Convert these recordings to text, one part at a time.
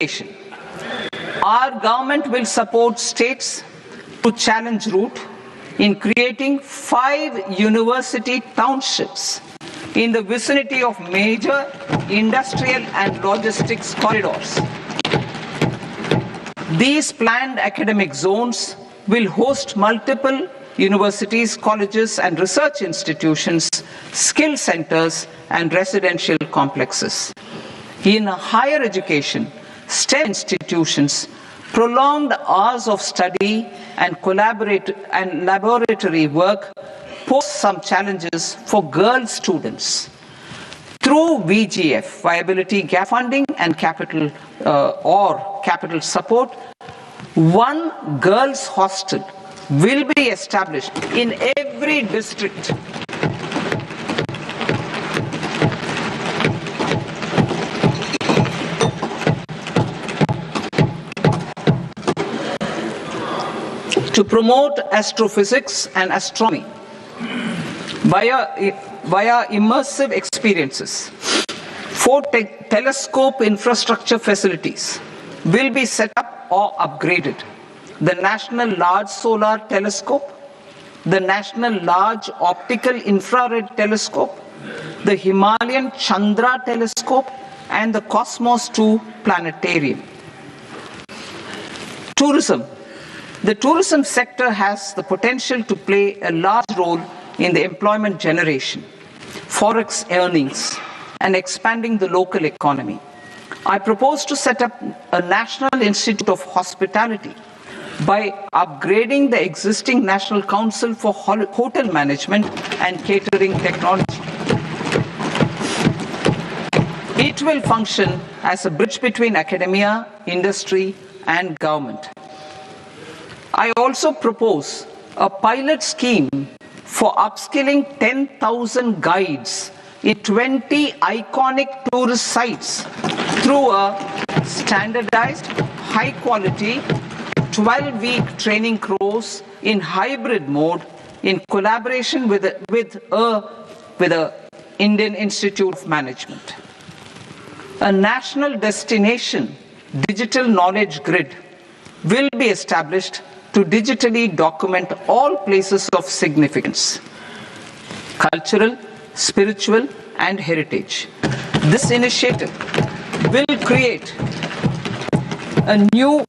education. Our government will support states to challenge route in creating 5 university townships in the vicinity of major industrial and logistics corridors. These planned academic zones will host multiple universities, colleges and research institutions, skill centers and residential complexes. In higher education, STEM institutions, prolonged hours of study and laboratory work pose some challenges for girl students. Through VGF, viability gap funding and capital support, one girls' hostel will be established in every district. To promote astrophysics and astronomy via immersive experiences. 4 telescope infrastructure facilities will be set up or upgraded. The National Large Solar Telescope, the National Large Optical Infrared Telescope, the Himalayan Chandra Telescope, and the Cosmos 2 Planetarium. Tourism. The tourism sector has the potential to play a large role in the employment generation, forex earnings, and expanding the local economy. I propose to set up a National Institute of Hospitality by upgrading the existing National Council for Hotel Management and Catering Technology. It will function as a bridge between academia, industry, and government. I also propose a pilot scheme for upskilling 10,000 guides in 20 iconic tourist sites through a standardized, high-quality, 12-week training course in hybrid mode in collaboration with the Indian Institute of Management. A national destination digital knowledge grid will be established to digitally document all places of significance, cultural, spiritual, and heritage. This initiative will create a new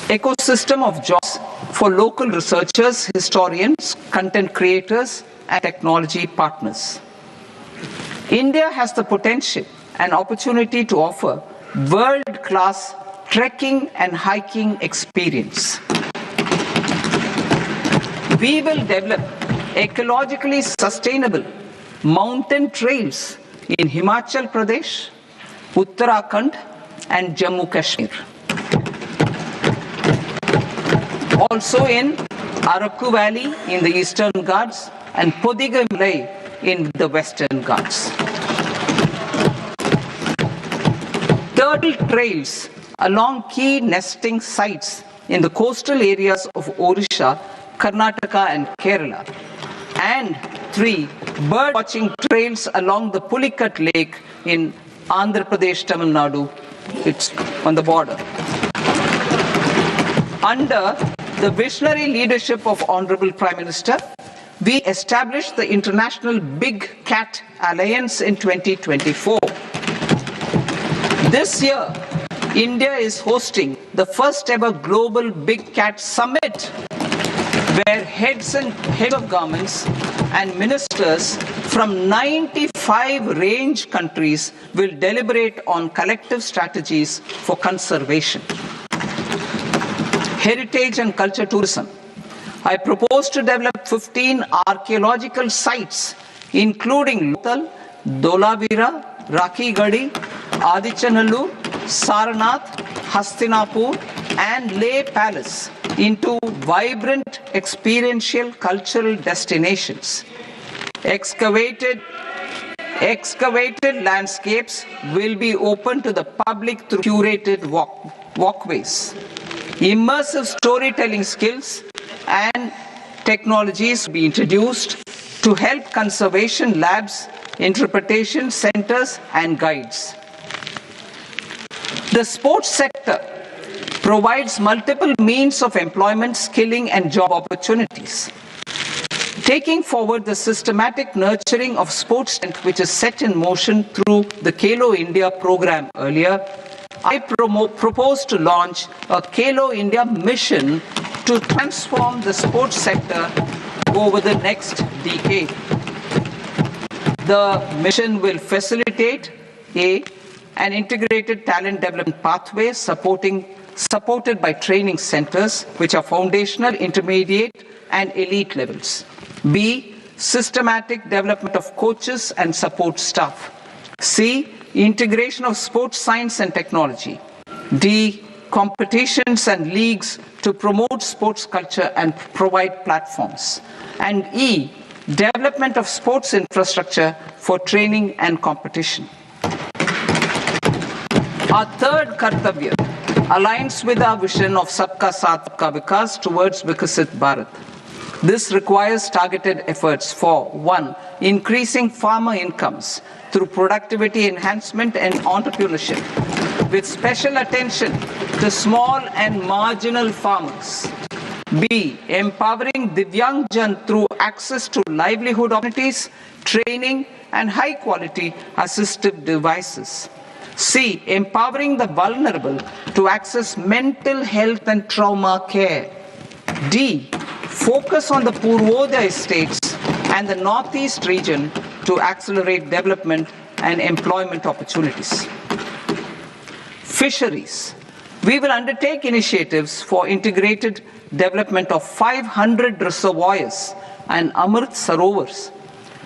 ecosystem of jobs for local researchers, historians, content creators, and technology partners. India has the potential and opportunity to offer world-class trekking and hiking experience. We will develop ecologically sustainable mountain trails in Himachal Pradesh, Uttarakhand, and Jammu Kashmir. Also in Araku Valley in the Eastern Ghats and Podigalai in the Western Ghats. Turtle trails along key nesting sites in the coastal areas of Odisha, Karnataka, and Kerala. And 3 bird watching trails along the Pulikat Lake in Andhra Pradesh, Tamil Nadu. It's on the border. Under the visionary leadership of Honorable Prime Minister, we established the International Big Cat Alliance in 2024. This year, India is hosting the first ever Global Big Cat Summit, where heads of governments and ministers from 95 range countries will deliberate on collective strategies for conservation. Heritage and culture tourism. I propose to develop 15 archaeological sites, including Lothal, Dolavira, Rakhi Gadi, Adichanallur, Saranath, Hastinapur, and Leh Palace into vibrant experiential cultural destinations. Excavated landscapes will be open to the public through curated walkways. Immersive storytelling skills and technologies will be introduced to help conservation labs, interpretation centers, and guides. The sports sector provides multiple means of employment, skilling, and job opportunities. Taking forward the systematic nurturing of sports which is set in motion through the Khelo India program earlier, I propose to launch a Khelo India mission to transform the sports sector over the next decade. The mission will facilitate an integrated talent development pathway supported by training centers which are foundational, intermediate, and elite levels. B, systematic development of coaches and support staff. C, integration of sports science and technology. D, competitions and leagues to promote sports culture and provide platforms. And E, development of sports infrastructure for training and competition. Our third Kartavya aligns with our vision of Sabka Saath Sabka Vikas towards Vikasit Bharat. This requires targeted efforts for 1. Increasing farmer incomes through productivity enhancement and entrepreneurship, with special attention to small and marginal farmers. B. Empowering Divyangjan through access to livelihood opportunities, training, and high-quality assistive devices. C. Empowering the vulnerable to access mental health and trauma care. D. Focus on the Purvodaya states and the Northeast region to accelerate development and employment opportunities. Fisheries. We will undertake initiatives for integrated development of 500 reservoirs and Amrit Sarovars.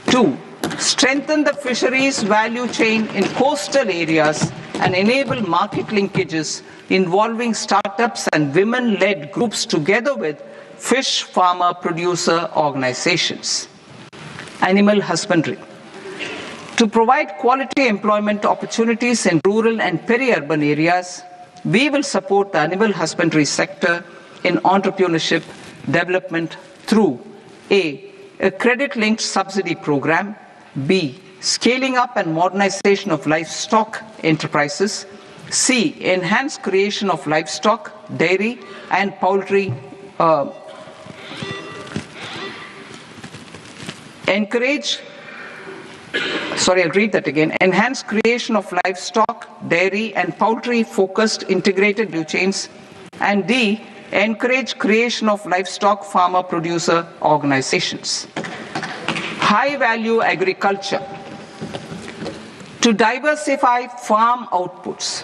2. Strengthen the fisheries value chain in coastal areas and enable market linkages involving startups and women-led groups together with fish farmer producer organizations. Animal husbandry. To provide quality employment opportunities in rural and peri-urban areas, we will support the animal husbandry sector in entrepreneurship development through A. A credit-linked subsidy program. B. Scaling up and modernization of livestock enterprises. C. Enhanced creation of livestock, dairy, and poultry. Enhanced creation of livestock, dairy, and poultry-focused integrated value chains. And D. Encourage creation of livestock farmer-producer organizations. High-value agriculture. To diversify farm outputs,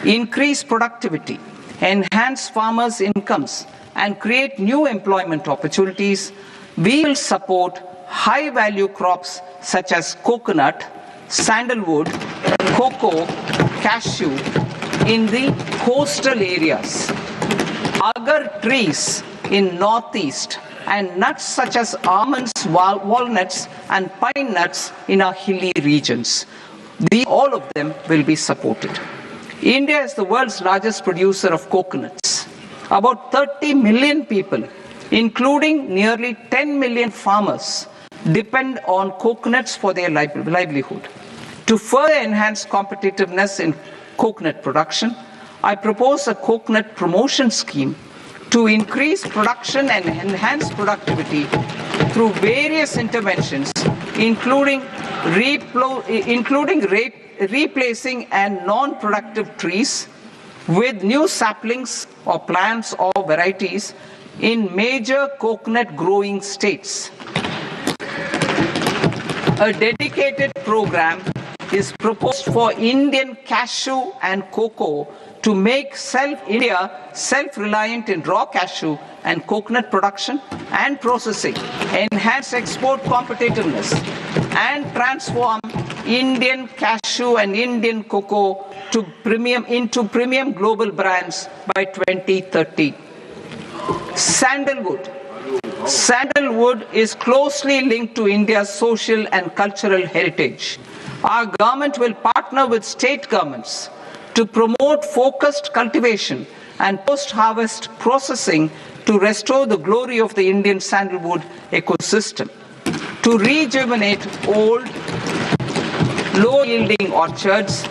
increase productivity, enhance farmers' incomes, and create new employment opportunities, we will support high-value crops such as coconut, sandalwood, cocoa, cashew in the coastal areas, agar trees in northeast, and nuts such as almonds, walnuts, and pine nuts in our hilly regions. All of them will be supported. India is the world's largest producer of coconuts. About 30 million people, including nearly 10 million farmers, depend on coconuts for their livelihood. To further enhance competitiveness in coconut production, I propose a coconut promotion scheme to increase production and enhance productivity through various interventions, including replacing and non-productive trees with new saplings or plants or varieties in major coconut growing states. A dedicated program is proposed for Indian cashew and cocoa to make India self-reliant in raw cashew and coconut production and processing, enhance export competitiveness, and transform Indian cashew and Indian cocoa into premium global brands by 2030. Sandalwood. Sandalwood is closely linked to India's social and cultural heritage. Our government will partner with state governments to promote focused cultivation and post-harvest processing to restore the glory of the Indian sandalwood ecosystem, to rejuvenate old, low-yielding orchards,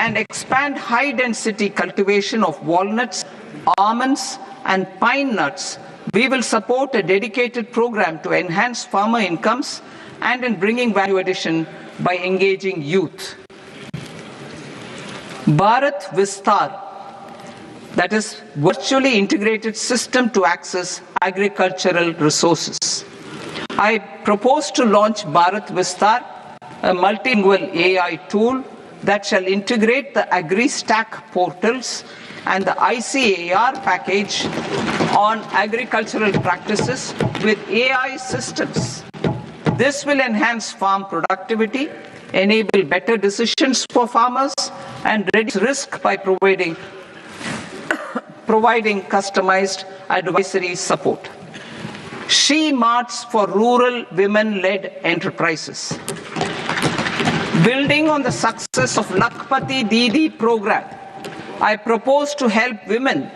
and expand high-density cultivation of walnuts, almonds, and pine nuts, we will support a dedicated program to enhance farmer incomes and in bringing value addition by engaging youth. Bharat Vistar, that is virtually integrated system to access agricultural resources. I propose to launch Bharat Vistar, a multilingual AI tool that shall integrate the AgriStack portals and the ICAR package on agricultural practices with AI systems. This will enhance farm productivity, enable better decisions for farmers, and reduce risk by providing customized advisory support. She Marts for rural women-led enterprises. Building on the success of Lakpati Didi program, I propose to help women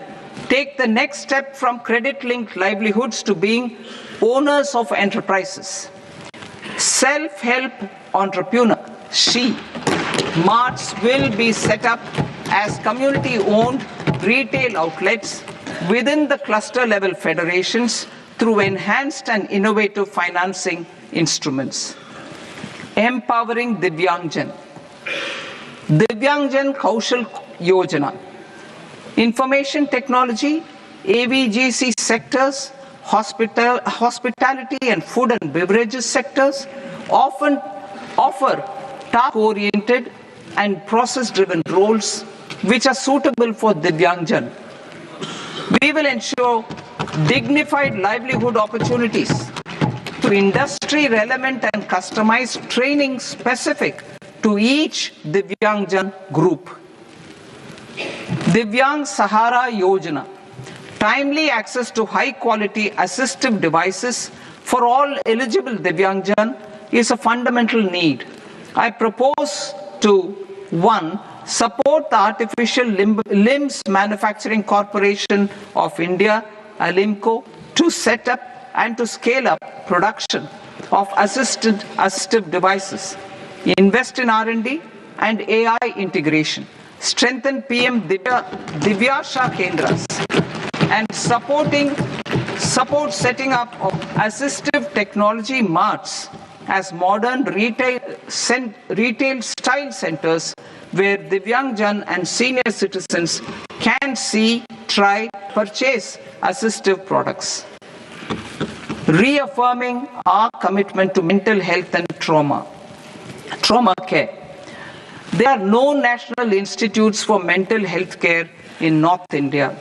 take the next step from credit-linked livelihoods to being owners of enterprises. Self-help entrepreneur, She Marts will be set up as community-owned retail outlets within the cluster-level federations through enhanced and innovative financing instruments. Empowering Divyangjan. Divyangjan Kaushal Yojana. Information technology, AVGC sectors, hospitality and food and beverages sectors often offer task-oriented and process-driven roles which are suitable for Divyangjan. We will ensure dignified livelihood opportunities through industry-relevant and customized training specific to each Divyangjan group. Divyang Sahara Yojana. Timely access to high-quality assistive devices for all eligible Divyangjan is a fundamental need. I propose to 1. Support the Artificial Limbs Manufacturing Corporation of India, Alimco, to set up and to scale up production of assistive devices, invest in R&D and AI integration, strengthen PM Divyasha Kendras, and support setting up of assistive technology marts as modern retail style centers where Divyangjan and senior citizens can see, try, purchase assistive products. Reaffirming our commitment to mental health and trauma care. There are no national institutes for mental health care in North India.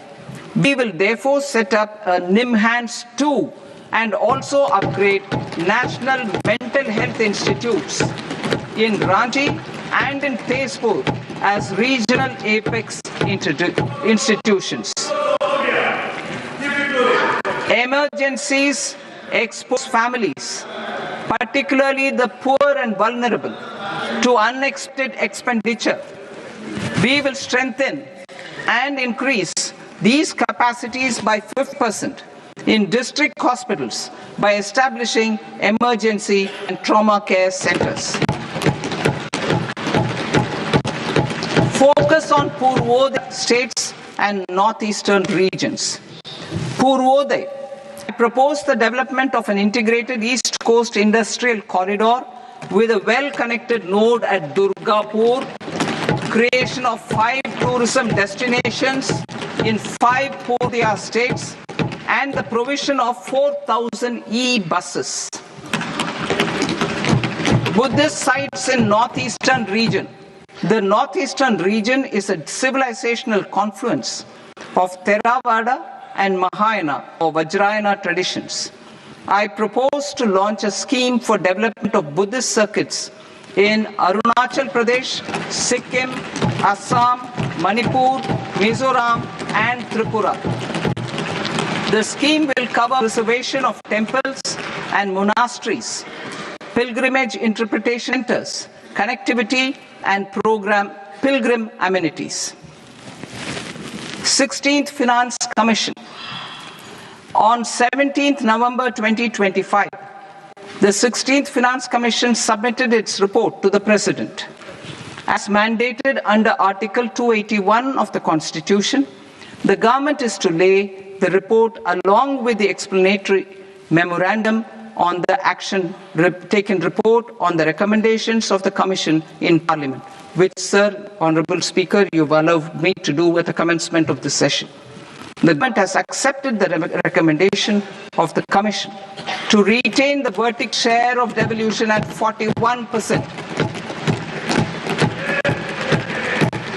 We will therefore set up a NIMHANS 2 and also upgrade national mental health institutes in Ranchi and in Tezpur as regional apex institutions. Emergencies expose families, particularly the poor and vulnerable, to unexpected expenditure. We will strengthen and increase these capacities by 50% in district hospitals by establishing emergency and trauma care centers. Focus on Purvodaya states and northeastern regions. Purvodaya. I propose the development of an integrated East Coast industrial corridor with a well-connected node at Durgapur, creation of 5 tourism destinations in 5 Purvodaya states, and the provision of 4,000 e-buses. Buddhist sites in northeastern region. The northeastern region is a civilizational confluence of Theravada and Mahayana or Vajrayana traditions. I propose to launch a scheme for development of Buddhist circuits in Arunachal Pradesh, Sikkim, Assam, Manipur, Mizoram, and Tripura. The scheme will cover preservation of temples and monasteries, pilgrimage interpretation centers, connectivity, and pilgrim amenities. 16th Finance Commission. On 17th November 2025, the 16th Finance Commission submitted its report to the President. As mandated under Article 281 of the Constitution, the government is to lay the report along with the explanatory memorandum on the action taken report on the recommendations of the Commission in Parliament, which, Sir, Honourable Speaker, you've allowed me to do at the commencement of this session. The government has accepted the recommendation of the Commission to retain the vertic share of devolution at 41%.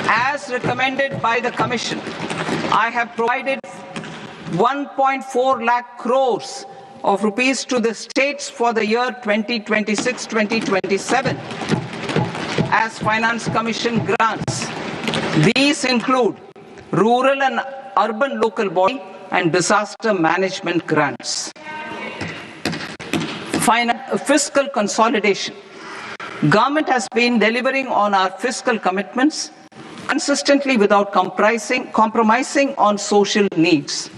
As recommended by the Commission, I have provided 1.4 lakh crores of rupees to the states for the year 2026-2027 as Finance Commission grants. These include rural and urban local body and disaster management grants. Fiscal consolidation. Government has been delivering on our fiscal commitments consistently without compromising on social needs.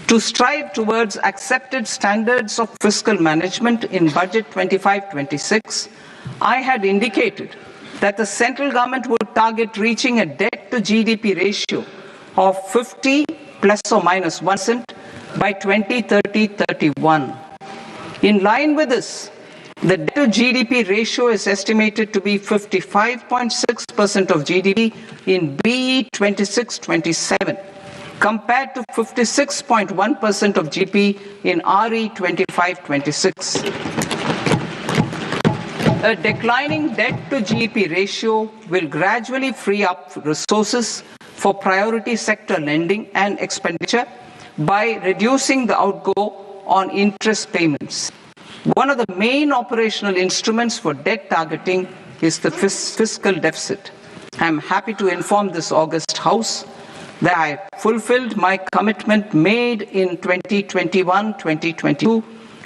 To strive towards accepted standards of fiscal management in Budget 25-26, I had indicated that the central government would target reaching a debt to GDP ratio of 50 plus or minus 1% by 2030-31. In line with this, the debt to GDP ratio is estimated to be 55.6% of GDP in BE 26-27, compared to 56.1% of GDP in RE 25-26. A declining debt to GDP ratio will gradually free up resources for priority sector lending and expenditure by reducing the outgo on interest payments. One of the main operational instruments for debt targeting is the fiscal deficit. I am happy to inform this august House that I fulfilled my commitment made in 2021-2022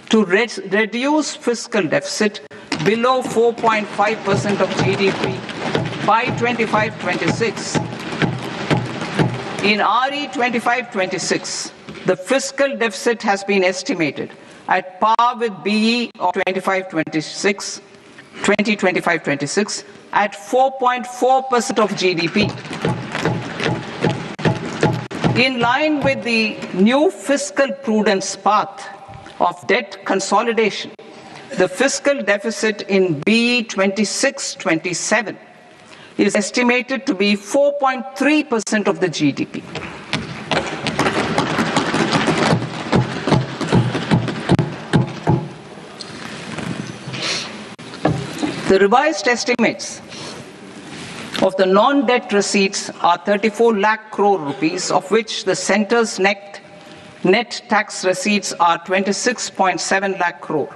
to reduce fiscal deficit below 4.5% of GDP by 25-26. In RE 25-26, the fiscal deficit has been estimated at par with BE of 2025-26 at 4.4% of GDP. In line with the new fiscal prudence path of debt consolidation, the fiscal deficit in BE 26-27 is estimated to be 4.3% of the GDP. The revised estimates of the non-debt receipts are 34 lakh crore rupees, of which the centre's net tax receipts are 26.7 lakh crore.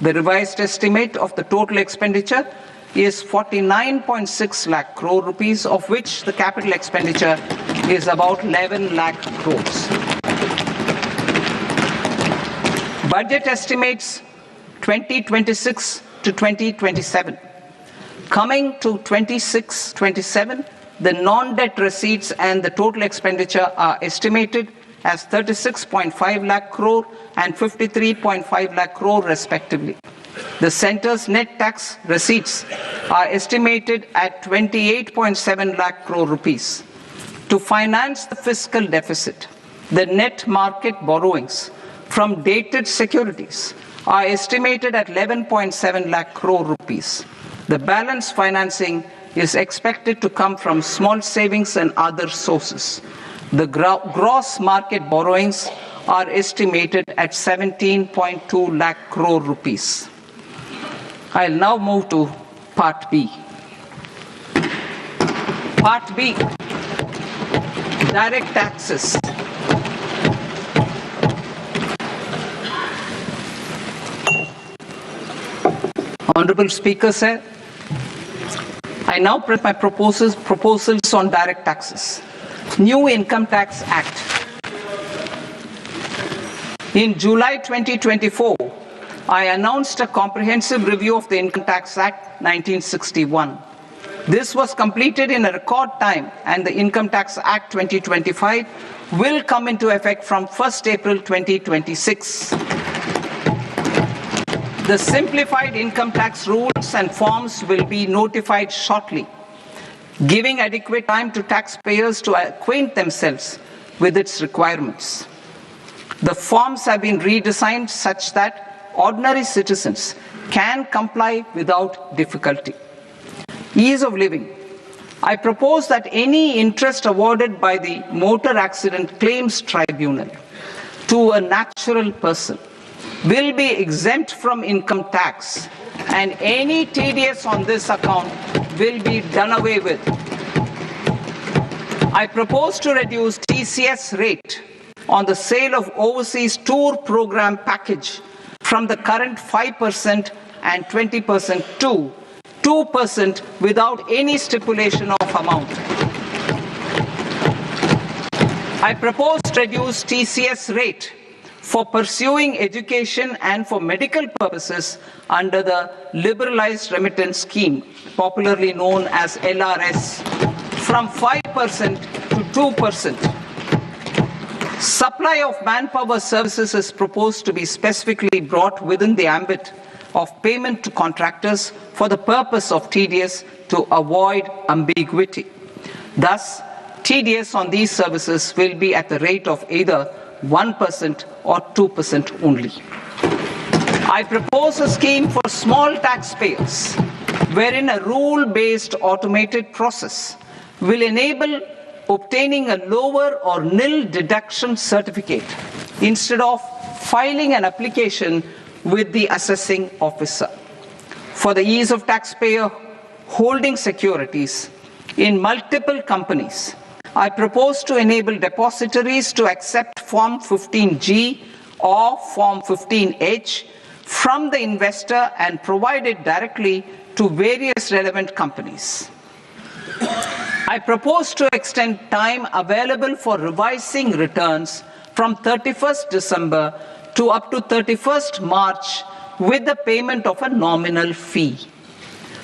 The revised estimate of the total expenditure is 49.6 lakh crore rupees, of which the capital expenditure is about 11 lakh crores. Budget estimates 2026 to 2027. Coming to 26-27, the non-debt receipts and the total expenditure are estimated as 36.5 lakh crore and 53.5 lakh crore respectively. The centre's net tax receipts are estimated at 28.7 lakh crore rupees. To finance the fiscal deficit, the net market borrowings from dated securities are estimated at 11.7 lakh crore rupees. The balance financing is expected to come from small savings and other sources. The gross market borrowings are estimated at 17.2 lakh crore rupees. I'll now move to Part B. Part B, direct taxes. Honorable Speaker, sir, I now present my proposals on direct taxes. New Income Tax Act. In July 2024, I announced a comprehensive review of the Income Tax Act 1961. This was completed in a record time, and the Income Tax Act 2025 will come into effect from 1st April 2026. The simplified income tax rules and forms will be notified shortly. giving adequate time to taxpayers to acquaint themselves with its requirements. The forms have been redesigned such that ordinary citizens can comply without difficulty. Ease of living. I propose that any interest awarded by the Motor Accident Claims Tribunal to a natural person will be exempt from income tax, and any TDS on this account will be done away with. I propose to reduce TCS rate on the sale of overseas tour program package from the current 5% and 20% to 2% without any stipulation of amount. I propose to reduce TCS rate for pursuing education and for medical purposes under the Liberalized Remittance Scheme, popularly known as LRS, from 5% to 2%. Supply of manpower services is proposed to be specifically brought within the ambit of payment to contractors for the purpose of TDS to avoid ambiguity. Thus, TDS on these services will be at the rate of either 1% or 2% only. I propose a scheme for small taxpayers wherein a rule-based automated process will enable obtaining a lower or nil deduction certificate instead of filing an application with the assessing officer. For the ease of taxpayer holding securities in multiple companies, I propose to enable depositories to accept Form 15G or Form 15H from the investor and provide it directly to various relevant companies. I propose to extend time available for revising returns from 31st December to up to 31st March with the payment of a nominal fee.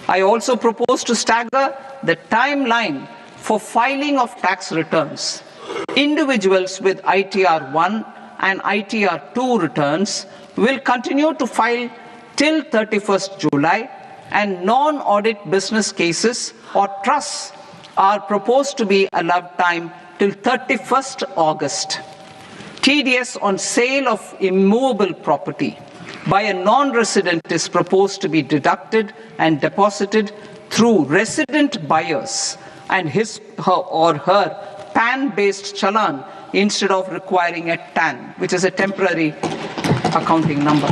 I also propose to stagger the timeline for filing of tax returns. Individuals with ITR 1 and ITR 2 returns will continue to file till 31st July, and non-audit business cases or trusts are proposed to be allowed time till 31st August. TDS on sale of immovable property by a non-resident is proposed to be deducted and deposited through resident buyers and his or her PAN-based challan instead of requiring a TAN, which is a temporary accounting number.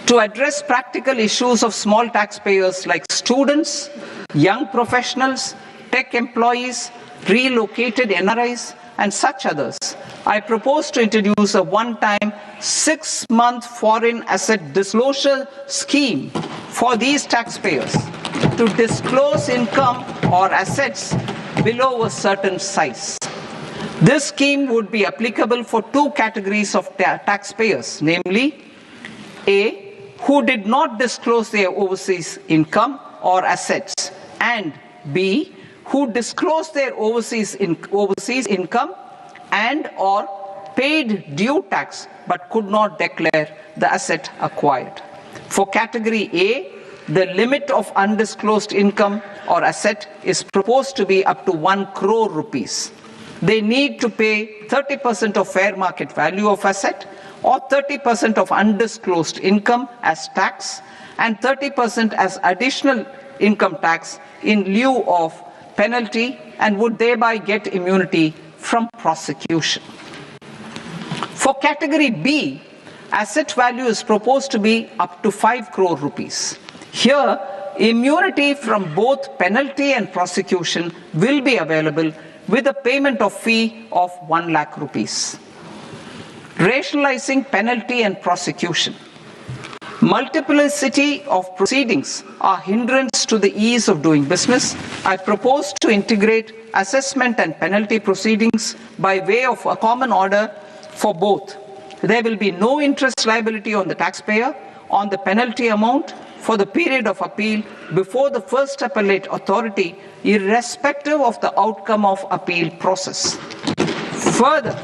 To address practical issues of small taxpayers like students, young professionals, tech employees, relocated NRIs, and such others, I propose to introduce a one-time 6-month foreign asset disclosure scheme for these taxpayers to disclose income or assets below a certain size. This scheme would be applicable for two categories of taxpayers, namely A, who did not disclose their overseas income or assets, and B, who disclosed their overseas income and or paid due tax but could not declare the asset acquired. For category A, the limit of undisclosed income or asset is proposed to be up to 1 crore rupees. They need to pay 30% of fair market value of asset or 30% of undisclosed income as tax and 30% as additional income tax in lieu of penalty, and would thereby get immunity from prosecution. For category B, asset value is proposed to be up to 5 crore rupees. Here, immunity from both penalty and prosecution will be available with a payment of fee of 1 lakh rupees. Rationalizing penalty and prosecution. Multiplicity of proceedings are hindrance to the ease of doing business. I propose to integrate assessment and penalty proceedings by way of a common order for both. There will be no interest liability on the taxpayer on the penalty amount for the period of appeal before the first appellate authority, irrespective of the outcome of appeal process. Further,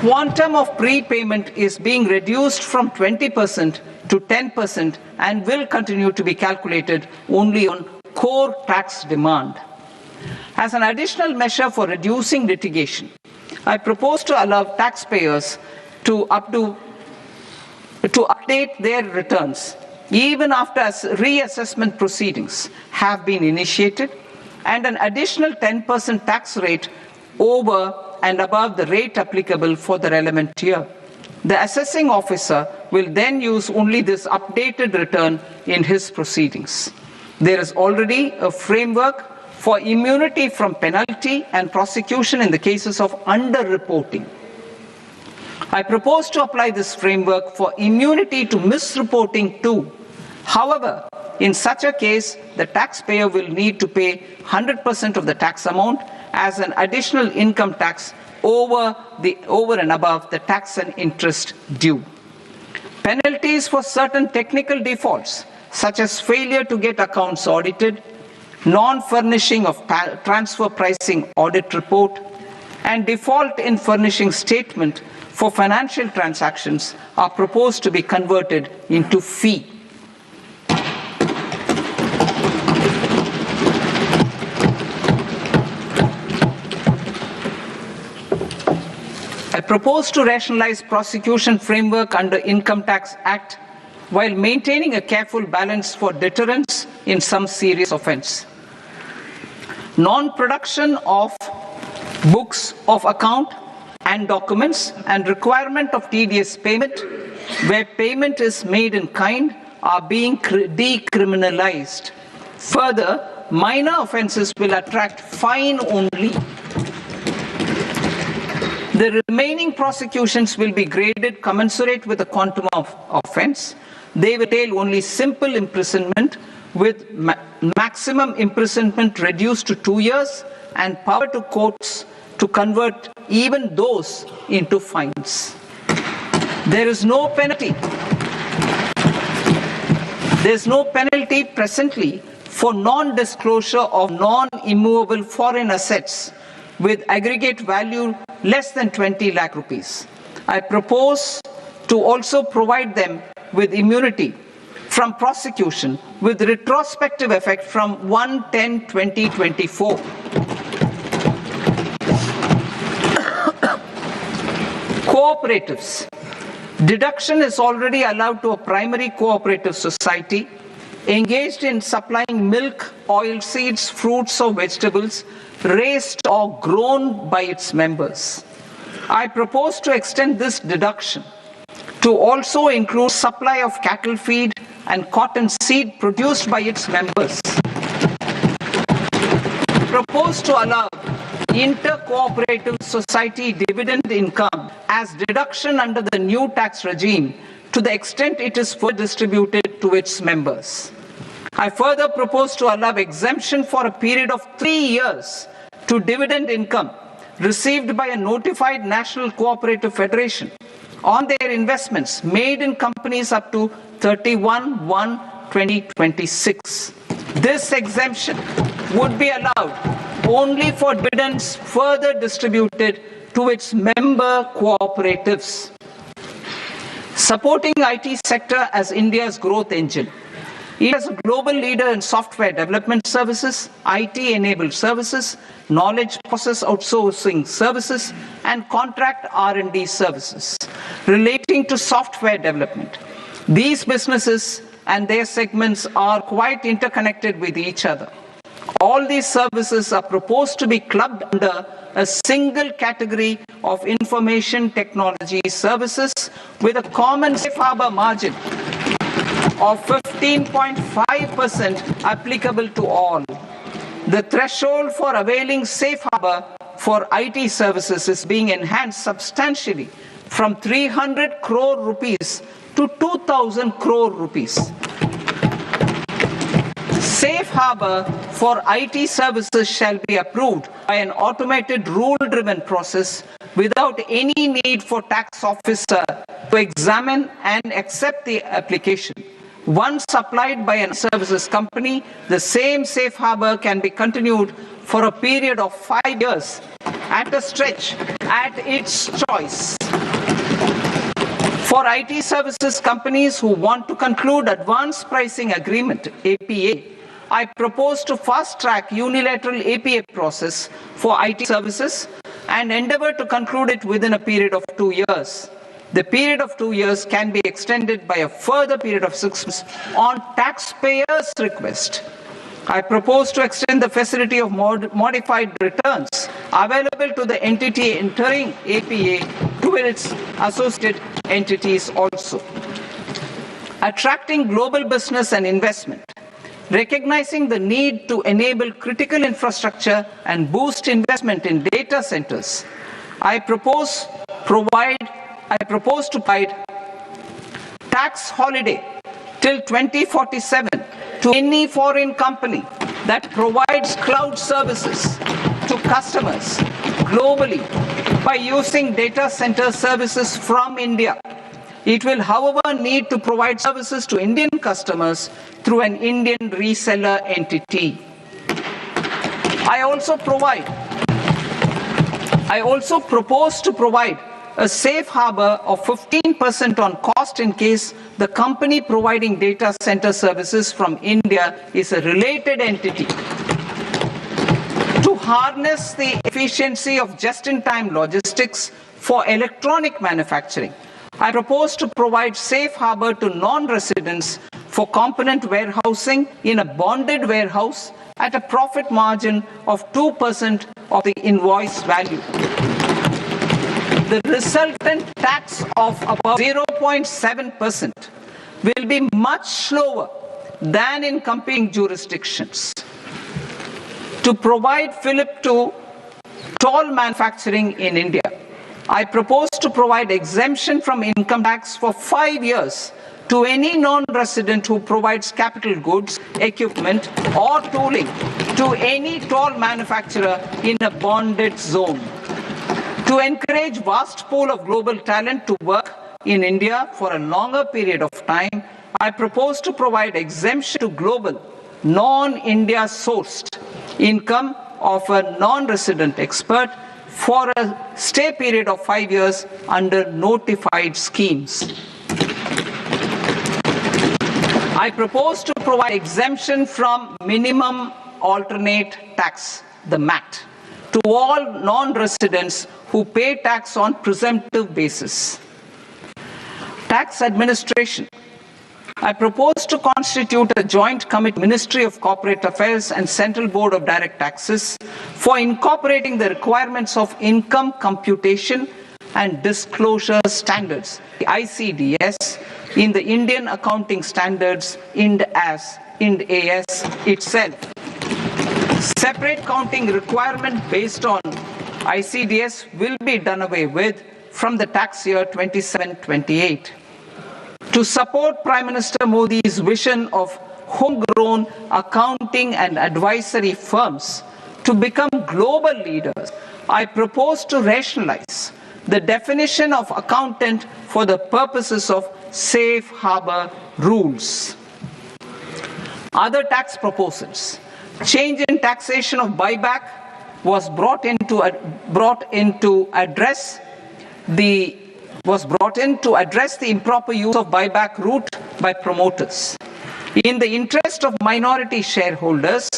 quantum of prepayment is being reduced from 20% to 10% and will continue to be calculated only on core tax demand. As an additional measure for reducing litigation, I propose to allow taxpayers to update their returns even after reassessment proceedings have been initiated, and an additional 10% tax rate over and above the rate applicable for the relevant year. The assessing officer will then use only this updated return in his proceedings. There is already a framework for immunity from penalty and prosecution in the cases of underreporting. I propose to apply this framework for immunity to misreporting too. However, in such a case, the taxpayer will need to pay 100% of the tax amount as an additional income tax over and above the tax and interest due. Penalties for certain technical defaults, such as failure to get accounts audited, non-furnishing of transfer pricing audit report, and default in furnishing statement for financial transactions are proposed to be converted into fee. I propose to rationalize prosecution framework under Income Tax Act while maintaining a careful balance for deterrence in some serious offence. Non-production of books of account and documents and requirement of TDS payment where payment is made in kind are being decriminalized. Further, minor offences will attract fine only. The remaining prosecutions will be graded commensurate with the quantum of offence. They will entail only simple imprisonment with maximum imprisonment reduced to 2 years and power to courts to convert even those into fines. There is no penalty. There is no penalty presently for non-disclosure of non-immovable foreign assets with aggregate value less than 20 lakh rupees. I propose to also provide them with immunity from prosecution with retrospective effect from 1/10/2024. Cooperatives. Deduction is already allowed to a primary cooperative society engaged in supplying milk, oilseeds, fruits or vegetables raised or grown by its members. I propose to extend this deduction to also include supply of cattle feed and cotton seed produced by its members. I propose to allow inter-cooperative society dividend income as deduction under the new tax regime to the extent it is further distributed to its members. I further propose to allow exemption for a period of 3 years to dividend income received by a notified national cooperative federation on their investments made in companies up to 31/1/2026. This exemption would be allowed only for dividends further distributed to its member cooperatives. Supporting IT sector as India's growth engine. It is a global leader in software development services, IT-enabled services, knowledge process outsourcing services, and contract R&D services relating to software development. These businesses and their segments are quite interconnected with each other. All these services are proposed to be clubbed under a single category of information technology services with a common safe harbor margin of 15.5% applicable to all. The threshold for availing safe harbor for IT services is being enhanced substantially from 300 crore rupees to 2,000 crore rupees. Safe harbor for IT services shall be approved by an automated rule-driven process without any need for tax officer to examine and accept the application. Once supplied by a services company, the same safe harbor can be continued for a period of 5 years at a stretch at its choice. For IT services companies who want to conclude advanced pricing agreement, APA, I propose to fast-track unilateral APA process for IT services and endeavor to conclude it within a period of 2 years. The period of 2 years can be extended by a further period of 6 months on taxpayers' request. I propose to extend the facility of modified returns available to the entity entering APA to its associated entities also. Attracting global business and investment. Recognizing the need to enable critical infrastructure and boost investment in data centers, I propose to provide tax holiday till 2047 to any foreign company that provides cloud services to customers globally by using data center services from India. It will, however, need to provide services to Indian customers through an Indian reseller entity. I also propose to provide a safe harbor of 15% on cost in case the company providing data center services from India is a related entity. To harness the efficiency of just-in-time logistics for electronic manufacturing, I propose to provide safe harbor to non-residents for component warehousing in a bonded warehouse at a profit margin of 2% of the invoice value. The resultant tax of about 0.7% will be much lower than in competing jurisdictions. To provide fillip to toll manufacturing in India, I propose to provide exemption from income tax for 5 years to any non-resident who provides capital goods, equipment, or tooling to any toll manufacturer in a bonded zone. To encourage vast pool of global talent to work in India for a longer period of time, I propose to provide exemption to global, non-India sourced income of a non-resident expert for a stay period of 5 years under notified schemes. I propose to provide exemption from minimum alternate tax, the MAT, to all non-residents who pay tax on presumptive basis. Tax administration. I propose to constitute a joint committee, Ministry of Corporate Affairs and Central Board of Direct Taxes, for incorporating the requirements of income computation and disclosure standards, the ICDS, in the Indian Accounting Standards, Ind AS itself. Separate counting requirement based on ICDS will be done away with from the tax year 27-28. To support Prime Minister Modi's vision of homegrown accounting and advisory firms to become global leaders, I propose to rationalize the definition of accountant for the purposes of safe harbor rules. Other tax proposals. Change in taxation of buyback was brought in to address the improper use of buyback route by promoters. In the interest of minority shareholders,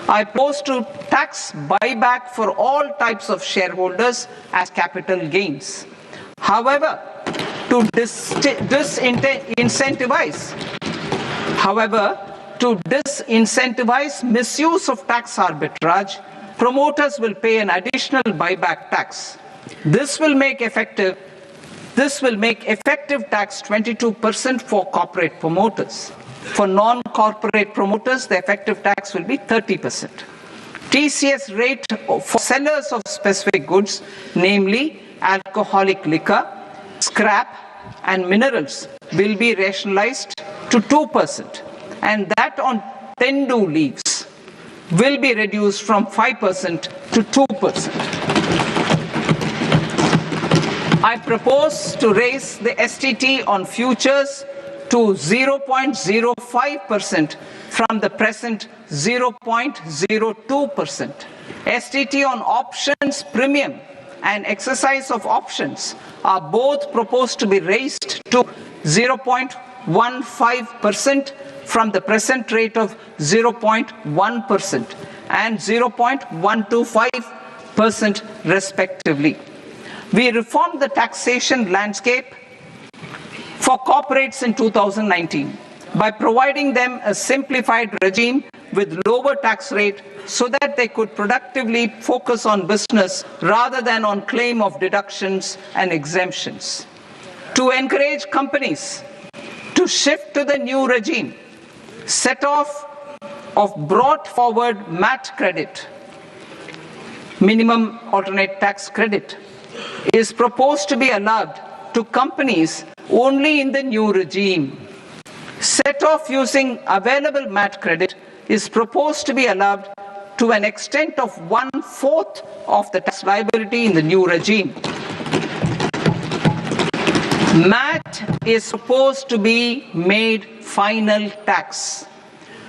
I propose to tax buyback for all types of shareholders as capital gains. However, to disincentivize misuse of tax arbitrage, promoters will pay an additional buyback tax. This will make effective tax 22% for corporate promoters. For non-corporate promoters, the effective tax will be 30%. TCS rate for sellers of specific goods, namely alcoholic liquor, scrap, and minerals, will be rationalized to 2%, and that on tendu leaves will be reduced from 5% to 2%. I propose to raise the STT on futures to 0.05% from the present 0.02%. STT on options premium and exercise of options are both proposed to be raised to 0.15% from the present rate of 0.1% and 0.125% respectively. We reformed the taxation landscape for corporates in 2019 by providing them a simplified regime with lower tax rate so that they could productively focus on business rather than on claim of deductions and exemptions. To encourage companies to shift to the new regime, set off of brought forward MAT credit, minimum alternate tax credit, is proposed to be allowed to companies only in the new regime. Set off using available MAT credit is proposed to be allowed to an extent of 1/4 of the tax liability in the new regime. MAT is supposed to be made final tax,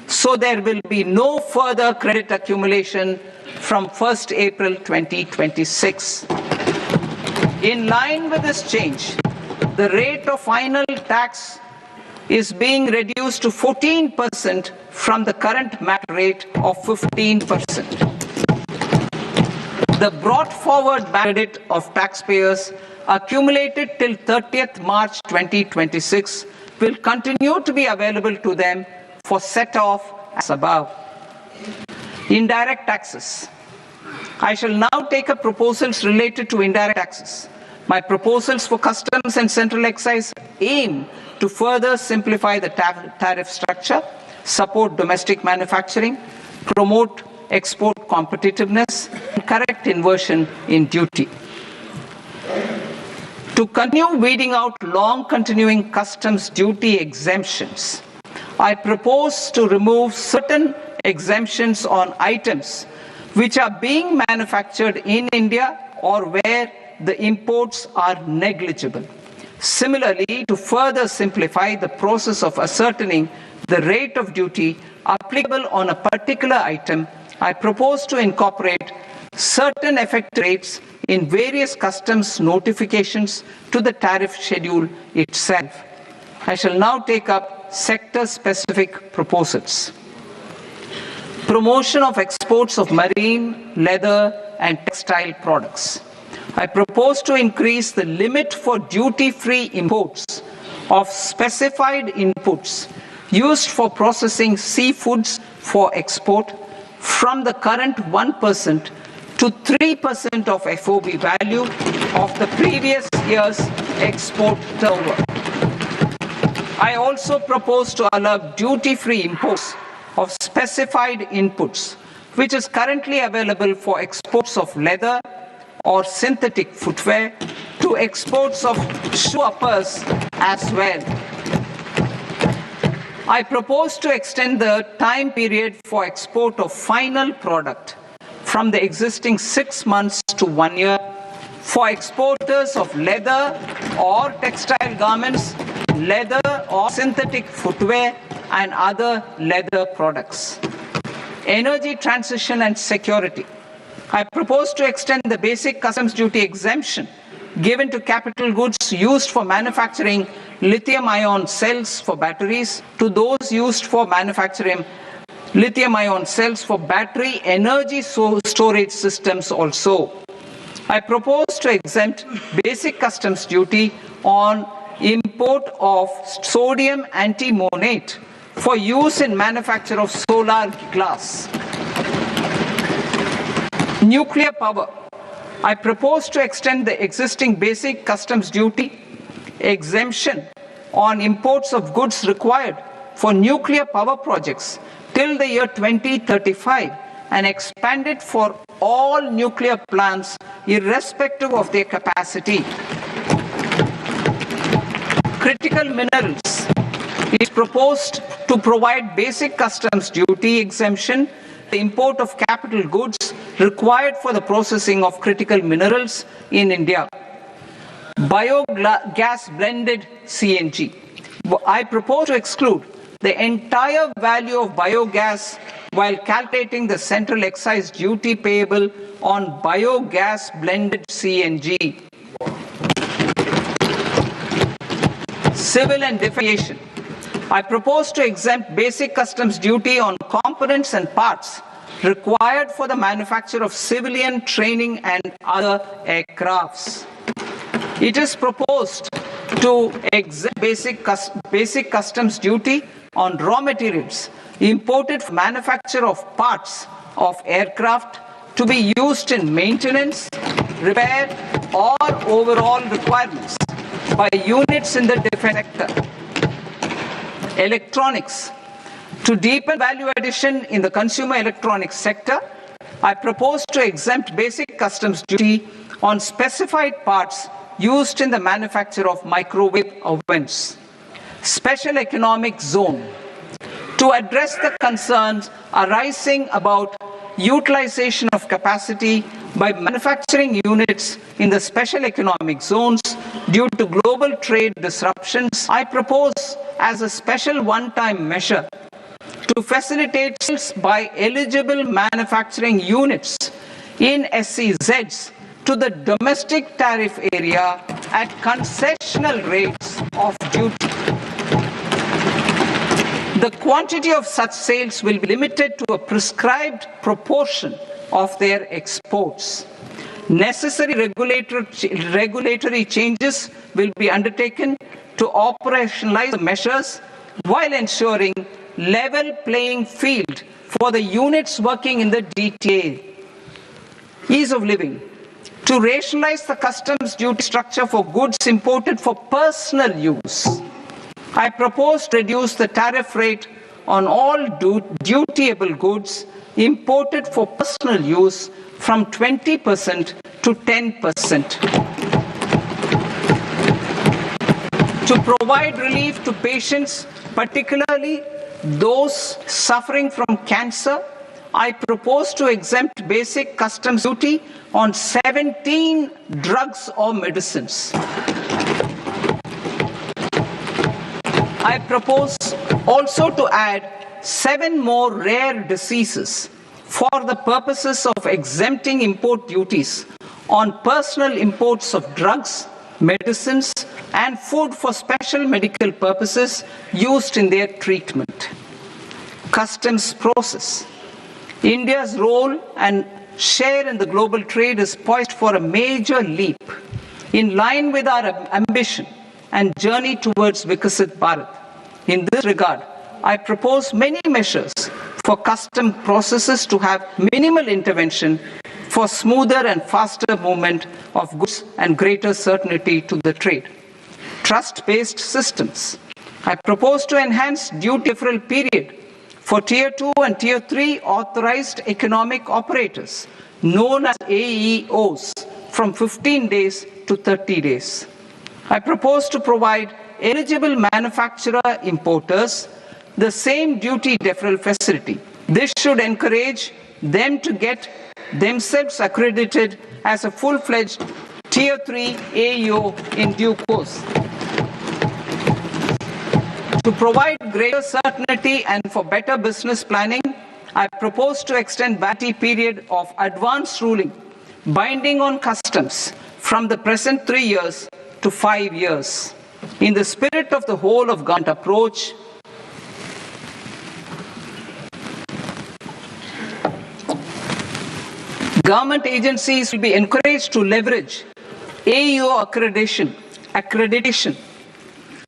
so there will be no further credit accumulation from 1st April 2026. In line with this change, the rate of final tax is being reduced to 14% from the current MAT rate of 15%. The brought forward credit of taxpayers accumulated till 30th March 2026 will continue to be available to them for set-off as above. Indirect taxes. I shall now take up proposals related to indirect taxes. My proposals for customs and central excise aim to further simplify the tariff structure, support domestic manufacturing, promote export competitiveness, and correct inversion in duty. To continue weeding out long-continuing customs duty exemptions, I propose to remove certain exemptions on items which are being manufactured in India or where the imports are negligible. Similarly, to further simplify the process of ascertaining the rate of duty applicable on a particular item, I propose to incorporate certain effective rates in various customs notifications to the tariff schedule itself. I shall now take up sector-specific proposals. Promotion of exports of marine, leather, and textile products. I propose to increase the limit for duty-free imports of specified inputs used for processing seafoods for export from the current 1% to 3% of FOB value of the previous year's export turnover. I also propose to allow duty-free imports of specified inputs, which is currently available for exports of leather or synthetic footwear, to exports of shoe uppers as well. I propose to extend the time period for export of final product from the existing 6 months to 1 year for exporters of leather or textile garments, leather or synthetic footwear, and other leather products. Energy transition and security. I propose to extend the basic customs duty exemption given to capital goods used for manufacturing lithium-ion cells for batteries to those used for manufacturing lithium-ion cells for battery energy storage systems also. I propose to exempt basic customs duty on import of sodium antimonate for use in manufacture of solar glass. Nuclear power. I propose to extend the existing basic customs duty exemption on imports of goods required for nuclear power projects till the year 2035 and expand it for all nuclear plants irrespective of their capacity. Critical minerals. It is proposed to provide basic customs duty exemption the import of capital goods required for the processing of critical minerals in India. Biogas blended CNG. I propose to exclude the entire value of biogas while calculating the central excise duty payable on biogas blended CNG. Civil and defamation. I propose to exempt basic customs duty on components and parts required for the manufacture of civilian training and other aircrafts. It is proposed to exempt basic customs duty on raw materials imported for manufacture of parts of aircraft to be used in maintenance, repair, or overall requirements by units in the defense sector. Electronics. To deepen value addition in the consumer electronics sector, I propose to exempt basic customs duty on specified parts used in the manufacture of microwave ovens. Special economic zone. To address the concerns arising about utilization of capacity by manufacturing units in the special economic zones due to global trade disruptions, I propose as a special one-time measure to facilitate sales by eligible manufacturing units in SEZs to the domestic tariff area at concessional rates of duty. The quantity of such sales will be limited to a prescribed proportion of their exports. Necessary regulatory changes will be undertaken to operationalize the measures while ensuring level playing field for the units working in the DTA. Ease of living. To rationalize the customs duty structure for goods imported for personal use, I propose to reduce the tariff rate on all dutiable goods imported for personal use from 20% to 10%. To provide relief to patients, particularly those suffering from cancer, I propose to exempt basic customs duty on 17 drugs or medicines. I propose also to add 7 more rare diseases for the purposes of exempting import duties on personal imports of drugs, medicines, and food for special medical purposes used in their treatment. Customs process. India's role and share in the global trade is poised for a major leap in line with our ambition and journey towards Vikasit Bharat. In this regard, I propose many measures for custom processes to have minimal intervention for smoother and faster movement of goods and greater certainty to the trade. Trust-based systems. I propose to enhance duty deferral period for Tier 2 and Tier 3 authorized economic operators, known as AEOs, from 15 days to 30 days. I propose to provide eligible manufacturer importers the same duty deferral facility. This should encourage them to get themselves accredited as a full-fledged Tier 3 AEO in due course. To provide greater certainty and for better business planning, I propose to extend validity period of advance ruling binding on customs from the present 3 years to 5 years. In the spirit of the whole of government approach, government agencies will be encouraged to leverage AEO accreditation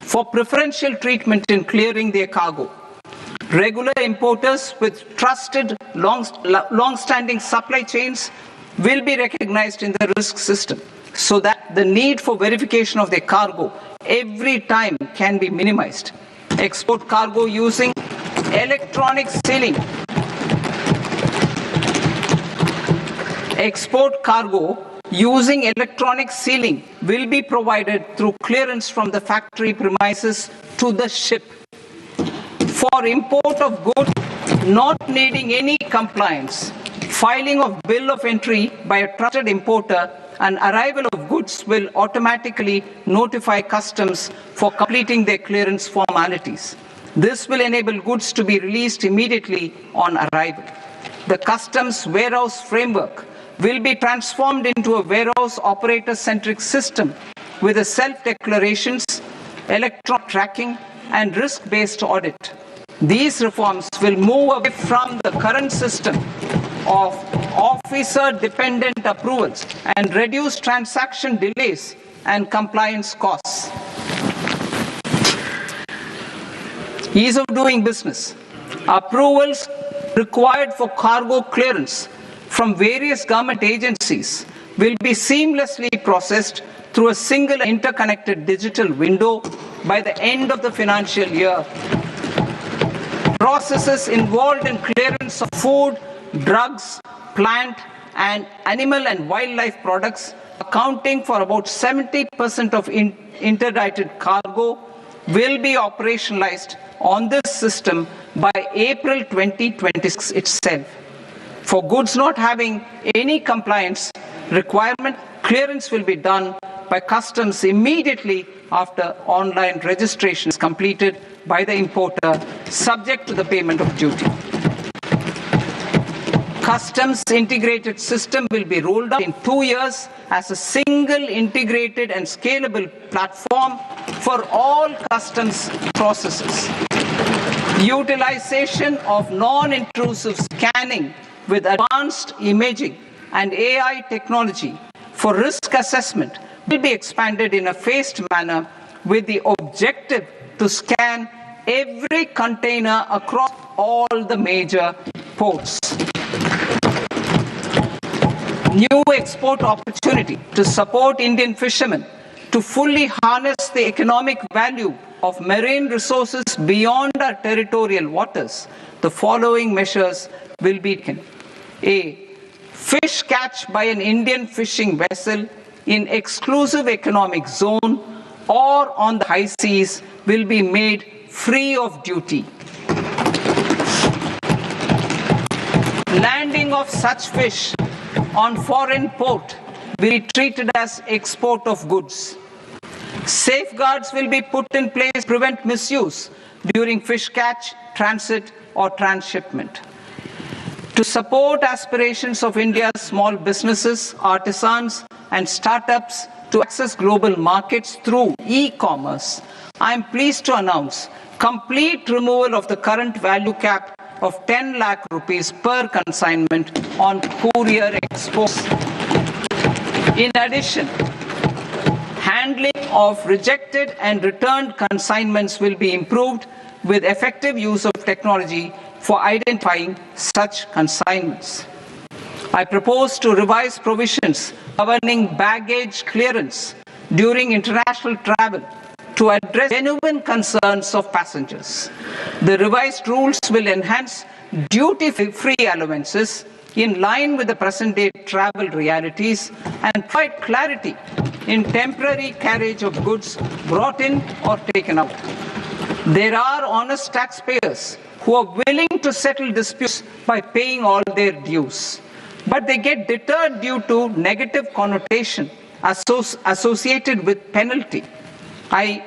for preferential treatment in clearing their cargo. Regular importers with trusted long-standing supply chains will be recognized in the risk system so that the need for verification of their cargo every time can be minimized. Export cargo using electronic sealing. Export cargo using electronic sealing will be provided through clearance from the factory premises to the ship. For import of goods not needing any compliance, filing of bill of entry by a trusted importer and arrival of goods will automatically notify customs for completing their clearance formalities. This will enable goods to be released immediately on arrival. The customs warehouse framework will be transformed into a warehouse operator-centric system with a self-declarations, electronic tracking, and risk-based audit. These reforms will move away from the current system of officer-dependent approvals and reduce transaction delays and compliance costs. Ease of doing business. Approvals required for cargo clearance from various government agencies will be seamlessly processed through a single interconnected digital window by the end of the financial year. Processes involved in clearance of food, drugs, plant, and animal and wildlife products, accounting for about 70% of interdicted cargo, will be operationalized on this system by April 2026 itself. For goods not having any compliance requirement, clearance will be done by customs immediately after online registration is completed by the importer, subject to the payment of duty. Customs integrated system will be rolled out in 2 years as a single integrated and scalable platform for all customs processes. Utilization of non-intrusive scanning with advanced imaging and AI technology for risk assessment will be expanded in a phased manner with the objective to scan every container across all the major ports. New export opportunity to support Indian fishermen to fully harness the economic value of marine resources beyond our territorial waters. The following measures will be taken. A. Fish catch by an Indian fishing vessel in exclusive economic zone or on the high seas will be made free of duty. Landing of such fish on foreign port will be treated as export of goods. Safeguards will be put in place to prevent misuse during fish catch, transit, or transshipment. To support aspirations of India's small businesses, artisans, and startups to access global markets through e-commerce, I am pleased to announce complete removal of the current value cap of 10 lakh rupees per consignment on courier exports. In addition, handling of rejected and returned consignments will be improved with effective use of technology for identifying such consignments. I propose to revise provisions governing baggage clearance during international travel to address genuine concerns of passengers. The revised rules will enhance duty-free allowances in line with the present-day travel realities and provide clarity in temporary carriage of goods brought in or taken out. There are honest taxpayers who are willing to settle disputes by paying all their dues, but they get deterred due to negative connotation associated with penalty. They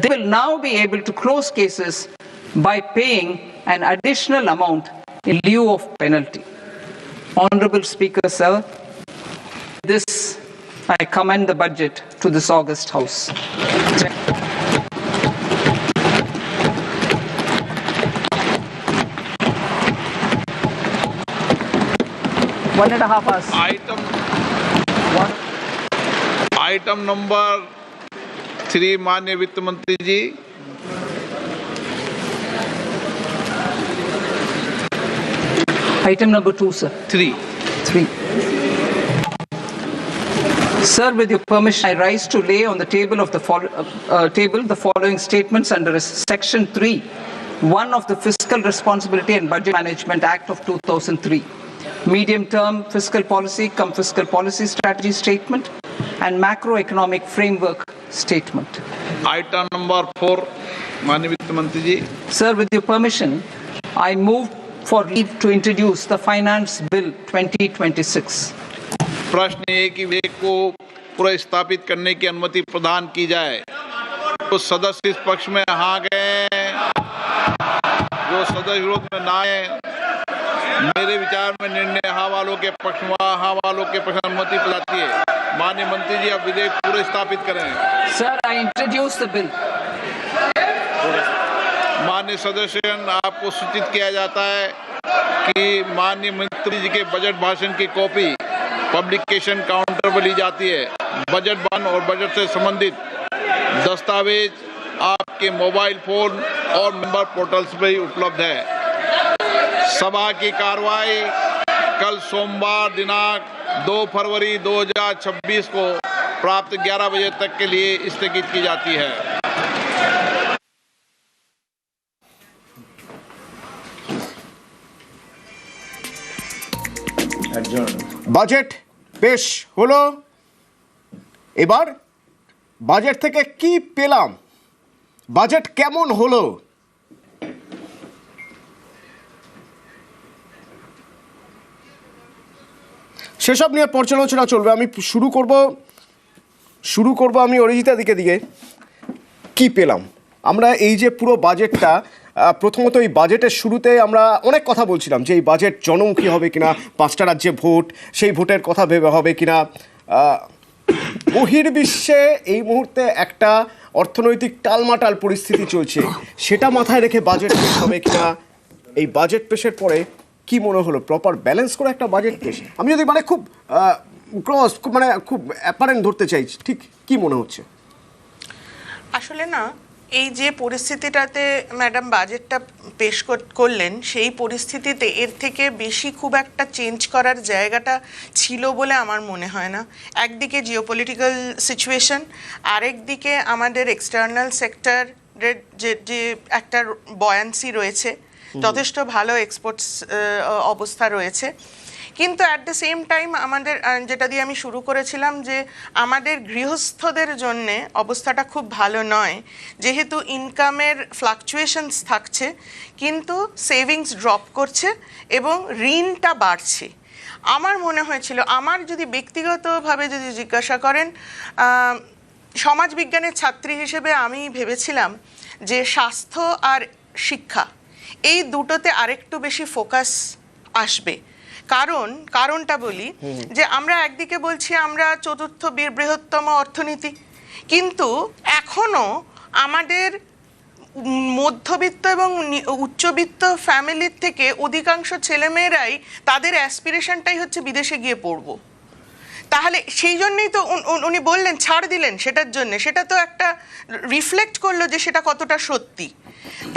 will now be able to close cases by paying an additional amount in lieu of penalty. Honorable Speaker, sir, this I commend the budget to this august House. 1.5 hours. Item number 3 माननीय वित्त मंत्री जी. Item number 2, sir. 3. Sir, with your permission, I rise to lay on the table of the following statements under Section 3(1) of the Fiscal Responsibility and Budget Management Act of 2003. Medium-term fiscal policy, fiscal policy strategy statement, and macroeconomic framework statement. Item number 4, माननीय वित्त मंत्री जी. Sir, with your permission, I move for leave to introduce the Finance Bill 2026. प्रश्न है कि विधेयक को पुनर्स्थापित करने की अनुमति प्रदान की जाए. तो सदस्य इस पक्ष में हाँ गए, सदस्य विरोध में ना आए। मेरे विचार में निर्णय हाँ वालों के पक्ष में, हाँ वालों के पक्ष अनुमति प्रदान है। माननीय मंत्री जी अब विधेयक पूरे स्थापित करें। Sir, I introduce the bill. माननीय सदस्य, आपको सूचित किया जाता है कि माननीय मंत्री जी के बजट भाषण की कॉपी पब्लिकेशन काउंटर पर ली जाती है। बजट बयान और बजट से संबंधित दस्तावेज आपके मोबाइल फोन और मेंबर पोर्टल्स पर ही उपलब्ध है। सभा की कार्रवाई कल सोमवार दिनांक 2 फरवरी 2026 को प्राप्त 11 बजे तक के लिए स्थगित की जाती है। বাজেট পেশ হলো, এবার বাজেট থেকে কি পেলাম, বাজেট কেমন হলো, সেসব নিয়ে পর্যালোচনা চলবে। আমি শুরু করব আমি অরিজিতা দিকে কি পেলাম। আমরা এই যে পুরো বাজেটটা, প্রথমত এই বাজেটের শুরুতে আমরা অনেক কথা বলছিলাম যে এই বাজেট জনমুখী হবে কিনা, 5টা রাজ্যে ভোট, সেই ভোটের কথা ভেবে হবে কিনা। বহির্বিশ্বে এই মুহূর্তে একটা অর্থনৈতিক টালমাটাল পরিস্থিতি চলছে, সেটা মাথায় রেখে বাজেট পেশ হবে কিনা। এই বাজেট পেশের পরে কি মনে হলো, প্রপার ব্যালেন্স করে একটা বাজেট পেশ? আমি যদি খুব ক্রস খুব অ্যাপারেন্ট ধরতে চাই, ঠিক কি মনে হচ্ছে? আসলে না, এই যে পরিস্থিতিটাতে ম্যাডাম বাজেটটা পেশ করলেন, সেই পরিস্থিতিতে এর থেকে বেশি খুব একটা চেঞ্জ করার জায়গাটা ছিল বলে আমার মনে হয় না। একদিকে জিওপলিটিক্যাল সিচুয়েশন, আরেকদিকে আমাদের এক্সটার্নাল সেক্টরের যে একটা বয়ান্সি রয়েছে, যথেষ্ট ভালো এক্সপোর্টস অবস্থা রয়েছে। কিন্তু অ্যাট দ্য সেম টাইম আমাদের, যেটা দিয়ে আমি শুরু করেছিলাম, যে আমাদের গৃহস্থদের জন্যে অবস্থাটা খুব ভালো নয়, যেহেতু ইনকামের ফ্লাকচুয়েশনস থাকছে কিন্তু সেভিংস ড্রপ করছে এবং ঋণটা বাড়ছে। আমার মনে হয়েছিল, আমার যদি ব্যক্তিগতভাবে যদি জিজ্ঞাসা করেন, সমাজবিজ্ঞানের ছাত্রী হিসেবে আমি ভেবেছিলাম যে স্বাস্থ্য আর শিক্ষা এই দুটোতে আরেকটু বেশি ফোকাস আসবে। কারণটা বলি, যে আমরা একদিকে বলছি আমরা চতুর্থ বৃহত্তম অর্থনীতি, কিন্তু এখনো আমাদের মধ্যবিত্ত এবং উচ্চবিত্ত ফ্যামিলির থেকে অধিকাংশ ছেলেমেয়েরাই তাদের অ্যাসপিরেশনটাই হচ্ছে বিদেশে গিয়ে পড়বো। তাহলে সেই জন্যই তো উনি বললেন, ছাড় দিলেন সেটার জন্যে, সেটা তো একটা রিফ্লেক্ট করলো যে সেটা কতটা সত্যি।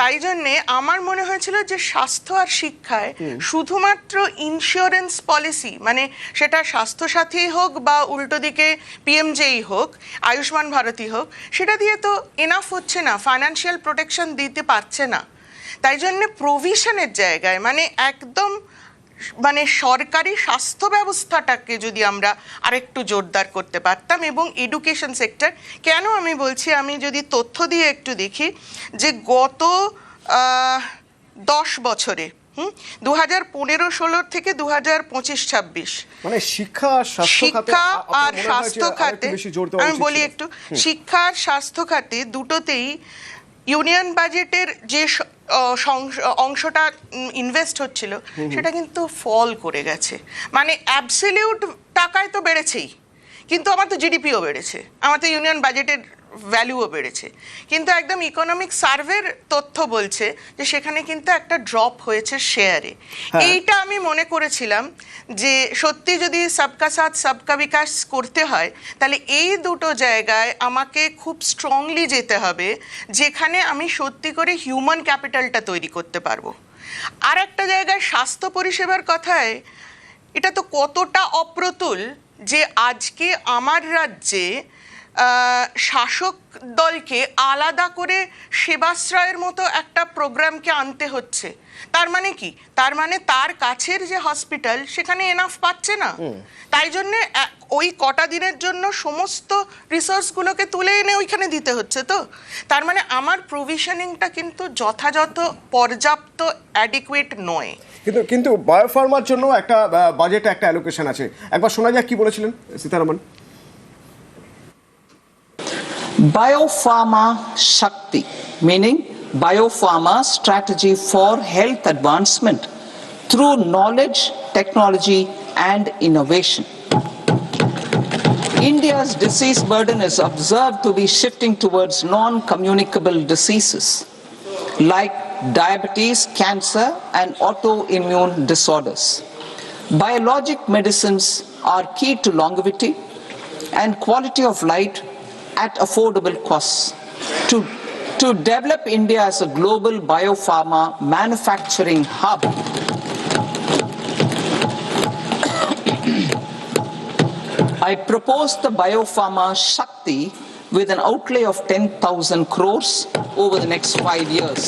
তাই জন্যে আমার মনে হয়েছিল যে স্বাস্থ্য আর শিক্ষায় শুধুমাত্র ইন্স্যুরেন্স পলিসি, মানে সেটা স্বাস্থ্যসাথী হোক বা উল্টো দিকে পিএমজেই হোক, আয়ুষ্মান ভারতী হোক, সেটা দিয়ে তো এনাফ হচ্ছে না, ফাইন্যান্সিয়াল প্রোটেকশন দিতে পারছে না। তাই জন্যে প্রভিশনের জায়গায় একদম সরকারি স্বাস্থ্য ব্যবস্থাটাকে যদি আমরা আরেকটু জোরদার করতে পারতাম, এবং এডুকেশন সেক্টর, কেন আমি বলছি, আমি যদি তথ্য দিয়ে একটু দেখি, যে গত 10 বছরে 2015-16 থেকে 2025-26 শিক্ষা আর স্বাস্থ্য খাতে, আমি বলি একটু, শিক্ষা আর স্বাস্থ্য খাতে দুটোতেই ইউনিয়ন বাজেটের যে অংশটা ইনভেস্ট হচ্ছিল সেটা কিন্তু ফল করে গেছে। অ্যাবসলিউট টাকায় তো বেড়েছেই, কিন্তু আমার তো জিডিপিও বেড়েছে, আমার তো ইউনিয়ন বাজেটের ভ্যালুও বেড়েছে। কিন্তু একদম ইকোনমিক সার্ভের তথ্য বলছে যে সেখানে কিন্তু একটা ড্রপ হয়েছে শেয়ারে। এইটা আমি মনে করেছিলাম যে সত্যি যদি সবকা সাথ সবকা বিকাশ করতে হয়, তাহলে এই দুটো জায়গায় আমাকে খুব স্ট্রংলি যেতে হবে, যেখানে আমি সত্যি করে হিউম্যান ক্যাপিটালটা তৈরি করতে পারবো। আর একটা জায়গায় স্বাস্থ্য পরিষেবার কথায়, এটা তো কতটা অপ্রতুল যে আজকে আমার রাজ্যে শাসক দলকে আলাদা করে সেবাশ্রয়ের মতো একটা প্রোগ্রামকে আনতে হচ্ছে। তার মানে কি? তার মানে তার কাছের যে হসপিটাল সেখানে এনাফ পাচ্ছে না, তাই জন্যে ওই কটা দিনের জন্য সমস্ত রিসোর্সগুলোকে তুলে এনে ওইখানে দিতে হচ্ছে। তো তার মানে আমার প্রভিশনিংটা কিন্তু যথাযথ, পর্যাপ্ত, অ্যাডিকুয়েট নয়। কিন্তু বায়োফার্মার জন্য একটা বাজেটে একটা অ্যালোকেশন আছে। একবার শোনা যাক কি বলেছিলেন Sitharaman. Biopharma Shakti, meaning biopharma strategy for health advancement through knowledge, technology, and innovation. India's disease burden is observed to be shifting towards non-communicable diseases like diabetes, cancer, and autoimmune disorders. Biologic medicines are key to longevity and quality of life at affordable costs. To develop India as a global biopharma manufacturing hub, I propose the Biopharma Shakti with an outlay of 10,000 crores over the next 5 years.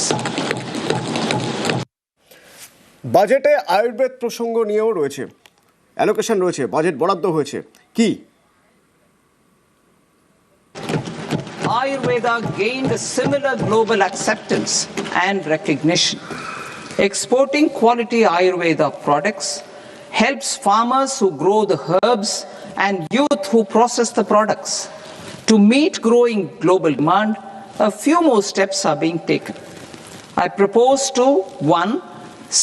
বাজেটে আয়ুর্বেদ প্রসঙ্গ নিয়েও রয়েছে, allocation রয়েছে, budget বরাদ্দ হয়েছে কি? Ayurveda gained a similar global acceptance and recognition. Exporting quality Ayurveda products helps farmers who grow the herbs and youth who process the products. To meet growing global demand, a few more steps are being taken. I propose to 1.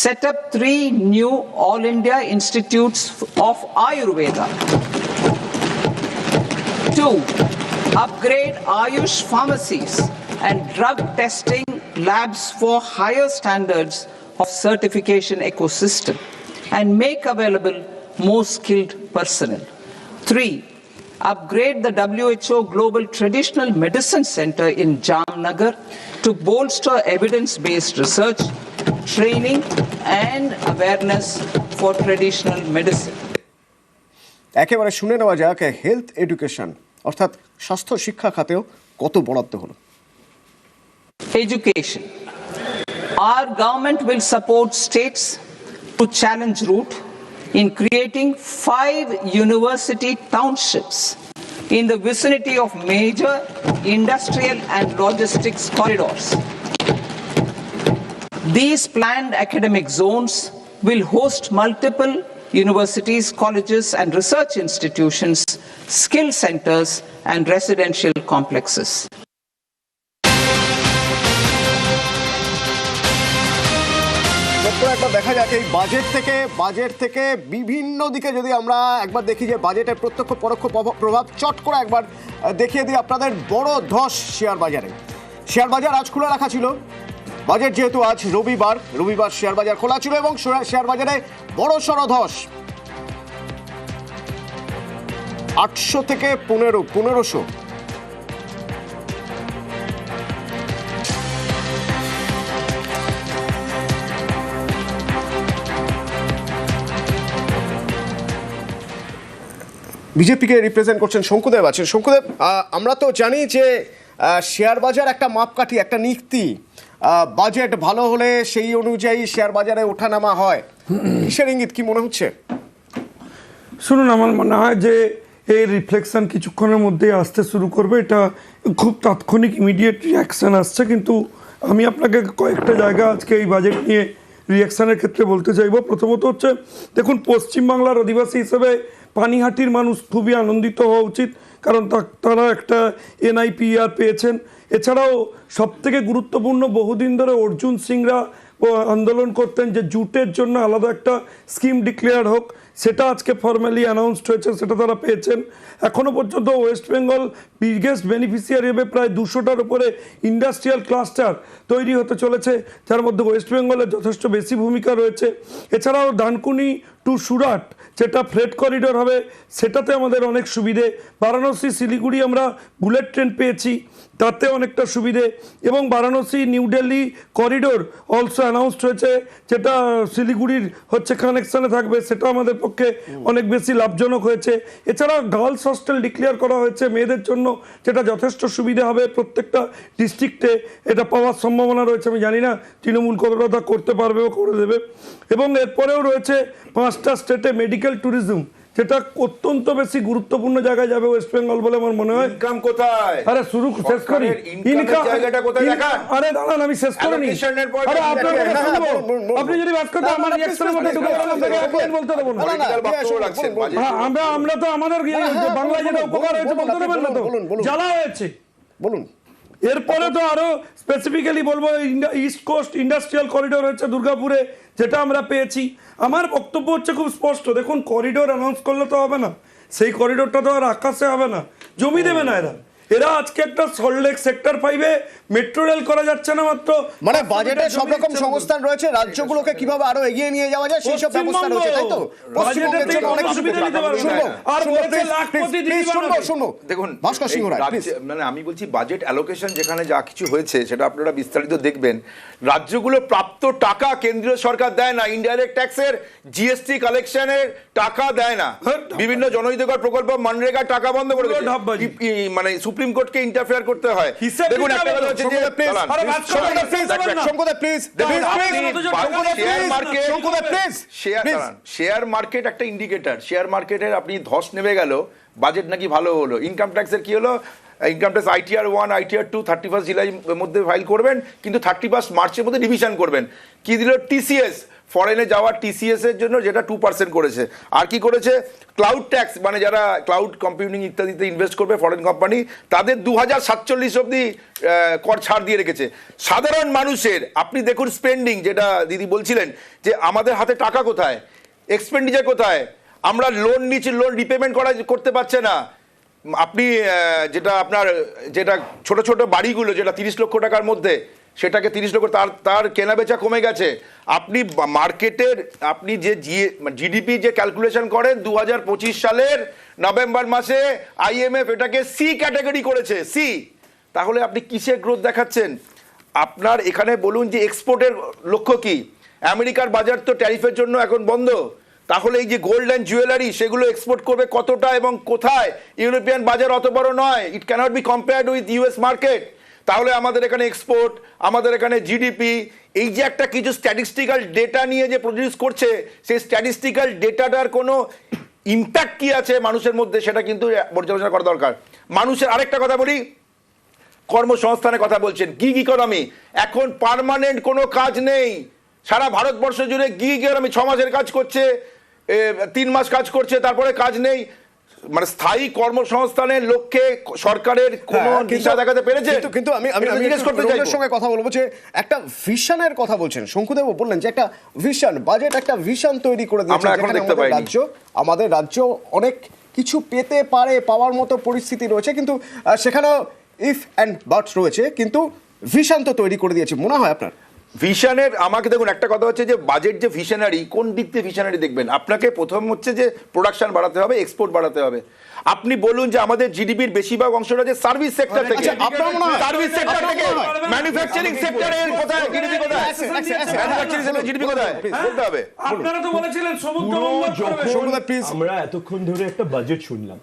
Set up 3 new All India Institutes of Ayurveda. 2. Upgrade Ayush pharmacies and drug testing labs for higher standards of certification ecosystem and make available more skilled personnel. 3. Upgrade the WHO Global Traditional Medicine Center in Jamnagar to bolster evidence-based research, training and awareness for traditional medicine. একেবারে শুনে নেওয়া যাক health education অর্থাৎ স্বাস্থ্য শিক্ষা খাতেও কত বরাদ্দ হলো। Education. Our government will support states to challenge route in creating 5 university townships in the vicinity of major industrial and logistics corridors. These planned academic zones will host multiple universities, colleges and research institutions, skill centers and residential complexes. একবার দেখা যাক এই budget থেকে বিভিন্ন দিকে যদি আমরা একবার দেখি যে বাজেটের প্রত্যক্ষ পরোক্ষ প্রভাব চট করে একবার দেখিয়ে দিই আপনাদের। বড় ধস শেয়ার বাজার আজ খোলা রাখা ছিল। বাজেট যেহেতু আজ রবিবার শেয়ার বাজার খোলা ছিল এবং শেয়ার বাজারে বড় সড় ধস 800 থেকে 1500। বিজেপিকে রিপ্রেজেন্ট করছেন শঙ্কুদেব আছেন। শঙ্কুদেব, আমরা তো জানি যে শেয়ার বাজার একটা মাপকাঠি, একটা নীতি। বাজেট ভালো হলে সেই অনুযায়ী শেয়ার বাজারে ওঠানামা হয়। কিসের ইঙ্গিত, কি মনে হচ্ছে? শুনুন, আমার মনে হয় যে এই রিফ্লেকশন কিছুক্ষণের মধ্যেই আসতে শুরু করবে। এটা খুব তাৎক্ষণিক ইমিডিয়েট রিয়াকশান আসছে, কিন্তু আমি আপনাকে কয়েকটা জায়গা আজকে এই বাজেট নিয়ে রিয়াকশানের ক্ষেত্রে বলতে চাইব। প্রথমত হচ্ছে, দেখুন, পশ্চিমবাংলার অধিবাসী হিসেবে পানিহাটির মানুষ খুবই আনন্দিত হওয়া উচিত, কারণ তারা একটা NIPR পেয়েছেন। এছাড়াও সবথেকে গুরুত্বপূর্ণ, বহুদিন ধরে অর্জুন সিংরা আন্দোলন করতেন যে জুটের জন্য আলাদা একটা স্কিম ডিক্লেয়ার হোক, সেটা আজকে ফর্মালি অ্যানাউন্সড হয়েছে, সেটা তারা পেয়েছেন। এখনও পর্যন্ত ওয়েস্ট বেঙ্গল বিগেস্ট বেনিফিশিয়ারি হবে, প্রায় 200টার উপরে ইন্ডাস্ট্রিয়াল ক্লাস্টার তৈরি হতে চলেছে, যার মধ্যে ওয়েস্ট বেঙ্গলের যথেষ্ট বেশি ভূমিকা রয়েছে। এছাড়াও ডানকুনি টু সুরাট যেটা ফ্রেট করিডোর হবে, সেটাতে আমাদের অনেক সুবিধে। বারাণসী শিলিগুড়ি আমরা বুলেট ট্রেন পেয়েছি, তাতে অনেকটা সুবিধে। এবং Varanasi new Delhi corridor also announced হয়েছে, যেটা শিলিগুড়ির হচ্ছে কানেকশানে থাকবে, সেটা আমাদের পক্ষে অনেক বেশি লাভজনক হয়েছে। এছাড়া গার্লস হস্টেল ডিক্লেয়ার করা হয়েছে মেয়েদের জন্য, যেটা যথেষ্ট সুবিধা হবে। প্রত্যেকটা ডিস্ট্রিক্টে এটা পাওয়ার সম্ভাবনা রয়েছে। আমি জানি না তৃণমূল কতটা তা করতে পারবে ও করে দেবে। এবং এরপরেও রয়েছে 5টা স্টেটে মেডিকেল ট্যুরিজম, যেটা অত্যন্ত বেশি গুরুত্বপূর্ণ জায়গায় যাবে ওয়েস্ট বেঙ্গল বলে আমার মনে হয়। ইনকাম কোথায়? আরে শেষ করি। ইনকাম জায়গাটা কোথায় দেখান? আরে দাঁড়ান, আমি শেষ করিনি। আরে আপনি যদি বাদ করতে আমার রিঅ্যাকশনের মধ্যে ঢুকে গেলাম, বলতে দেবো না। আমরা তো আমাদের বাংলায় যেটা উপকার হয়েছে বলতে দেবেন না তো? জ্বালা হয়েছে। বলুন। এরপরে তো আরো স্পেসিফিক্যালি বলবো ইস্ট কোস্ট ইন্ডাস্ট্রিয়াল করিডোর হচ্ছে দুর্গাপুরে, যেটা আমরা পেয়েছি। আমার বক্তব্য হচ্ছে খুব স্পষ্ট, দেখুন করিডোর অ্যানাউন্স করলে তো হবে না, সেই করিডোরটা তো আর আকাশে হবে না, জমি দেবে না এরা আজকে একটা সল্টলেক সেক্টর 5-এ মেট্রো রেল করা যাচ্ছে না মাত্র, মানে বাজেটে সব রকম সংস্থান রয়েছে, রাজ্যগুলোকে কিভাবে আরো এগিয়ে নিয়ে যাওয়া যায় সেই সব ব্যবস্থা রয়েছে, তাই তো? পশ্চিমবঙ্গের জন্য অনেক সুবিধা দিতে পারবে। শুনুন দেখুন ভাস্কর সিংহ রায়, মানে আমি বলছি বাজেট অ্যালোকেশন যেখানে যা কিছু হয়েছে সেটা আপনারা বিস্তারিত দেখবেন। রাজ্যগুলো প্রাপ্ত টাকা কেন্দ্রীয় সরকার দেয় না, ইনডাইরেক্ট ট্যাক্সের জিএসটি কালেকশনের টাকা দেয় না, বিভিন্ন জনহিতকর প্রকল্প মনরেগা টাকা বন্ধ করে দিয়েছে, মানে সুপ্রিম কোর্টকে ইন্টারফেয়ার করতে হয়। দেখুন একটা কথা হচ্ছে যে শেয়ার মার্কেট একটা ইন্ডিকেটর, শেয়ার মার্কেটের আপনি ধস নেমে গেল, বাজেট নাকি ভালো হলো। ইনকাম ট্যাক্সের কি হলো, ইনকাম ট্যাক্স ITR 1 ITR 2 31 জুলাইয়ের মধ্যে ফাইল করবেন, কিন্তু 31 মার্চের মধ্যে রিভিশন করবেন। কি দিল TCS, ফরেনে যাওয়ার TCS এর জন্য, যেটা 2% করেছে। আর কি করেছে, ক্লাউড ট্যাক্স, মানে যারা ক্লাউড কম্পিউটিং ইত্যাদিতে ইনভেস্ট করবে ফরেন কোম্পানি, তাদের 2047 অবধি কর ছাড় দিয়ে রেখেছে। সাধারণ মানুষের আপনি দেখুন স্পেন্ডিং, যেটা দিদি বলছিলেন যে আমাদের হাতে টাকা কোথায়, এক্সপেন্ডিচার কোথায়, আমরা লোন নিচ্ছি, লোন রিপেমেন্ট করতে পারছে না। আপনি যেটা ছোট ছোট বাড়িগুলো যেটা 30 লক্ষ টাকার মধ্যে, সেটাকে 30 লক্ষ, তার কেনা বেচা কমে গেছে। আপনি মার্কেটের আপনি যে জিডিপি যে ক্যালকুলেশন করেন 2025 সালের নভেম্বর মাসে IMF এটাকে সি ক্যাটাগরি করেছে, সি। তাহলে আপনি কিসের গ্রোথ দেখাচ্ছেন? আপনার এখানে বলুন যে এক্সপোর্টের লক্ষ্য কি? আমেরিকার বাজার তো ট্যারিফের জন্য এখন বন্ধ, তাহলে এই যে গোল্ড অ্যান্ড জুয়েলারি সেগুলো এক্সপোর্ট করবে কতটা এবং কোথায়? ইউরোপিয়ান বাজার অত বড় নয়, it cannot be compared with US market. তাহলে আমাদের এখানে এক্সপোর্ট, আমাদের এখানে জিডিপি, এই যে একটা কিছু স্ট্যাটিস্টিক্যাল ডেটা নিয়ে যে প্রডিউস করছে, সেই স্ট্যাটিস্টিক্যাল ডেটাটার কোনো ইম্প্যাক্ট কি আছে মানুষের মধ্যে, সেটা কিন্তু পর্যালোচনা করা দরকার। মানুষের আরেকটা কথা বলি, কর্মসংস্থানের কথা বলছেন, গিগ ইকোনমি, এখন পার্মানেন্ট কোনো কাজ নেই। সারা ভারতবর্ষ জুড়ে গিগ ইকোনমি, 6 মাসের কাজ করছে, 3 মাস কাজ করছে, তারপরে কাজ নেই। মানে স্থায়ী কর্মসংস্থানের লক্ষ্যে সরকারের কোন দিশা দেখাতে পেরেছে? কিন্তু আমি রোডের সঙ্গে কথা বলবো যে একটা ভিশনের কথা বলছেন, শঙ্কুদেব বললেন যে একটা ভিশন, বাজেট একটা ভিশন তৈরি করে দিয়েছে, আমাদের রাজ্য অনেক কিছু পেতে পারে, পাওয়ার মতো পরিস্থিতি রয়েছে, কিন্তু সেখানেও ইফ অ্যান্ড বাটস রয়েছে, কিন্তু ভিশন তো তৈরি করে দিয়েছে। মনে হয় আপনার ভিশনের, আমাকে দেখুন একটা কথা হচ্ছে যে বাজেট যে ভিশনারি, কোন দিক থেকে ভিশনারি দেখবেন? আপনাকে প্রথম হচ্ছে যে প্রোডাকশন বাড়াতে হবে, এক্সপোর্ট বাড়াতে হবে। আপনি বলুন যে আমাদের জিডিপির বেশিরভাগ অংশটা যে সার্ভিস সেক্টর থেকে, সার্ভিস সেক্টর থেকে ম্যানুফ্যাকচারিং সেক্টরের কোথায় জিডিপি, কোথায় ম্যানুফ্যাকচারিং সেক্টর জিডিপি কোথায় বলতে হবে। আপনারা তো বলেছিলেন সমুদ্র, আমরা এতক্ষণ ধরে একটা বাজেট শুনলাম,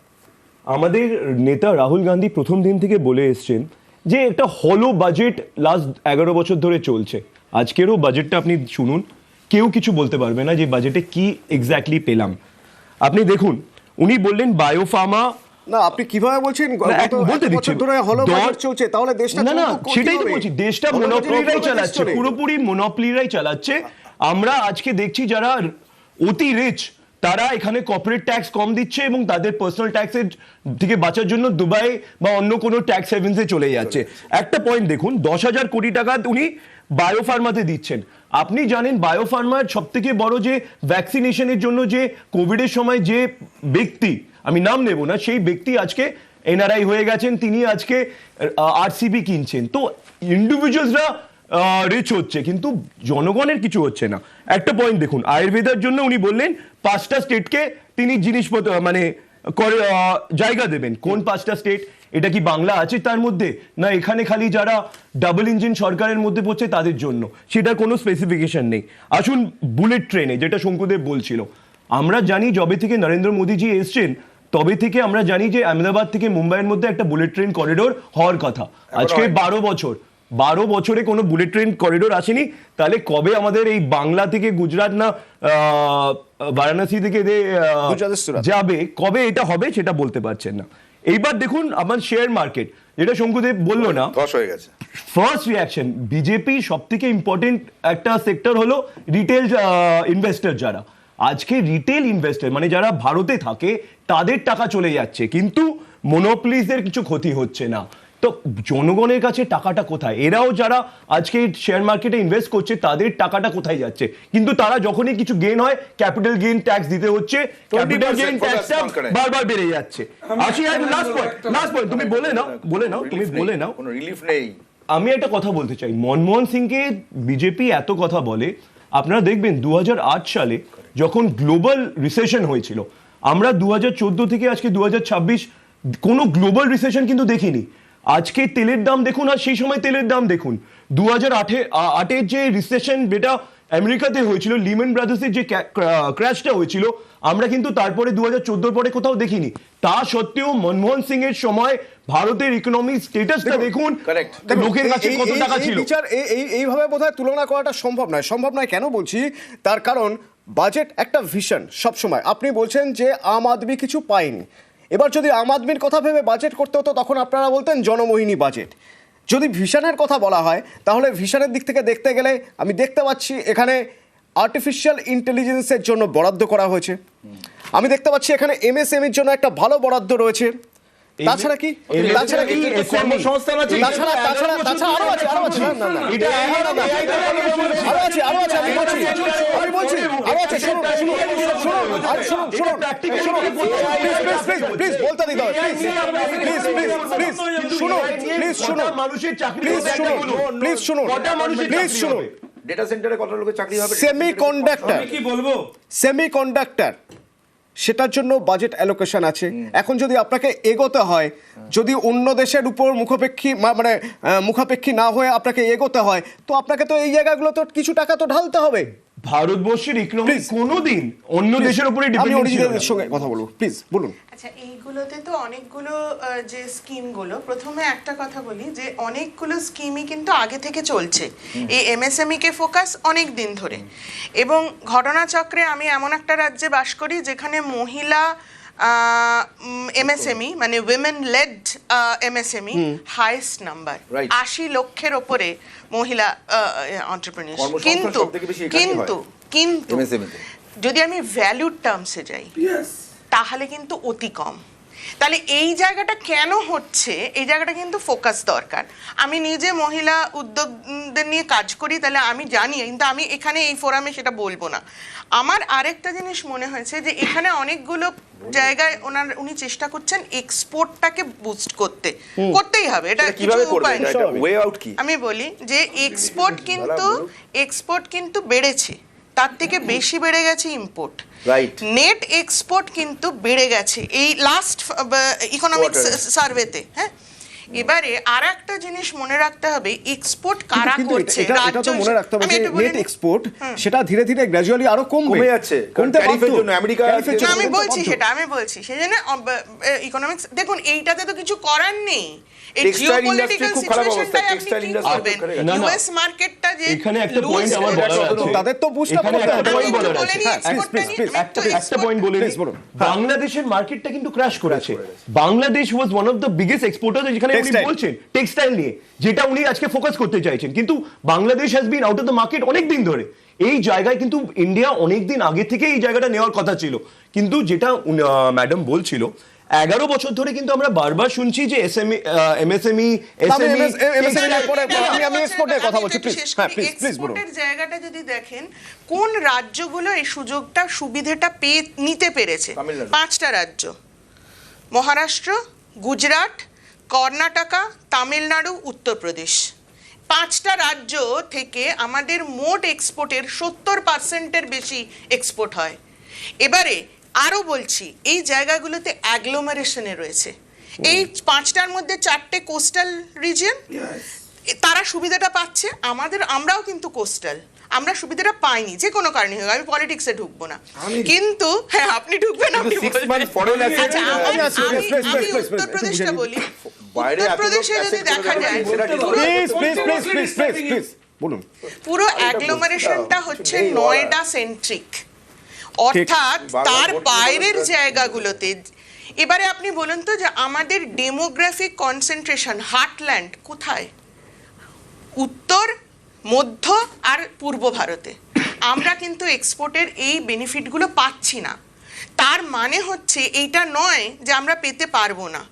আমাদের নেতা রাহুল গান্ধী প্রথম দিন থেকে বলে এসছেন যে একটা হলো বাজেট লাস্ট 11 বছর ধরে চলছে। আজকেরও বাজেটটা আপনি শুনুন, কেউ কিছু বলতে পারবে না যে বাজেটে কি এক্স্যাক্টলি পেলাম। আপনি দেখুন, উনি বললেন বায়োফার্মা, না আপনি কিভাবে বলছেন বলতে দিচ্ছেন ধরে হলো বাজেট চলছে, তাহলে দেশটা না সেটাই তো বলছি, দেশটা মনোপলিরাই চালাচ্ছে, পুরোপুরি মনোপলিরাই চালাচ্ছে। আমরা আজকে দেখছি যারা অতি রিচ তারা এখানে কর্পোরেট ট্যাক্স কম দিচ্ছে এবং তাদের পার্সোনাল ট্যাক্সের থেকে বাঁচার জন্য দুবাই বা অন্য কোনো ট্যাক্স হেভেন্সে চলে যাচ্ছে। একটা পয়েন্ট দেখুন, 10,000 কোটি টাকা উনি বায়োফার্মাতে দিচ্ছেন। আপনি জানেন বায়োফার্মার সব থেকে বড় যে ভ্যাকসিনেশনের জন্য যে কোভিডের সময় যে ব্যক্তি, আমি নাম নেব না, সেই ব্যক্তি আজকে NRI হয়ে গেছেন, তিনি আজকে RCB কিনছেন। তো ইন্ডিভিজুয়ালসরা রিচ হচ্ছে, কিন্তু জনগণের কিছু হচ্ছে না। একটা পয়েন্ট দেখুন, আয়ুর্বেদের জন্য উনি বললেন 5টা স্টেটকে তিনি জিনিসপত্র মানে জায়গা দেবেন। কোন 5টা স্টেট? এটা কি বাংলা আছে তার মধ্যে, না এখানে খালি যারা ডাবল ইঞ্জিন সরকারের মধ্যে পড়ছে তাদের জন্য? সেটার কোনো স্পেসিফিকেশন নেই। আসুন বুলেট ট্রেনে, যেটা শঙ্কুদেব বলছিল, আমরা জানি যবে থেকে নরেন্দ্র মোদীজি এসছেন তবে থেকে আমরা জানি যে আহমেদাবাদ থেকে মুম্বাইয়ের মধ্যে একটা বুলেট ট্রেন করিডোর হওয়ার কথা। আজকে 12 বছরে কোনো বুলেট ট্রেন করিডোর আসেনি। তাহলে কবে আমাদের এই বাংলা থেকে গুজরাট না বারাণসী থেকে যাবে, কবে এটা হবে সেটা বলতে পারছেন না। এইবার দেখুন আমার শেয়ার মার্কেট, যেটা শঙ্কুদেব বললো না, ধস হয়ে গেছে। ফার্স্ট রিয়াকশন, বিজেপি সব থেকে ইম্পর্টেন্ট একটা সেক্টর হলো রিটেল ইনভেস্টর। যারা আজকে রিটেল ইনভেস্টর মানে যারা ভারতে থাকে তাদের টাকা চলে যাচ্ছে, কিন্তু মনোপলিজদের কিছু ক্ষতি হচ্ছে না। তো জনগণের কাছে টাকাটা কোথায়? এরাও যারা আজকে শেয়ার মার্কেটে ইনভেস্ট করছে তাদের টাকাটা কোথায় যাচ্ছে? কিন্তু তারা যখনই কিছু গেইন হয় ক্যাপিটাল গেইন ট্যাক্স দিতে হচ্ছে, ক্যাপিটাল গেইন ট্যাক্সটা বারবার বেড়ে যাচ্ছে। আসি লাস্ট পয়েন্ট, তুমি বলে নাও কোনো রিলিফ নেই। আমি একটা কথা বলতে চাই, মনমোহন সিংকে বিজেপি এত কথা বলে, আপনারা দেখবেন 2008 সালে যখন গ্লোবাল রিসেশন হয়েছিল, আমরা 2014 থেকে আজকে 2026 কোনো গ্লোবাল রিসেশন কিন্তু দেখিনি। আজকে তেলের দাম দেখুন আর সেই সময় তেলের দাম দেখুন। 2008-এর যে রিসেশন যেটা আমেরিকাতে হয়েছিল, লিমেন ব্রাদার্সের যে ক্র্যাশটা হয়েছিল, আমরা কিন্তু তারপরে 2014 পরে কোথাও দেখিনি। তা সত্ত্বেও মনমোহন সিং এর সময় ভারতের ইকোনমিক স্ট্যাটাসটা দেখুন, লোকের কাছে কত টাকা ছিল। এইভাবে বোধহয় তুলনা করাটা সম্ভব নয়। কেন বলছি? তার কারণ বাজেট একটা ভিশন সবসময়। আপনি বলছেন যে আম আদমি কিছু পায়নি। এবার যদি আম আদমির কথা ভেবে বাজেট করতে হতো তখন আপনারা বলতেন জনমোহিনী বাজেট। যদি ভিশনের কথা বলা হয় তাহলে ভিশনের দিক থেকে দেখতে গেলে আমি দেখতে পাচ্ছি এখানে আর্টিফিশিয়াল ইন্টেলিজেন্সের জন্য বরাদ্দ করা হয়েছে, আমি দেখতে পাচ্ছি এখানে এমএসএমইর জন্য একটা ভালো বরাদ্দ রয়েছে। তাছাড়া কি কর্মসংস্থান আছে, তাছাড়া আরো আছে প্লিজ বলতে দিতে হবে, প্লিজ শুনুন। ডেটা সেন্টারে কত লোকের চাকরি হবে? সেমিকন্ডাক্টর সেটার জন্য বাজেট অ্যালোকেশন আছে। এখন যদি আপনাকে এগোতে হয়, যদি অন্য দেশের উপর মুখাপেক্ষী না হয়ে আপনাকে এগোতে হয়, তো আপনাকে তো এই জায়গাগুলো তো কিছু টাকা তো ঢালতে হবে। ভারতবর্ষের ইকোনমি কোনোদিন অন্য দেশের উপরে ডিপেন্ডেন্ট ছিল না। সঙ্গে কথা বলবো, প্লিজ বলুন। আচ্ছা, এইগুলোতে তো অনেকগুলো যে স্কিমগুলো, প্রথমে একটা কথা বলি যে অনেকগুলো স্কিমই কিন্তু আগে থেকে চলছে, এই এমএসএমই কে ফোকাস অনেক দিন ধরে। এবং ঘটনাচক্রে আমি এমন একটা রাজ্যে বাস করি যেখানে মহিলা এমএসএমই মানে women led MSME highest number, 80 লক্ষের ওপরে মহিলা এন্টারপ্রেনিউরশিপ। কিন্তু যদি আমি ভ্যালুর টার্মসে যাই তাহলে কিন্তু অতি কম। তাহলে এই জায়গাটা কেন হচ্ছে, এই জায়গাটা কিন্তু ফোকাস দরকার। আমি নিজে মহিলা উদ্যোগদের নিয়ে কাজ করি, তাহলে আমি জানি, কিন্তু আমি এখানে এই ফোরামে সেটা বলবো না। আমার আরেকটা জিনিস মনে হয়েছে যে এখানে অনেকগুলো জায়গায় উনি চেষ্টা করছেন এক্সপোর্টটাকে বুস্ট করতেই হবে। এটা কিভাবে করবেন? এটা ওয়ে আউট কি? আমি বলি যে এক্সপোর্ট কিন্তু বেড়েছে, তার থেকে বেশি বেড়ে গেছে ইম্পোর্ট। নেট এক্সপোর্ট কিন্তু বেড়ে গেছে এই লাস্ট ইকোনমিক সার্ভেতে। হ্যাঁ, এবারে আর একটা জিনিস মনে রাখতে হবে, এক্সপোর্ট কারা করছে। এটা তো মনে রাখতে হবে যে নেট এক্সপোর্ট সেটা ধীরে ধীরে গ্র্যাজুয়ালি আরো কমে যাচ্ছে। ট্যারিফের জন্য আমেরিকা, আমি বলছি সেজন্য ইকোনমিক্স দেখুন, এইটাতে তো কিছু করার নেই। এই জিওপলিটিক্যাল সিচুয়েশনটাই আপনি কি করবেন? ইউএস মার্কেটটা যে এখানে একটা পয়েন্ট আমার বলার আছে, তাদের তো বুস্ট আপ করতে হবে। একটা পয়েন্ট বলে দিই, বাংলাদেশের মার্কেটটা কিন্তু ক্র্যাশ করেছে। Bangladesh was one of the biggest exporter, যেখানে উনি বলছেন টেক্সটাইল নিয়ে, যেটা উনি আজকে ফোকাস করতে চাইছেন। কিন্তু Bangladesh has been out of the market অনেক দিন ধরে। এই জায়গায় কিন্তু ইন্ডিয়া অনেক দিন আগে থেকে এই জায়গাটা নেওয়ার কথা ছিল। কিন্তু যেটা ম্যাডাম বলছিল, 11 বছর ধরে কিন্তু আমরা বারবার শুনছি যে এমএসএমই এক্সপোর্টের জায়গাটা যদি দেখেন, কোন রাজ্যগুলো এই সুবিধাটা পেয়ে নিতে পেরেছে? 5টা রাজ্য: মহারাষ্ট্র, গুজরাট, কর্ণাটকা, তামিলনাড়ু, উত্তরপ্রদেশ। 5টা রাজ্য থেকে আমাদের মোট এক্সপোর্টের 70% বেশি এক্সপোর্ট হয়। এবারে আরো বলছি, এই জায়গাগুলোতে অ্যাগ্লোমারেশনে রয়েছে। এই 5টার মধ্যে 4টে কোস্টাল রিজিয়ন, তারা সুবিধাটা পাচ্ছে। আমরাও কিন্তু কোস্টাল, আমরা সুবিধাটা পাইনি যে কোনো কারণে হোক। আমি পলিটিক্সে ঢুকবো না, কিন্তু হ্যাঁ আপনি ঢুকবেন। আমি উত্তরপ্রদেশটা বলি, উত্তরপ্রদেশে যদি দেখা যায় পুরো অ্যাগ্লোমারেশনটা হচ্ছে নয়ডা সেন্ট্রিক, অর্থাৎ তার বাইরের জায়গাগুলোতে। এবারে আপনি বলুন তো যে আমাদের ডেমোগ্রাফিক কনসেন্ট্রেশন হার্টল্যান্ড কোথায়? উত্তর, মধ্য আর পূর্ব ভারতে। আমরা কিন্তু এক্সপোর্টের এই বেনিফিটগুলো পাচ্ছি না। তার মানে হচ্ছে এইটা নয় যে আমরা পেতে পারবো না।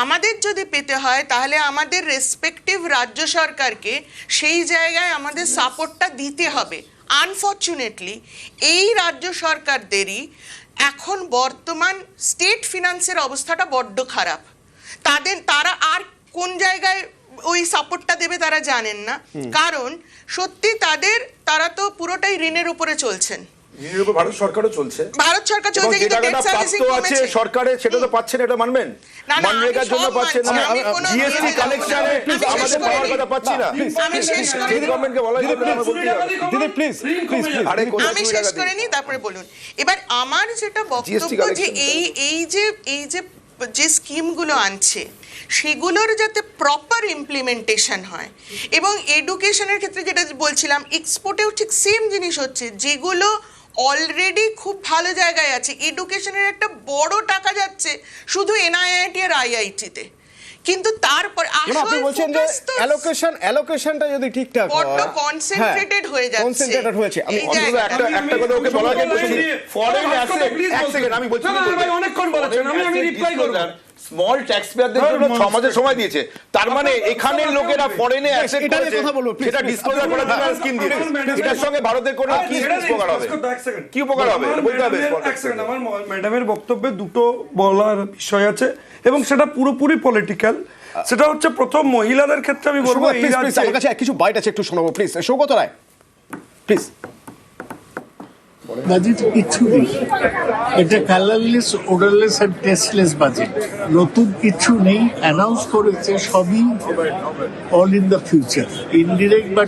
আমাদের যদি পেতে হয় তাহলে আমাদের রেসপেক্টিভ রাজ্য সরকারকে সেই জায়গায় আমাদের সাপোর্টটা দিতে হবে। আনফর্চুনেটলি এই রাজ্য সরকারদেরই এখন বর্তমান স্টেট ফিনান্সের অবস্থাটা বড্ড খারাপ। তারা আর কোন জায়গায় ওই সাপোর্টটা দেবে তারা জানেন না, কারণ সত্যি তারা তো পুরোটাই ঋণের উপরে চলছেন। ভারত সরকারও চলছে, ভারত সরকার চলছে, কিন্তু ডেট সার্ভিসিং কমেছে। সরকারে সেটা তো পাচ্ছেন, এটা মানবেন? মানরেগার জন্য পাচ্ছেন না, জিএসটি কালেকশনে আমাদের পাওয়ার কথা পাচ্ছি না। আমি শেষ করে এই গভর্নমেন্টকে বলা যায় না, দিদি প্লিজ আরে আমি শেষ করে নি, তারপরে বলুন। এবার আমার যেটা বক্তব্য যে এই যে স্কিমগুলো আনছে সেগুলোর যাতে প্রপার ইমপ্লিমেন্টেশন হয়, এবং এডুকেশনের ক্ষেত্রে যেটা বলছিলাম, এক্সপোর্টেও ঠিক সেম জিনিস হচ্ছে। যেগুলো অলরেডি খুব ভালো জায়গায় আছে, এডুকেশনের একটা বড় টাকা যাচ্ছে শুধু এনআইআইটি আর আইআইটিতে, কিন্তু তারপর আপনি বলছেন যে অ্যালোকেশনটা যদি ঠিকঠাক হয়, বড় কনসেন্ট্রেটেড হয়ে যাচ্ছে, কনসেন্ট্রেটেড হয়েছে। আমি একটা কথা ওকে বলা যায়, ফরেন অ্যাসেট, এক সেকেন্ড আমি বলছি, অনেকক্ষণ বলেছেন, আমি রিপ্লাই করব। স্মল ট্যাক্স পেয়ারদের জন্য 6 মাসের সময় দিয়েছে, তার মানে এখানের লোকেরা ফরেনে অ্যাসেট করেছে, সেটা ডিসক্লোজার করার জন্য স্কিম দিয়েছে। এটার সঙ্গে ভারতের কোনো কি উপকার হবে? কি উপকার হবে বলতে হবে। আমার ম্যাডামের বক্তব্যে দুটো বলার বিষয় আছে এবং সেটা পুরোপুরি পলিটিক্যাল। সেটা হচ্ছে প্রথম, মহিলাদের ক্ষেত্রে আমি বলবো এই রাজ্যে আমার কাছে কিছু বাইট আছে, একটু শোনাবো please. Saugata Roy please. Budget কিছু নেই, এটা কালারলেস, ওডারলেস আর টেস্টলেস বাজেট। নতুন কিছু নেই, অ্যানাউন্স করেছে সবই all in the future. Indirect বা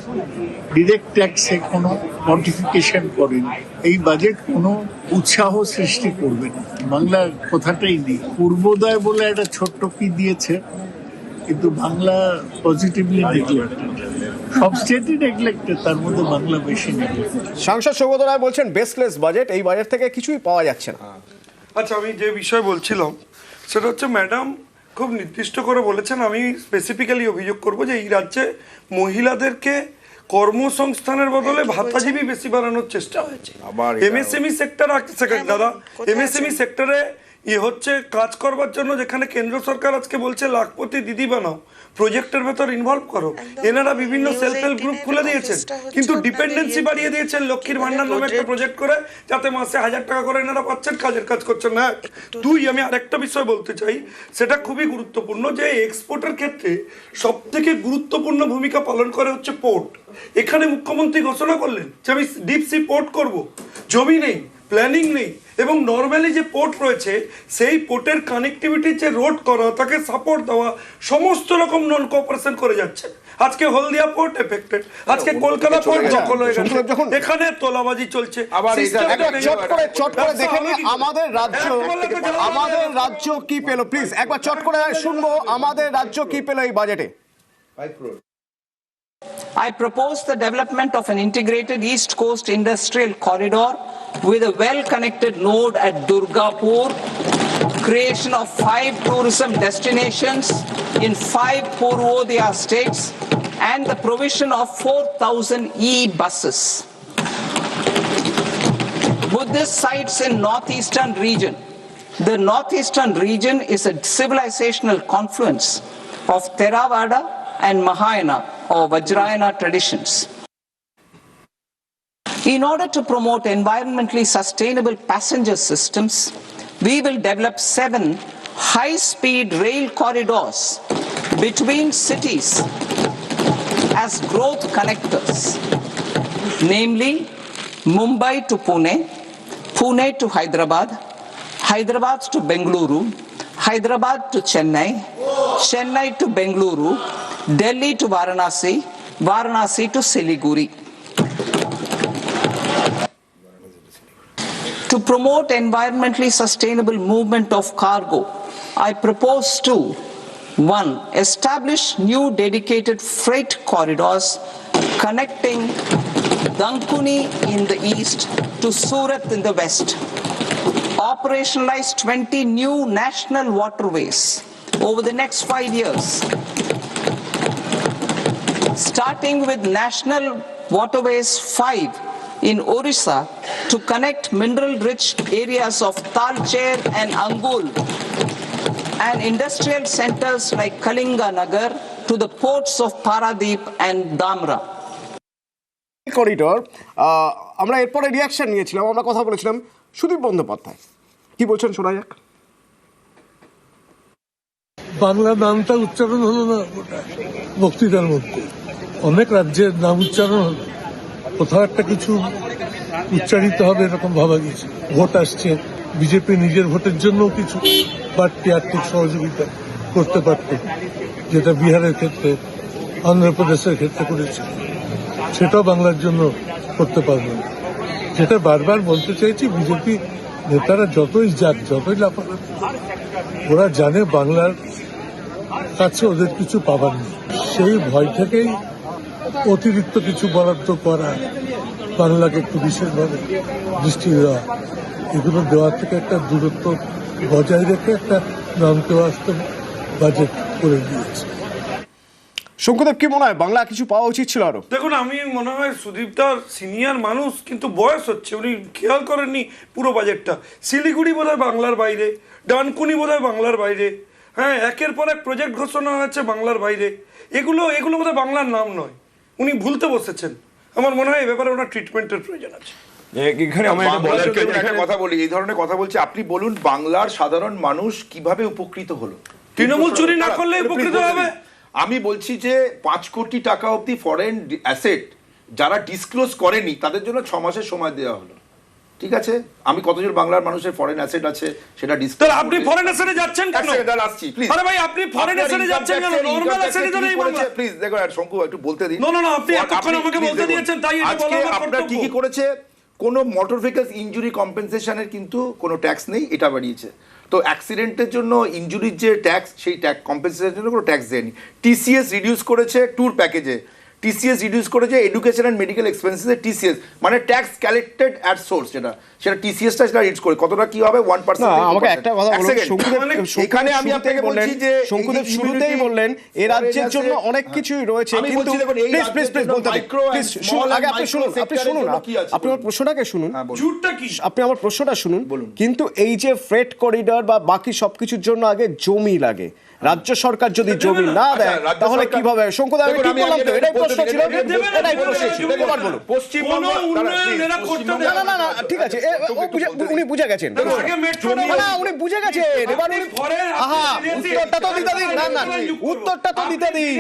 ডিরেক্ট ট্যাক্সে কোনো মডিফিকেশন করেনি। এই বাজেট কোনো উৎসাহ সৃষ্টি করবে না, বাংলা কথাটাই নেই। পূর্বোদয় বলে একটা ছোট্ট কি দিয়েছে, কিন্তু বাংলা পজিটিভলি নেগলেক্টেড। সব স্টেটই নেগলেক্টেড, তার মধ্যে বাংলা বেশি নেগলেক্টেড। সাংসদ সৌগত রায় বলছেন বেসলেস বাজেট, এই বাজেট থেকে কিছুই পাওয়া যাচ্ছে না। আচ্ছা, আমি যে বিষয় বলছিলাম সেটা হচ্ছে, ম্যাডাম খুব নির্দিষ্ট করে বলেছেন, আমি স্পেসিফিক্যালি অভিযোগ করব যে এই রাজ্যে মহিলাদেরকে কর্মসংস্থানের বদলে ভাতাজীবী বেশি বাড়ানোর চেষ্টা হয়েছে। এমএসএমই সেক্টর, দাদা, এমএসএমই সেক্টরে হচ্ছে কাজ করবার জন্য, যেখানে কেন্দ্র সরকার আজকে বলছে লাখপতি দিদি বানাও, প্রজেক্টের ভেতর ইনভলভ করো, এনারা বিভিন্ন সেলফ হেল্প গ্রুপ খুলে দিয়েছেন, কিন্তু ডিপেন্ডেন্সি বাড়িয়ে দিয়েছেন লক্ষ্মীর ভান্ডার নামে একটা প্রজেক্ট করে, যাতে মাসে 1000 টাকা করে এনারা পাচ্ছেন, কাজ করছেন না। দুই, আমি আরেকটা বিষয় বলতে চাই, সেটা খুবই গুরুত্বপূর্ণ, যে এক্সপোর্টের ক্ষেত্রে সব থেকে গুরুত্বপূর্ণ ভূমিকা পালন করে হচ্ছে পোর্ট। এখানে মুখ্যমন্ত্রী ঘোষণা করলেন যে আমি ডিপ সি পোর্ট করব, জমি নেই, প্ল্যানিং নেই, এবং নর্মালি যে পোর্ট রয়েছে সেই পোর্টের কানেক্টিভিটি যে রোড করা, তাকে সাপোর্ট দেওয়া, সমস্ত রকম নন কোঅপারেশন করে যাচ্ছে। আজকে হলদিয়া পোর্ট এফেক্টেড, আজকে কলকাতা পোর্ট দখল হয়ে গেছে, এখানে তোলাবাজি চলছে। আবার চট করে দেখে নি আমাদের রাজ্য কি পেল, প্লিজ একবার চট করে শুনবো আমাদের রাজ্য কি পেল এই বাজেটে। I propose the development of an integrated East Coast industrial corridor with a well-connected node at Durgapur, creation of 5 tourism destinations in 5 Purvodaya states, and the provision of 4,000 e-buses. Buddhist sites in northeastern region. The northeastern region is a civilizational confluence of Theravada and Mahayana or Vajrayana traditions. In order to promote environmentally sustainable passenger systems, we will develop 7 high-speed rail corridors between cities as growth connectors, namely Mumbai to Pune, Pune to Hyderabad, Hyderabad to Bengaluru, Hyderabad to Chennai, Chennai to Bengaluru, Delhi to Varanasi, Varanasi to Siliguri. To promote environmentally sustainable movement of cargo, I propose to 1. Establish new dedicated freight corridors connecting Dankuni in the east to Surat in the west. Operationalize 20 new national waterways over the next 5 years. Starting with National Waterways 5 in Orissa to connect mineral-rich areas of Talcher and Angul and industrial centers like Kalinga Nagar to the ports of Paradip and Dhamra. Corridor আমরা এরপরে reaction নিয়েছিলাম, আমরা কথা বলেছিলাম সুদীপ বন্দ্যোপাধ্যায়, কি বলছেন শোনা যাক। বাংলা নামটা উচ্চারণ হলো না বক্তৃতার মধ্যে, অনেক রাজ্যের নাম উচ্চারণ হলো, কোথাও একটা কিছু উচ্চারিত হবে এরকম ভাবা গেছে। ভোট আসছে, বিজেপি নিজের ভোটের জন্য কিছু বাড়তি আর্থিক সহযোগিতা করতে পারত, যেটা বিহারের ক্ষেত্রে অন্ধ্রপ্রদেশের ক্ষেত্রে করেছে, সেটাও বাংলার জন্য করতে পারবে না। যেটা বারবার বলতে চাইছি, বিজেপি নেতারা যতই যাক, যতই লাফালাফি, ওরা জানে বাংলার কাছে ওদের কিছু পাবার নেই। সেই ভয় থেকেই অতিরিক্ত কিছু বরাদ্দ করা, বাংলাকে একটু বিশেষভাবে দৃষ্টি দেওয়া, এগুলো দেওয়া থেকে একটা দূরত্ব বজায় রেখে একটা নামতে বাস্তব বাজেট করে দিয়েছে। শঙ্কুদেব, কি মনে হয় বাংলা কিছু পাওয়া উচিত ছিল আরো? দেখুন, আমি মনে হয় সুদীপদার সিনিয়র মানুষ, কিন্তু বয়স হচ্ছে, উনি খেয়াল করেননি পুরো বাজেটটা। শিলিগুড়ি বোধহয় বাংলার বাইরে, ডানকুনি বোধহয় বাংলার বাইরে, হ্যাঁ, একের পর এক প্রজেক্ট ঘোষণা হয়েছে বাংলার বাইরে। এগুলো বোধহয় বাংলার নাম নয়, উনি ভুলতে বসেছেন। আমার মনে হয় এ ব্যাপারে ওনার ট্রিটমেন্টের প্রয়োজন আছে। এখানে আমি একটা কথা বলি, এই ধরনের কথা বলছি, আপনি বলুন বাংলার সাধারণ মানুষ কিভাবে উপকৃত হলো? তৃণমূল চুরি না করলে উপকৃত হবে। আমি বলছি যে 5 কোটি টাকা অব্দি ফরেন অ্যাসেট যারা ডিসক্লোজ করেনি তাদের জন্য 6 মাসের সময় দেওয়া হলো। ঠিক আছে, আমি কতজন বাংলার মানুষের ফরেন অ্যাসেট আছে সেটা ডিসক্লোজ। তাহলে আপনি ফরেন অ্যাসেটে যাচ্ছেন কেন? আসছি প্লিজ। আরে ভাই, আপনি ফরেন অ্যাসেটে যাচ্ছেন কেন? নরমাল অ্যাসেটে তো নেই বাংলা। প্লিজ দেখো, শঙ্কু একটু বলতে দিন। না, আপনি এতক্ষণ আমাকে বলতে দিয়েছেন, তাই এটা বলা আমার কর্তব্য। আপনারা কি কি করেছে? কোনো মোটর ভেহিকলস ইনজুরি কম্পেনসেশনের কিন্তু কোনো ট্যাক্স নেই, এটা বাড়িয়েছে। তো অ্যাক্সিডেন্টের জন্য ইনজুরির যে ট্যাক্স, সেই ট্যাক্স কম্পেনসেশনের জন্য কোনো ট্যাক্স দেয়নি। টিসিএস রিডিউস করেছে ট্যুর প্যাকেজে, টিসিএস রিডিউস করেছে এডুকেশন অ্যান্ড মেডিকেল এক্সপেন্সেসে টিসিএস, মানে ট্যাক্স কালেক্টেড অ্যাট সোর্স, সেটা টিসিএসটা সেটা রিডিউস করে কতটা কি হবে 1%। আমাকে একটা কথা বলুন শঙ্কুদেব, এখানে আমি আপনাকে বলছি যে শঙ্কুদেব শুরুতেই বললেন এই রাজ্যের জন্য অনেক কিছুই রয়েছে, কিন্তু প্লিজ প্লিজ প্লিজ বলতে দিন, প্লিজ শুনুন, আগে আপনি শুনুন, আপনি আমার প্রশ্নটাকে শুনুন, আপনি আমার প্রশ্নটা শুনুন। কিন্তু এই যে ফ্রেট করিডর বা বাকি সবকিছুর জন্য আগে জমি লাগে, রাজ্য সরকার যদি জমি না দেয় তাহলে কিভাবে? শঙ্কুদা, আমি ঠিক বললাম তো? এটাই প্রশ্ন ছিল, এটাই প্রশ্ন ছিল। এবার বলুন। পশ্চিমবঙ্গ না ঠিক আছে, উনি বুঝে গেছেন, উনি বুঝে গেছেন। এবার উত্তরটা তো দিতে দিন। না, উত্তরটা তো দিতে দিন।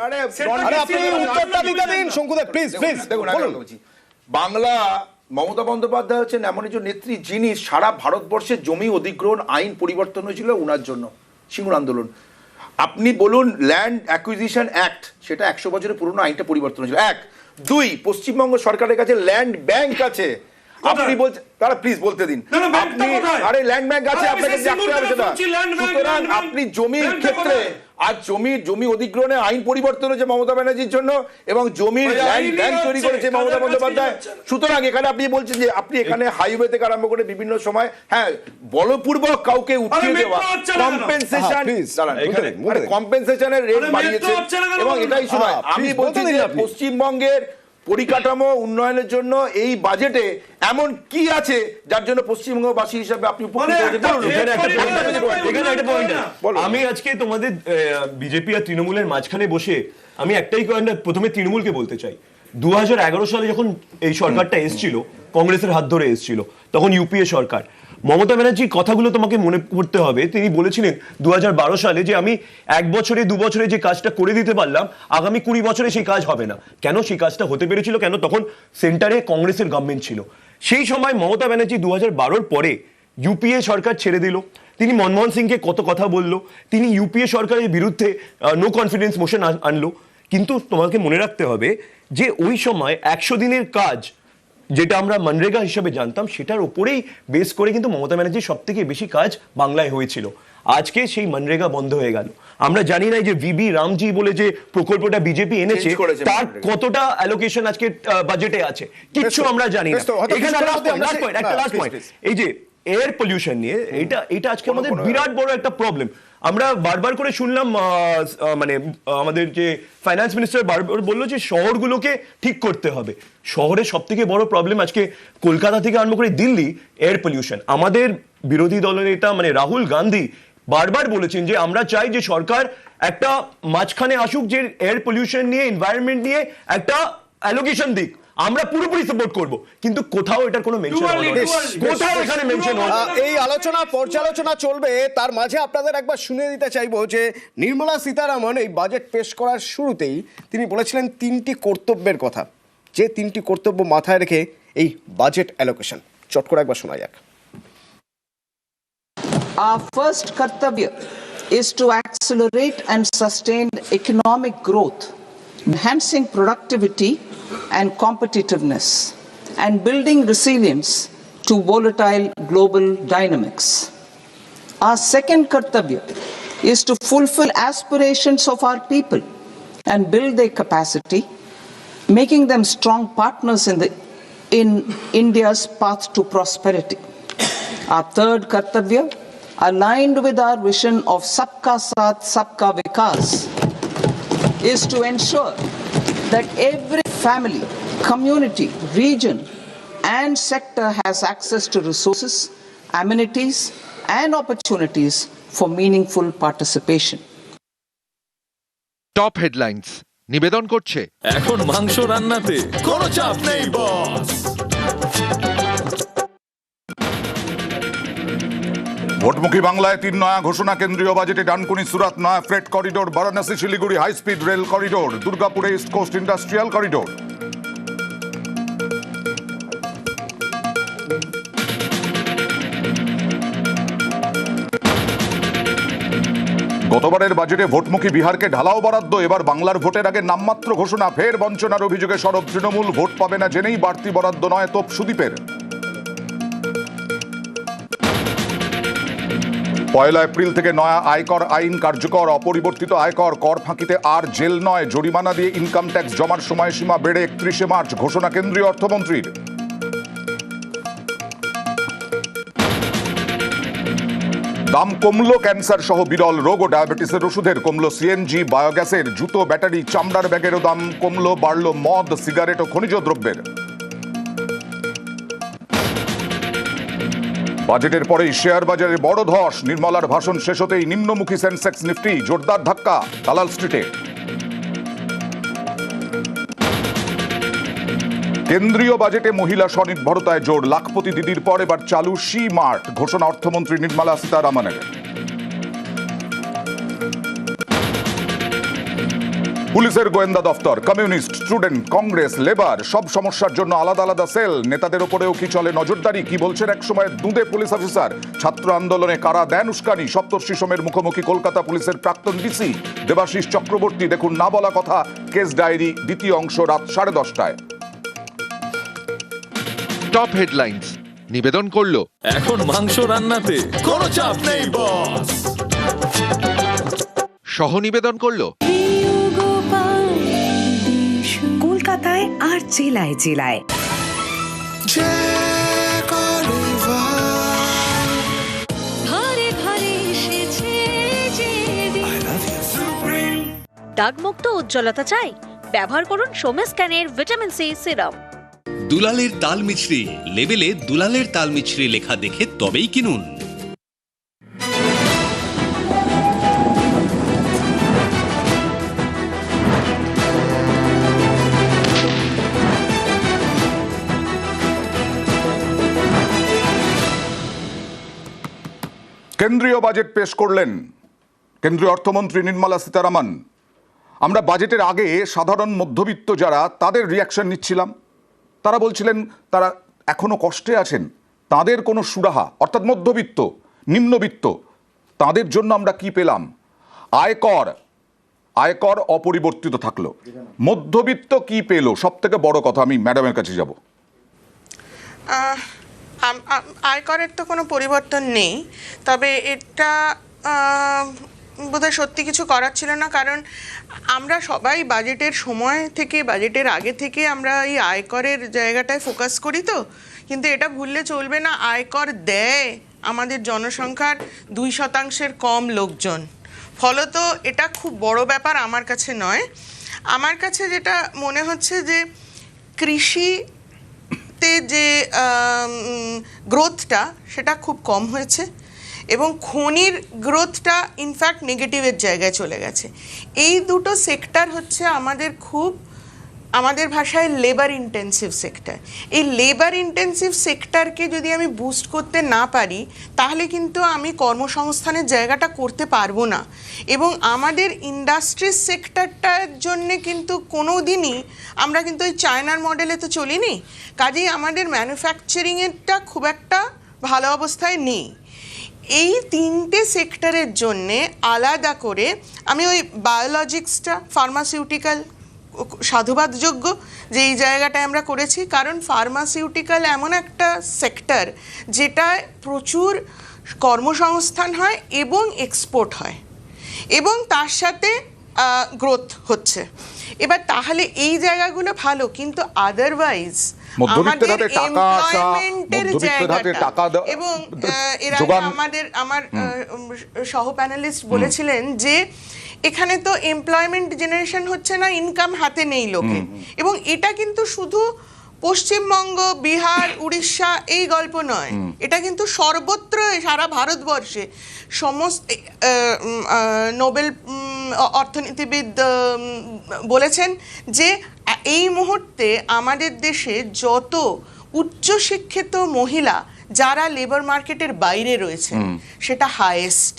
আরে আপনি উত্তরটা দিতে দিন শঙ্কুদেব, প্লিজ প্লিজ বলুন। বাংলা মমতা বন্দ্যোপাধ্যায় হচ্ছেন এমন একজন নেত্রী যিনি সারা ভারতবর্ষের জমি অধিগ্রহণ আইন পরিবর্তন হয়েছিল ওনার জন্য, সিঙ্গুর আন্দোলন। আপনি বলুন ল্যান্ড অ্যাকুইজিশন অ্যাক্ট, সেটা 100 বছরের পুরনো আইনটা পরিবর্তন হয়েছিল। 1, 2, পশ্চিমবঙ্গ সরকারের কাছে ল্যান্ড ব্যাংক আছে। আপনি বলছেন, তারা প্লিজ বলতে দিন। আপনি আরে ল্যান্ড ব্যাংক আছে, আপনাকে দেখতে হবে সেটা। সুতরাং আপনি জমির ক্ষেত্রে আজ জমি অধিগ্রহণে আইন পরিবর্তন হয়েছে মমতা ব্যানার্জির জন্য, এবং জমির ল্যান্ড ব্যাংক তৈরি করেছে মমতা বন্দ্যোপাধ্যায়। সুতরাং এখানে আপনি বলছেন যে আপনি এখানে হাইওয়ে থেকে আরম্ভ করে বিভিন্ন সময়, হ্যাঁ, বলপূর্বক কাউকে উঠিয়ে দেওয়া, কম্পেনসেশনের রেট বাড়িয়েছে, এবং এটাই সময় আমি বলছি যে পশ্চিমবঙ্গের পরিকাঠামো উন্নয়নের জন্য এই বাজেটে এমন কি আছে যার জন্য পশ্চিমবঙ্গবাসী হিসাবে আপনি উপকৃত হয়েছেন? আমি আজকে তোমাদের বিজেপি আর তৃণমূলের মাঝখানে বসে আমি একটাই প্রথমে তৃণমূলকে বলতে চাই। 2011 সালে যখন এই সরকারটা এসেছিল, কংগ্রেসের হাত ধরে এসেছিল, তখন ইউপিএ সরকার, মমতা ব্যানার্জির কথাগুলো তোমাকে মনে করতে হবে। তিনি বলেছিলেন 2012 সালে যে আমি 1 বছরে 2 বছরে যে কাজটা করে দিতে পারলাম, আগামী 20 বছরে সেই কাজ হবে না। কেন সেই কাজটা হতে পেরেছিল? কেন? তখন সেন্টারে কংগ্রেসের গভর্নমেন্ট ছিল। সেই সময় মমতা ব্যানার্জি 2012 পরে ইউপিএ সরকার ছেড়ে দিল। তিনি মনমোহন সিংকে কত কথা বলল, তিনি ইউপিএ সরকারের বিরুদ্ধে নো কনফিডেন্স মোশন আনলো। কিন্তু তোমাকে মনে রাখতে হবে যে ওই সময় 100 দিনের কাজ, যেটা আমরা মনরেগা হিসেবে জানতাম, সেটার উপরেই বেস করে কিন্তু মমতা ব্যানার্জির সব থেকে বেশি কাজ বাংলায় হয়েছিল। আজকে সেই মনরেগা বন্ধ হয়ে গেল। আমরা জানি না যে ভিবি রামজি বলে যে প্রকল্পটা বিজেপি এনেছে তার কতটা অ্যালোকেশন আজকে বাজেটে আছে, কিচ্ছু আমরা জানি না। এখানে একটা লাস্ট পয়েন্ট, এই যে এয়ার পলিউশন নিয়ে, এটা আজকে আমাদের বিরাট বড় একটা প্রবলেম। আমরা বারবার করে শুনলাম, মানে আমাদের যে ফাইন্যান্স মিনিস্টার বারবার বললো যে শহরগুলোকে ঠিক করতে হবে। শহরের সব থেকে বড় প্রবলেম আজকে কলকাতা থেকে আরম্ভ করে দিল্লি, এয়ার পলিউশন। আমাদের বিরোধী দলনেতা মানে রাহুল গান্ধী বারবার বলেছেন যে আমরা চাই যে সরকার একটা মাঝখানে আসুক, যে এয়ার পলিউশন নিয়ে, এনভায়রনমেন্ট নিয়ে একটা অ্যালোকেশন দিক, আমরা পুরোপুরি সাপোর্ট করব, কিন্তু কোথাও এটার কোনো মেনশন হলো না, কোথাও এখানে মেনশন হলো না। এই আলোচনা পর্যালোচনা চলবে, তার মাঝে আপনাদের একবার শুনে দিতে চাইবো যে নির্মলা সীতারামন এই বাজেট পেশ করার শুরুতেই তিনি বলেছিলেন 3টি কর্তব্যের কথা, যে 3টি কর্তব্য মাথায় রেখে এই বাজেট অ্যালোকেশন। চট করে একবার শোনা যাক। Our first kartavya is to accelerate and sustain economic growth, enhancing productivity and competitiveness, and building resilience to volatile global dynamics. Our second kartavya is to fulfill aspirations of our people and build their capacity, making them strong partners in India's path to prosperity. Our third kartavya, aligned with our vision of Sabka Saath Sabka Vikas, is to ensure that every family, community, region and sector has access to resources, amenities and opportunities for meaningful participation. Top headlines নিবেদন করছে এখন মাংস রান্নাতে কোনো চাপ নেই বস। ভোটমুখী বাংলায় 3 নয়া ঘোষণা কেন্দ্রীয় বাজেটে ডানকুনি সুরাত নয়া freight corridor, Varanasi Siliguri high speed rail corridor, দুর্গাপুরে ইস্ট কোস্ট ইন্ডাস্ট্রিয়াল করিডোর। গতবারের বাজেটে ভোটমুখী বিহারকে ঢালাও বরাদ্দ, এবার বাংলার ভোটের আগে নামমাত্র ঘোষণা, ফের বঞ্চনার অভিযোগে সরব তৃণমূল, ভোট পাবে না জেনেই বাড়তি বরাদ্দ নয় তোপ সুদীপের। 1 এপ্রিল থেকে নয়া আয়কর আইন কার্যকর, অপরিবর্তিত আয়কর কর ফাঁকিতে আর জেল নয়, জরিমানা দিয়ে ইনকাম ট্যাক্স জমার সময়সীমা বেড়ে 31 মার্চ, ঘোষণা কেন্দ্রীয় অর্থমন্ত্রীর। দাম কমল ক্যান্সার সহ বিরল রোগ ও ডায়াবেটিসের ওষুধের, কমল সিএনজি, বায়োগ্যাসের, জুতো, ব্যাটারি, চামড়ার ব্যাগেরও দাম কমল, বাড়ল মদ, সিগারেট ও খনিজ দ্রব্যের। বাজেটের পরেই শেয়ার বাজারে বড় ধস, নির্মলার ভাষণ শেষ হতেই নিম্নমুখী সেন্সেক্স নিফটি, জোরদার ধাক্কা দালাল স্ট্রিটে। কেন্দ্রীয় বাজেটে মহিলা স্বনির্ভরতায় জোর, লাখপতি দিদির পর এবার চালু সি মার্ট, ঘোষণা অর্থমন্ত্রী নির্মলা সীতারামনের। পুলিশের গোয়েন্দা দফতর, কমিউনিস্ট, স্টুডেন্ট, কংগ্রেস, লেবার সব সমস্যার জন্য আলাদা আলাদা সেল, নেতাদের ওপরেও কি চলে নজরদারি, কি বলছেন একসময় দুঁদে পুলিশ অফিসার, ছাত্র আন্দোলনে কারা দেন উস্কানি, সপ্তর্ষি সোমের মুখোমুখি কলকাতা পুলিশের প্রাক্তন ডিসি দেবাশিস চক্রবর্তী, দেখুন না বলা কথা, কেস ডায়েরি, দ্বিতীয় অংশ রাত 10:30টায়। টপ হেডলাইন্স নিবেদন করলো এখন মাংস রান্নাতে কোনো চাপ নেই বস। সহ নিবেদন করলো কলকাতায় আর জেলায় জেলায়। দাগমুক্ত উজ্জ্বলতা চাই? ব্যবহার করুন সোমেস্ক্যানের ভিটামিন সি সিরাম। দুলালের তাল মিছরি, লেবেলে দুলালের তাল মিছরি লেখা দেখে তবেই কিনুন। কেন্দ্রীয় বাজেট পেশ করলেন কেন্দ্রীয় অর্থমন্ত্রী নির্মলা সীতারামন। আমরা বাজেটের আগে সাধারণ মধ্যবিত্ত যারা, তাদের রিয়াকশন নিচ্ছিলাম। তারা বলছিলেন তারা এখনো কষ্টে আছেন, তাদের কোনো সুরাহা, অর্থাৎ মধ্যবিত্ত, নিম্নবিত্ত, তাদের জন্য আমরা কি পেলাম? আয়কর অপরিবর্তিত থাকলো, মধ্যবিত্ত কি পেল? সব থেকে বড় কথা, আমি ম্যাডামের কাছে যাব। আয়করের তো কোনো পরিবর্তন নেই, তবে এটা বোধহয় সত্যি কিছু করার ছিল না, কারণ আমরা সবাই বাজেটের সময় থেকে, বাজেটের আগে থেকে আমরা এই আয়করের জায়গাটায় ফোকাস করি, তো কিন্তু এটা ভুললে চলবে না, আয়কর দেয় আমাদের জনসংখ্যার 2% কম লোকজন। ফলত এটা খুব বড় ব্যাপার আমার কাছে নয়। আমার কাছে যেটা মনে হচ্ছে যে কৃষিতে খাতে যে গ্রোথটা সেটা খুব কম হয়েছে এবং খনির গ্রোথটা ইনফ্যাক্ট নেগেটিভের জায়গায় চলে গেছে। এই দুটো সেক্টর হচ্ছে আমাদের ভাষায় লেবার ইন্টেন্সিভ সেক্টর। এই লেবার ইন্টেন্সিভ সেক্টরকে যদি আমি বুস্ট করতে না পারি তাহলে কিন্তু আমি কর্মসংস্থানের জায়গাটা করতে পারবো না। এবং আমাদের ইন্ডাস্ট্রিজ সেক্টরটার জন্যে কিন্তু কোনো দিনই আমরা কিন্তু ওই চায়নার মডেলে তো চলিনি, কাজেই আমাদের ম্যানুফ্যাকচারিংয়েরটা খুব একটা ভালো অবস্থায় নেই। এই তিনটে সেক্টরের জন্যে আলাদা করে আমি ওই বায়োলজিক্সটা, ফার্মাসিউটিক্যাল সাধুবাদযোগ্য যে এই জায়গাটায় আমরা করেছি, কারণ ফার্মাসিউটিক্যাল এমন একটা সেক্টর যেটায় প্রচুর কর্মসংস্থান হয় এবং এক্সপোর্ট হয় এবং তার সাথে গ্রোথ হচ্ছে। এবার তাহলে এই জায়গাগুলো ভালো, কিন্তু আদারওয়াইজ আমাদের এমপ্লয়মেন্টের জায়গাটা এবং এর আগে আমার সহ প্যানেলিস্ট বলেছিলেন যে এখানে তো এমপ্লয়মেন্ট জেনারেশন হচ্ছে না, ইনকাম হাতে নেই লোকে। এবং এটা কিন্তু শুধু পশ্চিমবঙ্গ, বিহার, উড়িষ্যা এই গল্প নয়, এটা কিন্তু সর্বত্র সারা ভারতবর্ষে সমস্ত নোবেল অর্থনীতিবিদ বলেছেন যে এই মুহূর্তে আমাদের দেশে যত উচ্চশিক্ষিত মহিলা যারা লেবার মার্কেটের বাইরে রয়েছে সেটা হাইয়েস্ট।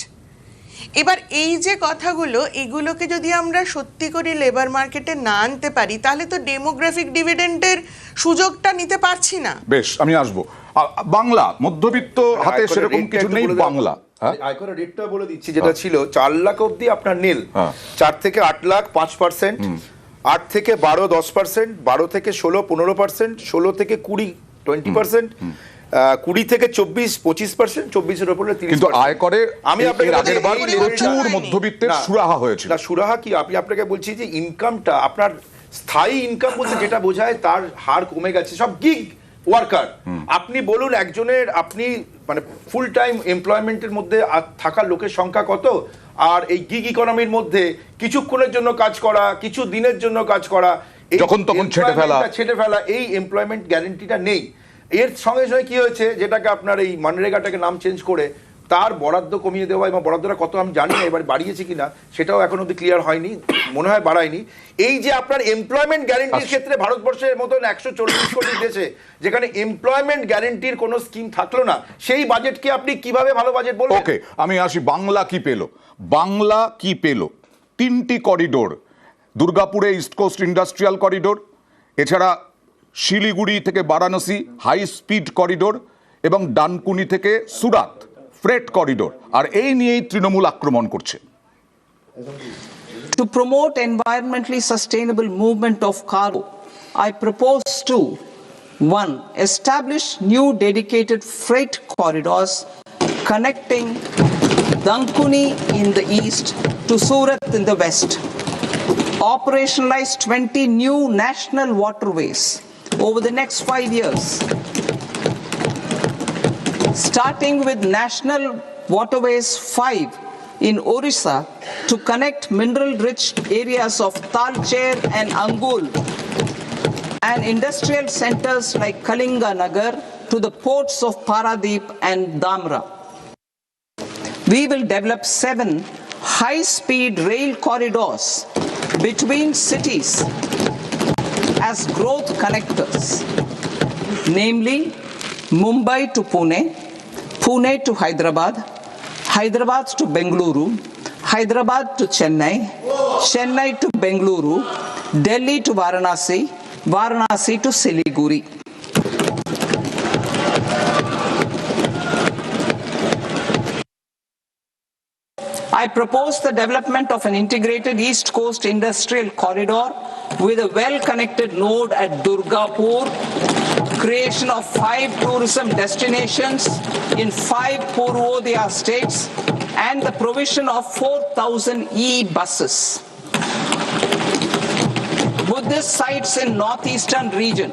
এবার এই যে কথাগুলো, এগুলোকে যদি আমরা সত্যি করে লেবার মার্কেটে না আনতে পারি তাহলে তো ডেমোগ্রাফিক ডিভিডেন্ডের সুযোগটা নিতে পারছি না। বেশ, আমি আসবো বাংলা মধ্যবিত্ত হাতে সেরকম কিছু নেই। বাংলা আয়করের রেটটা বলে দিচ্ছি, যেটা ছিল 4 লাখ অবধি আপনার নীল, 4 থেকে 8 লাখ 5%, 8 থেকে 12 10%, 12 থেকে 16 15%, 16 থেকে 20 20%, 20 থেকে 24 25%, 24-এর উপরে 30%। কিন্তু আয়করে আমি আপনাকে আগের বার প্রচুর মধ্যবিত্তের সুরাহা হয়েছিল। না, সুরাহা কি, আমি আপনাকে বলছি যে ইনকামটা আপনার স্থায়ী ইনকাম বলতে যেটা বোঝায় তার হার কমে গেছে। সব গিগ ওয়ার্কার, আপনি বলুন একজনের, আপনি মানে ফুল টাইম এমপ্লয়মেন্টের মধ্যে থাকা লোকের সংখ্যা কত, আর এই গিগ ইকোনমির মধ্যে কিছুক্ষণের জন্য কাজ করা, কিছু দিনের জন্য কাজ করা, যখন তখন ছেড়ে ফেলা, এই এমপ্লয়মেন্ট গ্যারেন্টিটা নেই। এর সঙ্গে সঙ্গে কি হয়েছে, যেটাকে আপনার এই মনরেগাটাকে নাম চেঞ্জ করে তার বরাদ্দ কমিয়ে দেওয়া, এবং বরাদ্দটা কত আমি জানি না, এবার বাড়িয়েছে কিনা সেটাও এখন অব্দি ক্লিয়ার হয়নি, মনে হয় বাড়ায়নি। এই যে আপনার এমপ্লয়মেন্ট গ্যারেন্টির ক্ষেত্রে ভারতবর্ষের মতন 140 কোটি দেশে যেখানে এমপ্লয়মেন্ট গ্যারেন্টির কোনো স্কিম থাকলো না, সেই বাজেটকে আপনি কিভাবে ভালো বাজেট বলবেন? ওকে, আমি আসি বাংলা কি পেল। বাংলা কি পেল? 3টি করিডোর, দুর্গাপুরে ইস্ট কোস্ট ইন্ডাস্ট্রিয়াল করিডোর, এছাড়া শিলিগুড়ি থেকে বারাণসী হাই স্পিড করিডোর এবং ডানকুনি থেকে সুরাত ফ্রেট করিডোর, আর এই নিয়েই তৃণমূল আক্রমণ করছে। To promote environmentally sustainable movement of cargo, I propose to 1. Establish new dedicated freight corridors connecting Dankuni in the east to Surat in the west. Operationalize 20 new national waterways over the next 5 years, starting with National Waterways 5 in Orissa to connect mineral-rich areas of Talcher and Angul and industrial centers like Kalinga Nagar to the ports of Paradip and Dhamra. We will develop 7 high-speed rail corridors between cities as growth connectors, namely Mumbai to Pune, Pune to Hyderabad, Hyderabad to Bengaluru, Hyderabad to Chennai, Chennai to Bengaluru, Delhi to Varanasi, Varanasi to Siliguri. I propose the development of an integrated East Coast industrial corridor with a well-connected node at Durgapur, creation of 5 tourism destinations in 5 Purvodaya states, and the provision of 4,000 e-buses. Buddhist sites in northeastern region.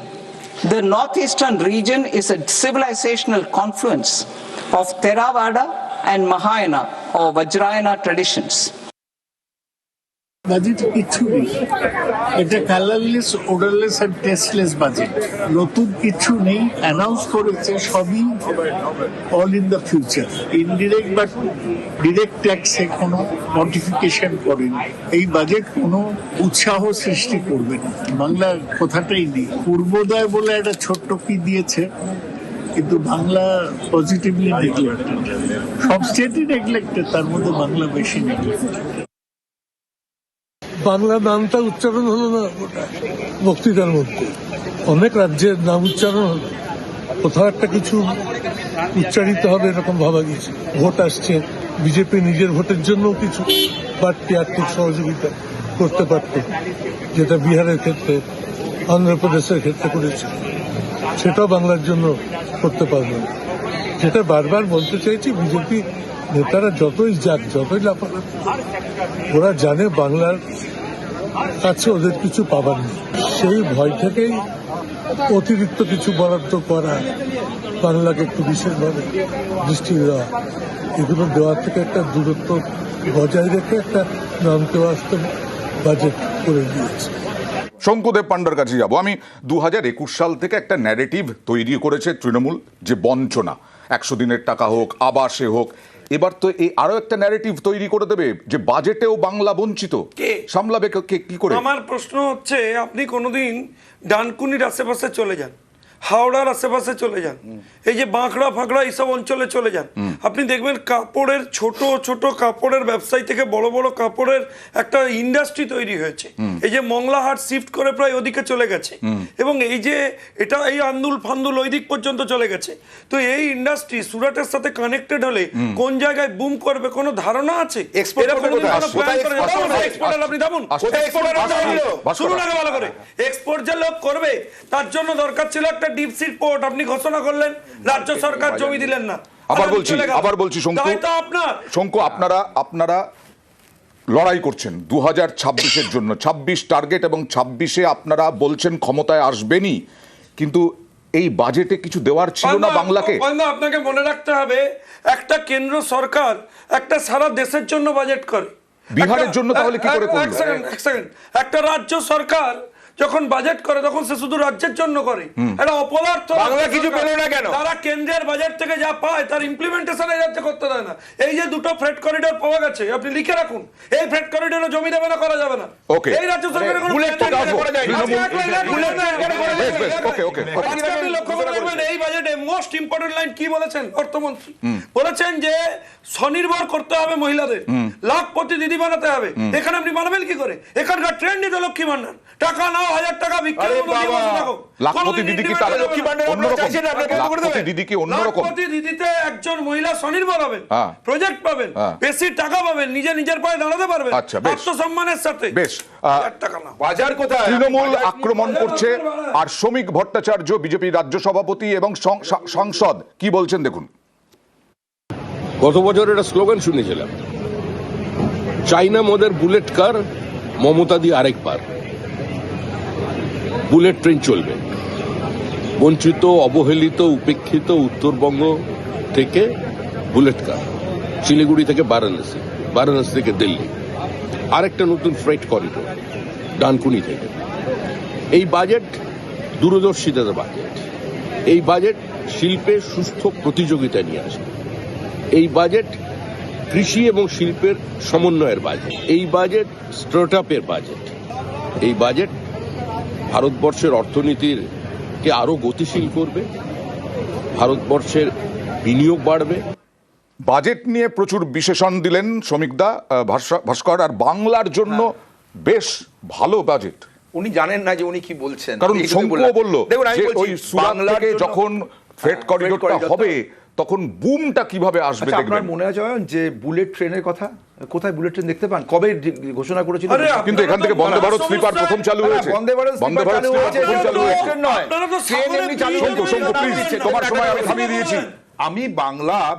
The northeastern region is a civilizational confluence of Theravada and Mahayana or Vajrayana traditions. বাজেটে কিচ্ছু নেই, এটা colourless, odourless আর tasteless budget. নতুন কিছু নেই, announce করেছে সবই all in the future. Indirect বা ডিরেক্ট ট্যাক্সে কোনো মডিফিকেশন করেনি। এই বাজেট কোনো উৎসাহ সৃষ্টি করবে না, বাংলা কথাটাই নেই। পূর্বোদয় বলে একটা ছোট্ট কি দিয়েছে, কিন্তু বাংলা পজিটিভলি নেগলেক্টেড। সব স্টেটই নেগলেক্টেড, তার মধ্যে বাংলা বেশি নেগলেক্টেড। বাংলা নামটা উচ্চারণ হলো না বক্তৃতার মধ্যে, অনেক রাজ্যের নাম উচ্চারণ হলো, কোথাও একটা কিছু উচ্চারিত হবে এরকম ভাবা গেছে। ভোট আসছে, বিজেপি নিজের ভোটের জন্য কিছু বাড়তি আর্থিক সহযোগিতা করতে পারত, যেটা বিহারের ক্ষেত্রে, অন্ধ্রপ্রদেশের ক্ষেত্রে করেছে, সেটাও বাংলার জন্য করতে পারবে না। যেটা বারবার বলতে চাইছি, বিজেপি নেতারা যতই যাক, যতই লাফালাফি, ওরা জানে বাংলার কাছে ওদের কিছু পাবার নেই। সেই ভয় থেকেই অতিরিক্ত কিছু বরাদ্দ করা, বাংলাকে একটু বিশেষভাবে দৃষ্টি দেওয়া, এগুলো দেওয়ার থেকে একটা দূরত্ব বজায় রেখে একটা নামতে আসতে বাজেট করে দিয়েছে। শঙ্কুদেব পান্ডার কাছে যাব আমি। 2021 সাল থেকে একটা ন্যারেটিভ তৈরি করেছে তৃণমূল, যে বঞ্চনা, 100 দিনের টাকা হোক, আবাসে হোক। এবার তো এই আরো একটা ন্যারেটিভ তৈরি করে দেবে যে বাজেটেও বাংলা বঞ্চিত। সামলাবে কি করে? আমার প্রশ্ন হচ্ছে, আপনি কোনোদিন ডানকুনির আশেপাশে চলে যান, হাওড়ার আশেপাশে চলে যান, এই যে বাঁকড়া ফাঁকড়া এইসব অঞ্চলে চলে যান, আপনি দেখবেন কাপড়ের ছোট ছোট কাপড়ের ব্যবসায়ী থেকে বড় বড় কাপড়ের একটা ইন্ডাস্ট্রি তৈরি হয়েছে। এই যে মংলাহাট শিফট করে প্রায় ওদিকে চলে গেছে, এবং এই যে এটা এই আন্দুল ফান্দুল ওই দিক পর্যন্ত চলে গেছে। তো এই ইন্ডাস্ট্রি সুরাটের সাথে কানেক্টেড হলে কোন জায়গায় বুম করবে কোনো ধারণা আছে? এক্সপোর্ট যে লোক করবে তার জন্য দরকার ছিল একটা ডিপ সি পোর্ট, আপনি ঘোষণা করলেন, রাজ্য সরকার জমি দিলেন না। আবার বলছি শঙ্কু, আপনারা লড়াই করছেন 2026-এর জন্য, 26 টার্গেট, এবং 26-এ আপনারা বলছেন ক্ষমতায় আসবেনই, কিন্তু এই বাজেটে কিছু দেওয়ার ছিল না বাংলাকে। আপনাকে মনে রাখতে হবে, একটা কেন্দ্র সরকার একটা সারা দেশের জন্য বাজেট করে, বিহারের জন্য তাহলে কি করে করলো? একটা রাজ্য সরকার যখন বাজেট করে তখন সে শুধু রাজ্যের জন্য করে, এটা অপদার্থ। বাংলা কিছু পেল না কেন? তারা কেন্দ্রের বাজেট থেকে যা পায় তার ইমপ্লিমেন্টেশন এই রাজ্যে করতে দেয় না। এই যে দুটো ফ্রেট করিডোর পাওয়া গেছে, আপনি লিখে রাখুন, এই ফ্রেট করিডোরে জমি দেবে না, করা যাবে না। এই রাজ্য সরকারের কোনো লক্ষ্য করে দেখবেন এই বাজেটে মোস্ট ইম্পর্টেন্ট লাইন কি বলেছেন অর্থমন্ত্রী? বলেছেন যে স্বনির্ভর করতে হবে মহিলাদের, লাখপতি দিদি বানাতে হবে। এখানে আপনি বানাবেন কি করে? এখানকার ট্রেন্ডই তো লক্ষ্মী ভান্ডার, টাকা নাও 1000 টাকা ভিক্ষা লাখপতি দিদি কি তার লক্ষ্মী ভান্ডার অন্যরকম? লাখপতি দিদিতে একজন মহিলা স্বনির্ভর হবেন, প্রজেক্ট পাবেন, বেশি টাকা পাবেন, নিজের পায়ে দাঁড়াতে পারবেন আত্মসম্মানের সাথে। বেশ, বাজার কোথায়? তৃণমূল আক্রমণ করছে, আর শ্রমিক ভট্টাচার্য বিজেপি রাজ্য সভাপতি এবং সাংসদ কি বলছেন দেখুন। গত বছর একটা স্লোগান শুনেছিলাম, চাইনা মোদের বুলেট কার, মমতা দি আরেক পার। বুলেট ট্রেন চলবে, বঞ্চিত, অবহেলিত, উপেক্ষিত উত্তরবঙ্গ থেকে বুলেট কার, শিলিগুড়ি থেকে বারাণসী, বারাণসী থেকে দিল্লি, আরেকটা নতুন ফ্রেট করিডোর ডানকুনি থেকে। এই বাজেট দূরদর্শিতার বাজেট, এই বাজেট শিল্পের সুস্থ প্রতিযোগিতা নিয়ে আসে, এই বাজেট কৃষি এবং শিল্পের সমন্বয়ের বাজেট, এই বাজেট স্টার্টআপের বাজেট, এই বাজেট ভারতবর্ষের অর্থনীতির কে আরো গতিশীল করবে, ভারতবর্ষের বিনিয়োগ বাড়বে। বাজেট নিয়ে প্রচুর বিশেষণ দিলেন শ্রমিকদা, ভাস্কর, আর বাংলার জন্য বেশ ভালো বাজেট। উনি জানেন না যে উনি কি বলছেন, কারণ শঙ্কুও বলল যে ওই সুরাট থেকে যখন ফ্রেট করিডোরটা হবে তখন বুমটা কিভাবে আসবে। আপনার মনে আছে যে বুলেট ট্রেনের কথা, কোথায় বুলেট ট্রেন দেখতে পান, কবে ঘোষণা করেছিল? কিন্তু এখান থেকে বন্দে ভারত স্লিপার প্রথম চালু হয়েছে। বন্দে ভারত চালু হয়েছে, ট্রেন নয়, ট্রেন এমনি চালু হয়েছে। তোমার সময় আমি থামিয়ে দিয়েছি। আমি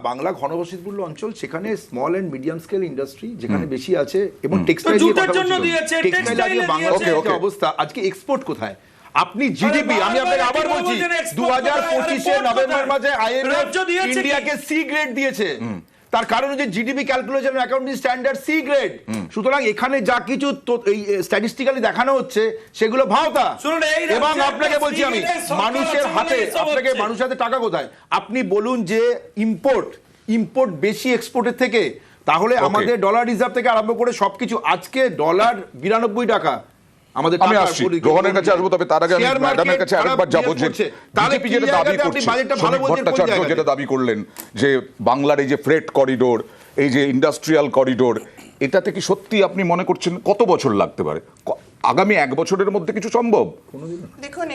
বাংলা ঘনবসতিপূর্ণ অঞ্চল, সেখানে small and medium scale industry যেখানে বেশি আছে, এবং টেক্সটাইল বাংলাদেশের অবস্থা আজকে এক্সপোর্ট কোথায়? আপনি জিডিপি, আমি আপনাকে আবার বলছি, 2025 নভেম্বর মাসে আইএমএফ ইন্ডিয়াকে সি গ্রেড দিয়েছে। তার কারণ হচ্ছে GDP calculation accounting standard C grade. সুতরাং এখানে যা কিছু এই স্ট্যাটিস্টিক্যালি দেখানো হচ্ছে সেগুলো ভাওতা। এবং আপনাকে বলছি আমি, মানুষের হাতে টাকা কোথায়? আপনি বলুন যে ইম্পোর্ট বেশি এক্সপোর্টের থেকে, তাহলে আমাদের ডলার রিজার্ভ থেকে আরম্ভ করে সবকিছু, আজকে ডলার 92 টাকা আমাদের। আমি আসছি রোহনের কাছে আসবো, তবে তার আগে আমি ম্যাডামের কাছে আরেকবার যাবো যে বিজেপি যেটা দাবি করছে, ভট্টাচার্য যেটা দাবি করলেন যে বাংলার এই যে ফ্রেট করিডোর, এই যে ইন্ডাস্ট্রিয়াল করিডোর, এটাতে কি সত্যি আপনি মনে করছেন কত বছর লাগতে পারে? আগামী 1 বছরের মধ্যে কিছু সম্ভব? দেখুন,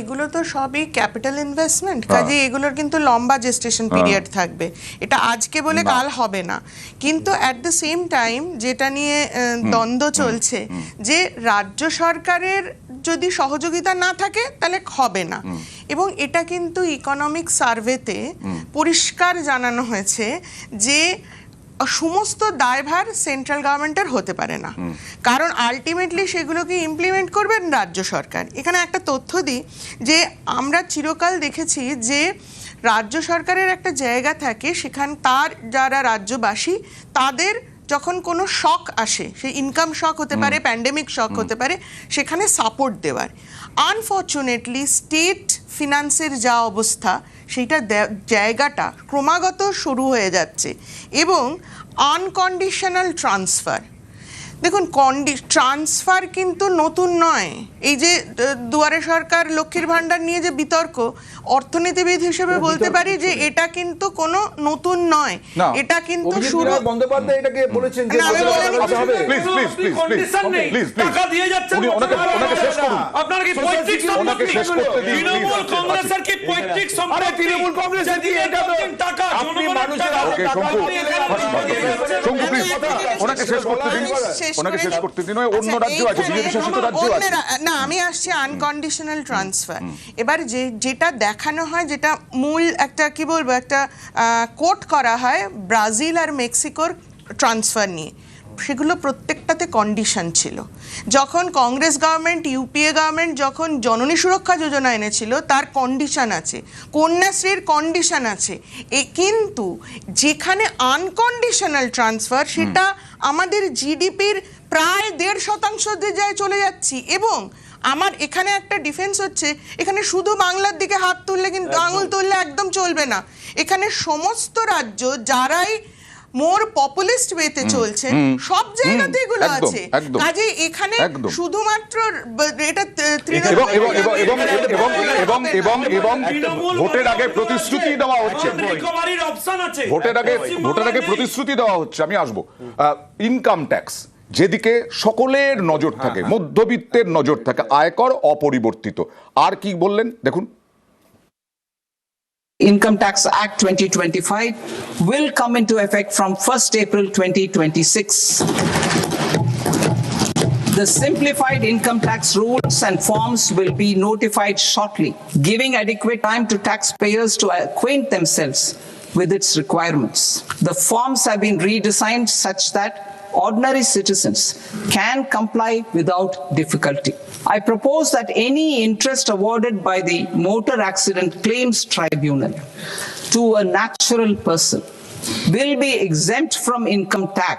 এগুলো তো সবই ক্যাপিটাল ইনভেস্টমেন্ট, কাজে এগুলোর কিন্তু লম্বা জেস্টেশন পিরিয়ড থাকবে। এটা আজকে বলে কাল হবে না। কিন্তু অ্যাট দ্য সেম টাইম যেটা নিয়ে দ্বন্দ্ব চলছে, যে রাজ্য সরকারের যদি সহযোগিতা না থাকে তাহলে হবে না। এবং এটা কিন্তু ইকোনমিক সার্ভেতে পরিষ্কার জানানো হয়েছে যে সমস্ত দায়ভার সেন্ট্রাল গভর্নমেন্টের হতে পারে না, কারণ আলটিমেটলি সেগুলোকে ইমপ্লিমেন্ট করবেন রাজ্য সরকার। এখানে একটা তথ্য দিই যে আমরা চিরকাল দেখেছি যে রাজ্য সরকারের একটা জায়গা থাকে, সেখানে তার যারা রাজ্যবাসী, তাদের যখন কোনো শক আসে, সে ইনকাম শক হতে পারে, প্যান্ডেমিক শক হতে পারে, সেখানে সাপোর্ট দেওয়ার। আনফর্চুনেটলি স্টেট ফিনান্সের যা অবস্থা, সেইটা জায়গাটা ক্রমাগত শুরু হয়ে যাচ্ছে। এবং আনকন্ডিশনাল ট্রান্সফার, দেখুন ট্রান্সফার কিন্তু নতুন নয়। এই যে দুয়ারে সরকার, লক্ষ্মীর ভান্ডার নিয়ে যে বিতর্ক, অর্থনীতিবিদ হিসেবে বলতে পারি যে এটা কিন্তু কোনো নতুন নয়, এটা কিন্তু শুরু। বন্দ্যোপাধ্যায় এটাকে বলেছেন যে টাকা দিয়ে যাচ্ছেন, ওনাকে শেষ করুন। আপনারা কি পৈতৃক সম্পত্তি, তৃণমূল কংগ্রেসের কি পৈতৃক সম্পত্তি? তৃণমূল কংগ্রেস দিয়ে টাকা আপনি মানুষের হাতে টাকা দিয়ে ওনাকে শেষ করতে দিন, ওনাকে শেষ করতে দিন। অন্য রাজ্য আছে, বিজেপি শাসিত রাজ্য আছে না। আমি আসছি আনকন্ডিশনাল ট্রান্সফার। এবার যেটা দেখানো হয়, যেটা মূল একটা কি বলবো, একটা কোট করা হয় ব্রাজিল আর মেক্সিকোর ট্রান্সফার নিয়ে, সেগুলো প্রত্যেকটাতে কন্ডিশন ছিল। যখন কংগ্রেস গভর্নমেন্ট, ইউপিএ গভর্নমেন্ট যখন জননী সুরক্ষা যোজনা এনেছিল, তার কন্ডিশন আছে, কন্যাশ্রীর কন্ডিশন আছে। কিন্তু যেখানে আনকন্ডিশনাল ট্রান্সফার, সেটা আমাদের জিডিপির প্রায় 1.5% চলে যাচ্ছি। এবং আমার এখানে একটা ডিফেন্স হচ্ছে, এখানে শুধু বাংলার দিকে হাত তুললে কিন্তু, আঙুল তুললে একদম চলবে না। এখানে সমস্ত রাজ্য যারাই মোর পপুলিস্ট ওয়েতে চলছে, সব জায়গাতে এগুলো আছে। কাজে এখানে শুধুমাত্র এটা ভোটের আগে প্রতিশ্রুতি দেওয়া হচ্ছে, ভোটের আগে প্রতিশ্রুতি দেওয়া হচ্ছে। আমি আসবো ইনকাম ট্যাক্স, যেদিকে সকলের নজর থাকে, মধ্যবিত্তের নজর থাকে, আয়কর অপরিবর্তিত। আর কি বললেন দেখুন। Income Tax Act 2025 will come into effect from 1st April 2026. The simplified income tax rules and forms will be notified shortly, giving adequate time to taxpayers to acquaint themselves with its requirements. The forms have been redesigned such that ordinary citizens can comply without difficulty. I propose that any interest awarded by the Motor Accident Claims Tribunal to a natural person will be exempt from income tax,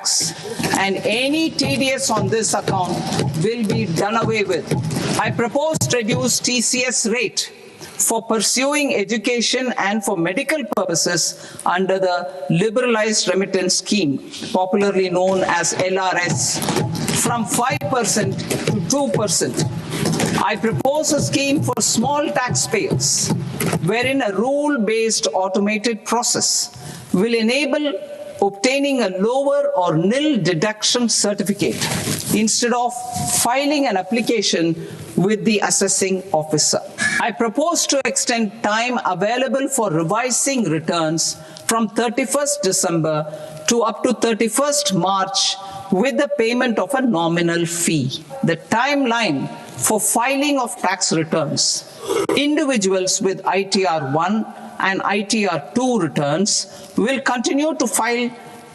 and any TDS on this account will be done away with. I propose to reduce TCS rate for pursuing education and for medical purposes under the liberalized remittance scheme, popularly known as LRS, from 5% to 2%. I propose a scheme for small taxpayers, wherein a rule-based automated process will enable obtaining a lower or nil deduction certificate instead of filing an application with the assessing officer. I propose to extend time available for revising returns from 31st December to up to 31st March with the payment of a nominal fee. The timeline for filing of tax returns, individuals with ITR 1 and ITR 2 returns will continue to file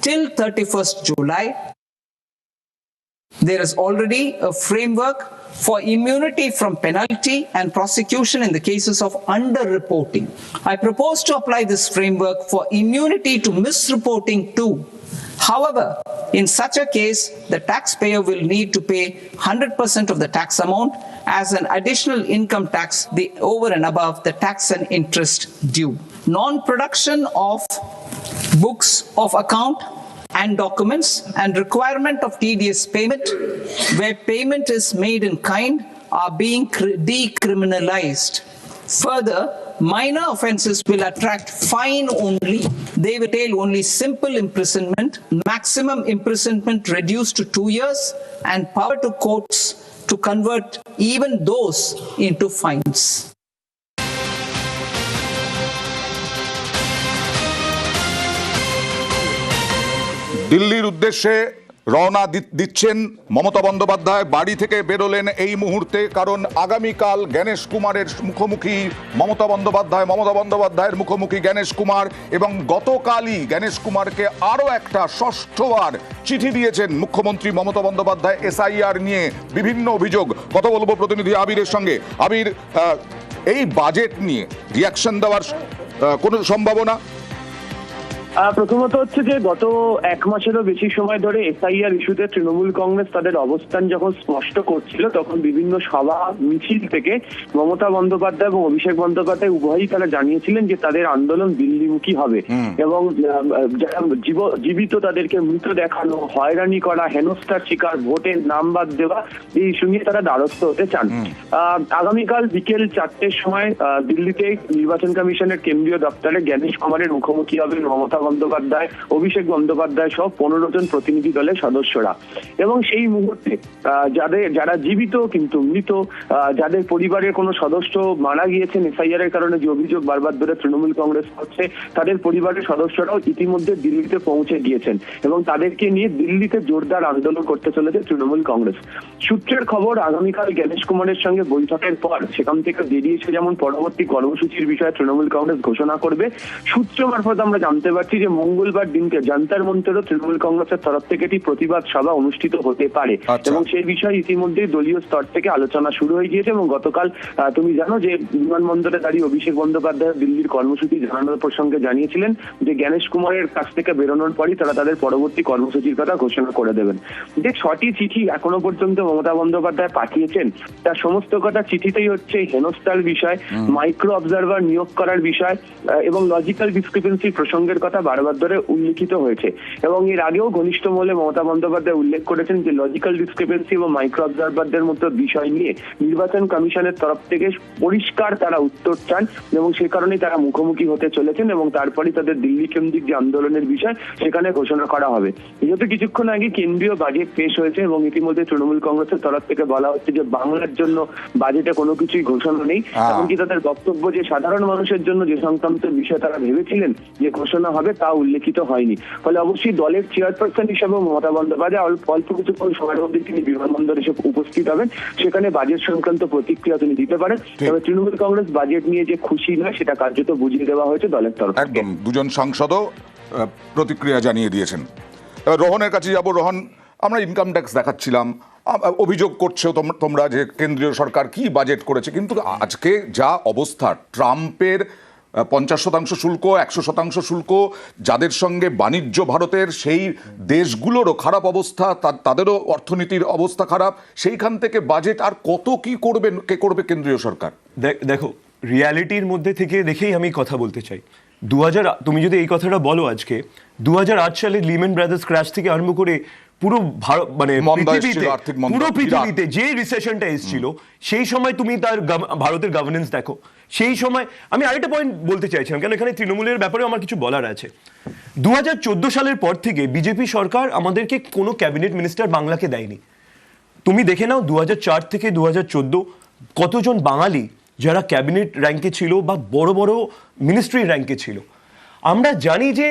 till 31st July. There is already a framework for immunity from penalty and prosecution in the cases of underreporting. I propose to apply this framework for immunity to misreporting too. However, in such a case, the taxpayer will need to pay 100% of the tax amount as an additional income tax over and above the tax and interest due. Non-production of books of account and documents and requirement of TDS payment where payment is made in kind are being decriminalized. Further, minor offences will attract fine only. They will entail only simple imprisonment, maximum imprisonment reduced to 2 years, and power to courts to convert even those into fines. দিল্লির উদ্দেশ্যে রওনা দিচ্ছেন মমতা বন্দ্যোপাধ্যায়। বাড়ি থেকে বেরোলেন এই মুহূর্তে, কারণ আগামীকাল জ্ঞানেশ কুমারের মুখোমুখি মমতা বন্দ্যোপাধ্যায়ের মুখোমুখি জ্ঞানেশ কুমার, এবং গতকালই জ্ঞানেশ কুমারকে আরও একটা ষষ্ঠবার চিঠি দিয়েছেন মুখ্যমন্ত্রী মমতা বন্দ্যোপাধ্যায় এসআইআর নিয়ে বিভিন্ন অভিযোগ। কথা বলবো প্রতিনিধি আবিরের সঙ্গে। আবির, এই বাজেট নিয়ে রিয়াকশন দেওয়ার কোনো সম্ভাবনা? প্রথমত হচ্ছে যে গত এক মাসেরও বেশি সময় ধরে এসআইআর ইস্যুতে তৃণমূল কংগ্রেস তাদের অবস্থান যখন স্পষ্ট করছিল, তখন বিভিন্ন সভা মিছিল থেকে মমতা বন্দ্যোপাধ্যায় এবং অভিষেক বন্দ্যোপাধ্যায় উভয়ই তারা জানিয়েছিলেন যে তাদের আন্দোলন দিল্লিমুখী হবে এবং যারা জীবিত তাদেরকে মৃত দেখানো, হয়রানি করা, হেনস্থার শিকার, ভোটের নাম বাদ দেওয়া, এই ইস্যু নিয়ে তারা দ্বারস্থ হতে চান। আগামীকাল বিকেল 4টের সময় দিল্লিতে নির্বাচন কমিশনের কেন্দ্রীয় দপ্তরে জ্ঞানেশ কুমারের মুখোমুখি হবেন মমতা বন্দ্যোপাধ্যায়, অভিষেক বন্দ্যোপাধ্যায় সহ 15 জন প্রতিনিধি দলের সদস্যরা। এবং সেই মুহূর্তে যারা জীবিত কিন্তু মৃত, যাদের পরিবারের কোনো সদস্য মারা গিয়েছেন এসআইআর এর কারণে, যে অভিযোগ বারবার ধরে তৃণমূল কংগ্রেস করছে, তাদের পরিবারের সদস্যরাও ইতিমধ্যে দিল্লিতে পৌঁছে গিয়েছেন এবং তাদেরকে নিয়ে দিল্লিতে জোরদার আন্দোলন করতে চলেছে তৃণমূল কংগ্রেস। সূত্রের খবর, আগামীকাল জ্ঞানেশ কুমারের সঙ্গে বৈঠকের পর সেখান থেকে বেরিয়েছে যেমন পরবর্তী কর্মসূচির বিষয়ে তৃণমূল কংগ্রেস ঘোষণা করবে। সূত্র মারফত আমরা জানতে পারছি যে মঙ্গলবার দিনকে জান্তার মন্ত্রেও তৃণমূল কংগ্রেসের তরফ থেকে একটি প্রতিবাদ সভা অনুষ্ঠিত হতে পারে এবং সেই বিষয়ে ইতিমধ্যে দলীয় স্তর থেকে আলোচনা শুরু হয়ে গিয়েছে। এবং গতকাল তুমি জানো যে বিমানবন্দরে দাঁড়িয়ে অভিষেক বন্দ্যোপাধ্যায় দিল্লির কর্মসূচি জানানোর প্রসঙ্গে জানিয়েছিলেন যে জ্ঞানেশ কুমারের কাছ থেকে বেরোনোর পরই তারা তাদের পরবর্তী কর্মসূচির কথা ঘোষণা করে দেবেন। যে 6টি চিঠি এখনো পর্যন্ত মমতা বন্দ্যোপাধ্যায় পাঠিয়েছেন, তার সমস্ত কথা চিঠিতেই হচ্ছে হেনস্থার বিষয়, মাইক্রো অবজারভার নিয়োগ করার বিষয় এবং লজিক্যাল ডিসক্রিপেন্সি প্রসঙ্গের কথা বারবার ধরে উল্লেখিত হয়েছে। এবং এর আগেও ঘনিষ্ঠ মহলে মমতা বন্দ্যোপাধ্যায় উল্লেখ করেছেন যে লজিক্যাল ডিসক্রিপেন্সি এবং মাইক্রো অবজারভারদের মতো বিষয় নিয়ে নির্বাচন কমিশনের তরফ থেকে পরিষ্কার তারা উত্তর চান এবং সে কারণেই তারা মুখোমুখি হতে চলেছেন এবং তারপরই তাদের দিল্লি কেন্দ্রিক যে আন্দোলনের বিষয় সেখানে ঘোষণা করা হবে। যেহেতু কিছুক্ষণ আগে কেন্দ্রীয় বাজেট পেশ হয়েছে এবং ইতিমধ্যে তৃণমূল কংগ্রেসের তরফ থেকে বলা হচ্ছে যে বাংলার জন্য বাজেটে কোনো কিছুই ঘোষণা নেই, এমনকি তাদের বক্তব্য যে সাধারণ মানুষের জন্য যে সংক্রান্ত বিষয় তারা ভেবেছিলেন যে ঘোষণা হবে তা উল্লেখিত হয়নি। ফলে অবশ্যই দলের চেয়ারপারসন হিসেবে মমতা বন্দ্যোপাধ্যায় অল্প কিছুক্ষণ সময়ের মধ্যে তিনি বিমানবন্দরে এসে উপস্থিত হবেন, সেখানে বাজেট সংক্রান্ত প্রতিক্রিয়া তিনি দিতে পারেন। তবে তৃণমূল কংগ্রেস বাজেট নিয়ে যে খুশি নয় সেটা কার্যত বুঝিয়ে দেওয়া হয়েছে দলের তরফ থেকে। একদম, দুজন সাংসদও প্রতিক্রিয়া জানিয়ে দিয়েছেন। এবার রোহনের কাছে যাব। রোহন, আমরা ইনকাম ট্যাক্স দেখাচ্ছিলাম, অভিযোগ করছো তোমরা যে কেন্দ্রীয় সরকার কি বাজেট করেছে, কিন্তু আজকে যা অবস্থা, ট্রাম্পের 50% শুল্ক, 100% শুল্ক, যাদের সঙ্গে বাণিজ্য ভারতের, সেই দেশগুলোরও খারাপ অবস্থা, তাদেরও অর্থনীতির অবস্থা খারাপ, সেইখান থেকে বাজেট আর কত কি করবে কেন্দ্রীয় সরকার? দেখো, রিয়ালিটির মধ্যে থেকে দেখেই আমি কথা বলতে চাই। তুমি যদি এই কথাটা বলো, আজকে 2008 সালে লিমেন ব্রাদার্স ক্র্যাশ থেকে আরম্ভ করে পুরো মানে পৃথিবীতে যে রিসেশনটা এসেছিল, সেই সময় তুমি তার ভারতের গভর্নেন্স দেখো। সেই সময় আমি আরেকটা পয়েন্ট বলতে চাইছিলাম, কেন এখানে তৃণমূলের ব্যাপারেও আমার কিছু বলার আছে। 2014 সালের পর থেকে বিজেপি সরকার আমাদেরকে কোনো ক্যাবিনেট মিনিস্টার বাংলাকে দেয়নি। তুমি দেখে নাও 2004 থেকে 2014 কতজন বাঙালি যারা ক্যাবিনেট র্যাঙ্কে ছিল বা বড় বড় মিনিস্ট্রি র্যাঙ্কে ছিল। আমরা জানি যে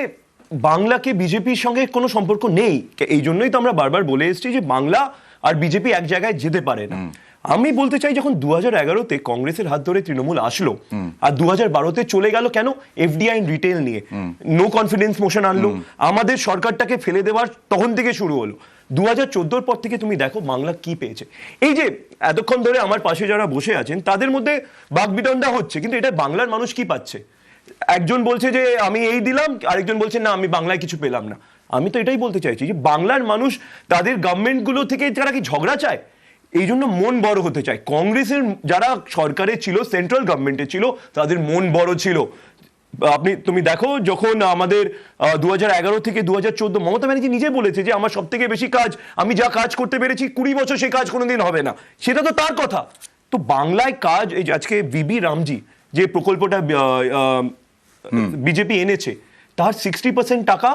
বাংলাকে বিজেপির সঙ্গে কোনো সম্পর্ক নেই, এই জন্যই তো আমরা বারবার বলে এসেছি যে বাংলা আর বিজেপি এক জায়গায় যেতে পারে না। আমি বলতে চাই যখন 2011-তে কংগ্রেসের হাত ধরে তৃণমূল আসলো আর 2012-তে চলে গেল কেন এফডিআই রিটেল নিয়ে, নো কনফিডেন্স মোশন আনলো, আমাদের সরকারটাকে ফেলে দেওয়ার তখন থেকে শুরু হলো। 2014-র পর থেকে তুমি দেখো বাংলা কি পেয়েছে। এই যে এতক্ষণ ধরে আমার পাশে যারা বসে আছেন তাদের মধ্যে বাকবিতণ্ডা হচ্ছে, কিন্তু এটা বাংলার মানুষ কি পাচ্ছে? একজন বলছে যে আমি এই দিলাম, আরেকজন বলছে না আমি বাংলায় কিছু পেলাম না। আমি তো এটাই বলতে চাইছি যে বাংলার মানুষ তাদের গভর্নমেন্টগুলো থেকে যারা কি ঝগড়া চায়, এই জন্য মন বড় হতে চায়। কংগ্রেসের যারা সরকারে ছিল, সেন্ট্রাল গভর্নমেন্টে ছিল, তাদের মন বড় ছিল। তুমি দেখো যখন আমাদের 2011 থেকে 2014 মমতা ব্যানার্জি নিজে বলেছে যে আমার সব থেকে বেশি কাজ, আমি যা কাজ করতে পেরেছি 20 বছর সেই কাজ কোনোদিন হবে না, সেটা তো তার কথা। তো বাংলায় কাজ, এই আজকে বিবি রামজি যে প্রকল্পটা বিজেপি এনেছে, তার 60% টাকা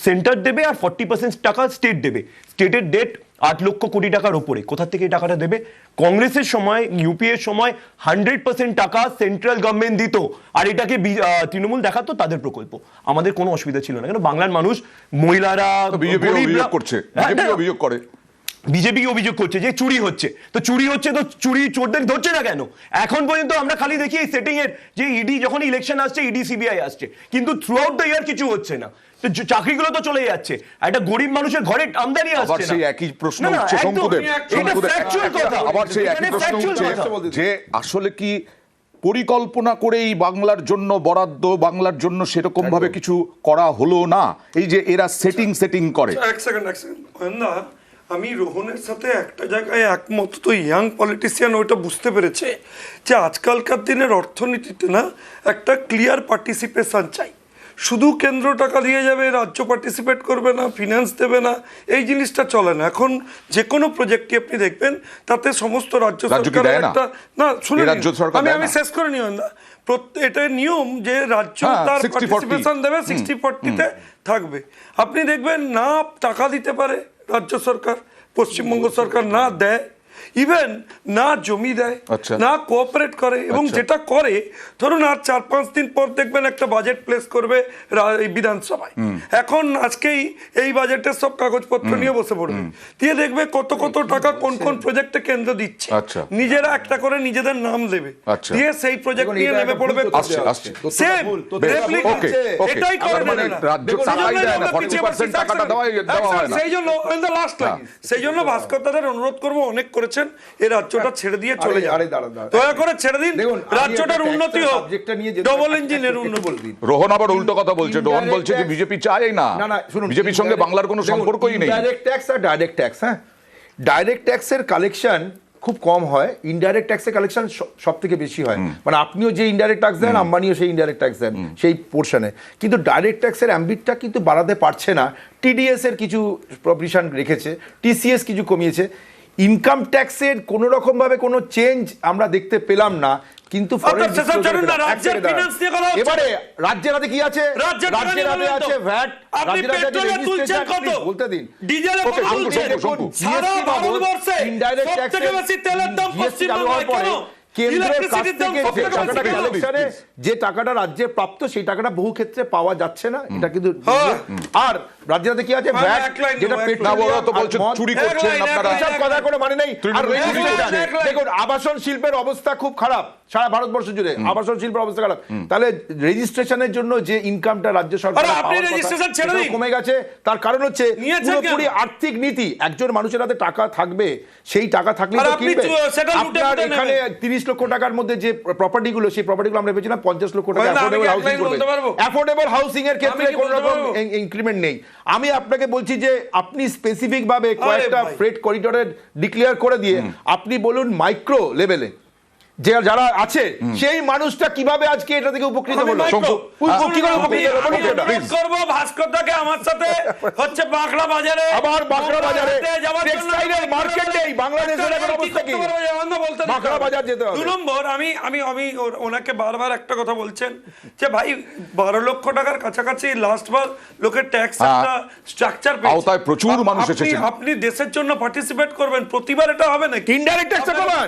সেন্টার দেবে আর 40% টাকা স্টেট দেবে। স্টেটের ডেট 8 লক্ষ কোটি টাকার ওপরে। কোথা থেকে এই টাকাটা দেবে? কংগ্রেসের সময়, ইউপিএর সময় 100% টাকা সেন্ট্রাল গভর্নমেন্ট দিত, আর এটাকে তৃণমূল দেখাতো তাদের প্রকল্প। আমাদের কোনো অসুবিধা ছিল না, কেন বাংলার মানুষ, মহিলারা, বিজেপি অভিযোগ করছে যে চুরি হচ্ছে। তো চুরি হচ্ছে তো চুরি চোরদের ধরছে না কেন? এখন পর্যন্ত আমরা খালি দেখি এই সেটিং এর যে ইডি যখন ইলেকশন আসছে, ইডি সিবিআই আসছে, কিন্তু থ্রু আউট দ্য ইয়ার কিছু হচ্ছে না। তো চাকরিগুলো তো চলে যাচ্ছে, একটা গরিব মানুষের ঘরে আমদানি আসছে না। সেই একই প্রশ্ন উঠছে শঙ্কুদেব, আবার সেই একই প্রশ্ন উঠছে যে আসলে কি পরিকল্পনা করে এই বাংলার জন্য বরাদ্দ, বাংলার জন্য সেরকম ভাবে কিছু করা হলো না? এই যে এরা সেটিং করে। এক সেকেন্ড আমি রোহনের সাথে একটা জায়গায় একমত, তো ইয়াং পলিটিশিয়ান ওইটা বুঝতে পেরেছে যে আজকালকার দিনের অর্থনীতিতে না একটা ক্লিয়ার পার্টিসিপেশন চাই। শুধু কেন্দ্র টাকা দিয়ে যাবে, রাজ্য পার্টিসিপেট করবে না, ফিনান্স দেবে না, এই জিনিসটা চলে না। এখন যে কোনো প্রজেক্টই আপনি দেখবেন তাতে সমস্ত রাজ্য সরকার একটা না, শুনে আমি শেষ করে নিও না, এটা নিয়ম যে রাজ্য তার পার্টিসিপেশন দেবে, 60-40-তে থাকবে। আপনি দেখবেন না টাকা দিতে পারে রাজ্য সরকার, পশ্চিমবঙ্গ সরকার না দেয়, ইভেন না জমি দেয়, না কোঅপারেট করে, এবং যেটা করে ধরুন আর 4-5 দিন পর দেখবেন একটা বাজেট প্লেস করবে বিধানসভায়। এখন আজকেই এই বাজেটের সব কাগজপত্র নিয়ে বসে পড়বে, দিয়ে দেখবে কত কত টাকা কোন কোন প্রজেক্টে কেন্দ্র দিচ্ছে, নিজেরা একটা করে নিজেদের নাম দেবে, দিয়ে সেই প্রজেক্ট নিয়ে নেমে পড়বে। সেম এটাই করে সেই জন্য ভাস্কর তাদের অনুরোধ করবো, অনেক করেছেন, এই রাজ্যটা ছেড়ে দিয়ে চলে যান, দয়া করে ছেড়ে দিন, রাজ্যটার উন্নতি হোক, ডবল ইঞ্জিনের উন্নতি। রোহন আবার উল্টো কথা বলছে, রোহন বলছে যে বিজেপি চায় না, বিজেপির সঙ্গে বাংলার কোনো সম্পর্কই নেই। ডাইরেক্ট ট্যাক্স আর ডাইরেক্ট ট্যাক্স, হ্যাঁ, ডাইরেক্ট ট্যাক্সের কালেকশন খুব কম হয়, ইনডাইরেক্ট ট্যাক্সের কালেকশন সব থেকে বেশি হয়। মানে আপনিও যে ইনডাইরেক্ট ট্যাক্স দেন, আম্বানিও সেই ইনডাইরেক্ট ট্যাক্স দেন সেই পোর্শনে, কিন্তু ডাইরেক্ট ট্যাক্সের অ্যাম্বিটটা কিন্তু বাড়াতে পারছে না। টিডিএস এর কিছু প্রভিশন রেখেছে, টিসিএস কিছু কমিয়েছে, ইনকাম ট্যাক্সের কোন রকম ভাবে কোনো চেঞ্জ আমরা দেখতে পেলাম না। কিন্তু এবারে রাজ্যের হাতে কি আছে? রাজ্যের হাতে আছে ভ্যাট, বলতে দিন ইনডাইরেক্ট ট্যাক্স চালু হওয়ার পরে কেন্দ্রের কাছ থেকে যে টাকাটা রাজ্যে প্রাপ্ত, সেই টাকাটা বহু ক্ষেত্রে পাওয়া যাচ্ছে না, এটা কিন্তু। আর রাজ্যের হাতে কি আছে? ভ্যাট, যেটা চুরি করছেন আপনারা, সব কথা কোনো মানে নেই। দেখুন আবাসন শিল্পের অবস্থা খুব খারাপ সারা ভারতবর্ষ জুড়ে, আবাসন শিল্পের অবস্থা খারাপ, তাহলে রেজিস্ট্রেশনের জন্য যে ইনকামটা রাজ্য সরকার কমে গেছে, তার কারণ হচ্ছে পুরোপুরি আর্থিক নীতি। একজন মানুষের হাতে টাকা থাকবে, সেই টাকা থাকলে কিনবে। আপনার এখানে 30 লক্ষ টাকার মধ্যে যে প্রপার্টিগুলো, সেই প্রপার্টিগুলো আমরা পেয়েছিলাম 50 লক্ষ টাকা অ্যাফোর্ডেবল হাউসিং এর ক্ষেত্রে কোনো রকম ইনক্রিমেন্ট নেই। আমি আপনাকে বলছি যে আপনি স্পেসিফিক ভাবে কয়েকটা ফ্রেট করিডোরের ডিক্লেয়ার করে দিয়ে আপনি বলুন মাইক্রো লেভেলে যে যারা আছে সেই মানুষটা কিভাবে আজকে এটা থেকে উপকৃত হলো, ভাস্করটাকে আমার সাথে হচ্ছে বাঁকড়া বাজারে, আবার বাঁকড়া বাজারে টেক্সটাইলের মার্কেট নেই বাংলাদেশের এখন অবস্থা কি? বাঁকড়া বাজার যেতে হবে। 2 নম্বর, আমি ওনাকে বারবার একটা কথা বলছেন যে ভাই 12 লক্ষ টাকার কাছাকাছি লাস্টবার লোকের ট্যাক্স একটা স্ট্রাকচার পেয়েছে, আওতায় প্রচুর মানুষ এসেছে। আপনি দেশের জন্য পার্টিসিপেট করবেন, প্রতিবার এটা হবে না। ইনডাইরেক্ট ট্যাক্স কমান,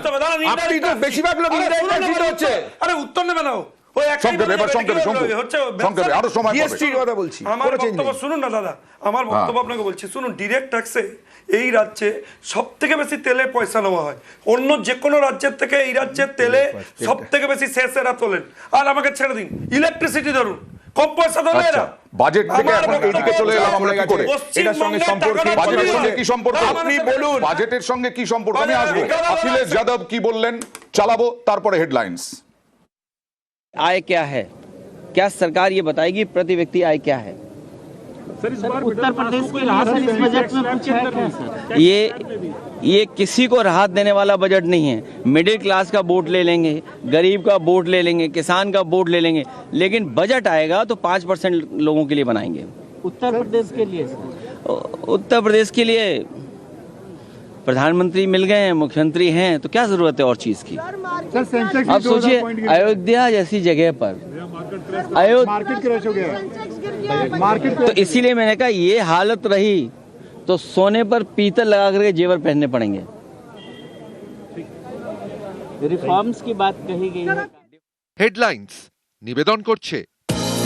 আপনি তো বেশিরভাগ লোক ইনডাইরেক্ট ট্যাক্স দিতে হচ্ছে। আরে উত্তর নেবে না, ওই একই সংক্ষেপে এবার সংক্ষেপে সংক্ষেপে আরো সময় জিএসটির কথা বলছি আমার বক্তব্য শুনুন না দাদা, আমার বক্তব্য আপনাকে বলছি শুনুন। ডিরেক্ট ট্যাক্সে এই রাজ্যে সব থেকে বেশি তেলে পয়সা নেওয়া হয়, অন্য যে কোনো রাজ্যের থেকে এই রাজ্যের তেলে সব থেকে বেশি শেষেরা তোলেন। আর আমাকে ছেড়ে দিন, ইলেকট্রিসিটি ধরুন, কম পয়সা তোলে এরা। বাজেট থেকে এখন এইদিকে চলে এলাম আমরা কি করে? এটার সঙ্গে সম্পর্ক, বাজেটের সঙ্গে কি সম্পর্ক আপনি বলুন, বাজেটের সঙ্গে কি সম্পর্ক আমি আসবো। अखिलेश यादव কি বললেন চালাবো, তারপরে হেডলাইন্স। आय क्या है, क्या सरकार ये बताएगी प्रति व्यक्ति आय क्या है? उत्तर प्रदेश के लिए इस बजट में कुछ है क्या सर? ये किसी को राहत देने वाला बजट नहीं है। मिडिल क्लास का वोट ले लेंगे, गरीब का वोट ले लेंगे, किसान का वोट ले लेंगे, लेकिन बजट आएगा तो 5% लोगों के लिए बनाएंगे। उत्तर प्रदेश के लिए सर? उत्तर प्रदेश के लिए प्रधानमंत्री मिल गए हैं, मुख्यमंत्री हैं, तो क्या जरूरत है और चीज की? अब सोचिए अयोध्या जैसी जगह पर तो इसीलिए मैंने कहा ये हालत रही तो सोने पर पीतल लगा करके जेवर पहनने पड़ेंगे। रिफॉर्म्स की बात कही गई है। হেডলাইন্স নিবেদন করছে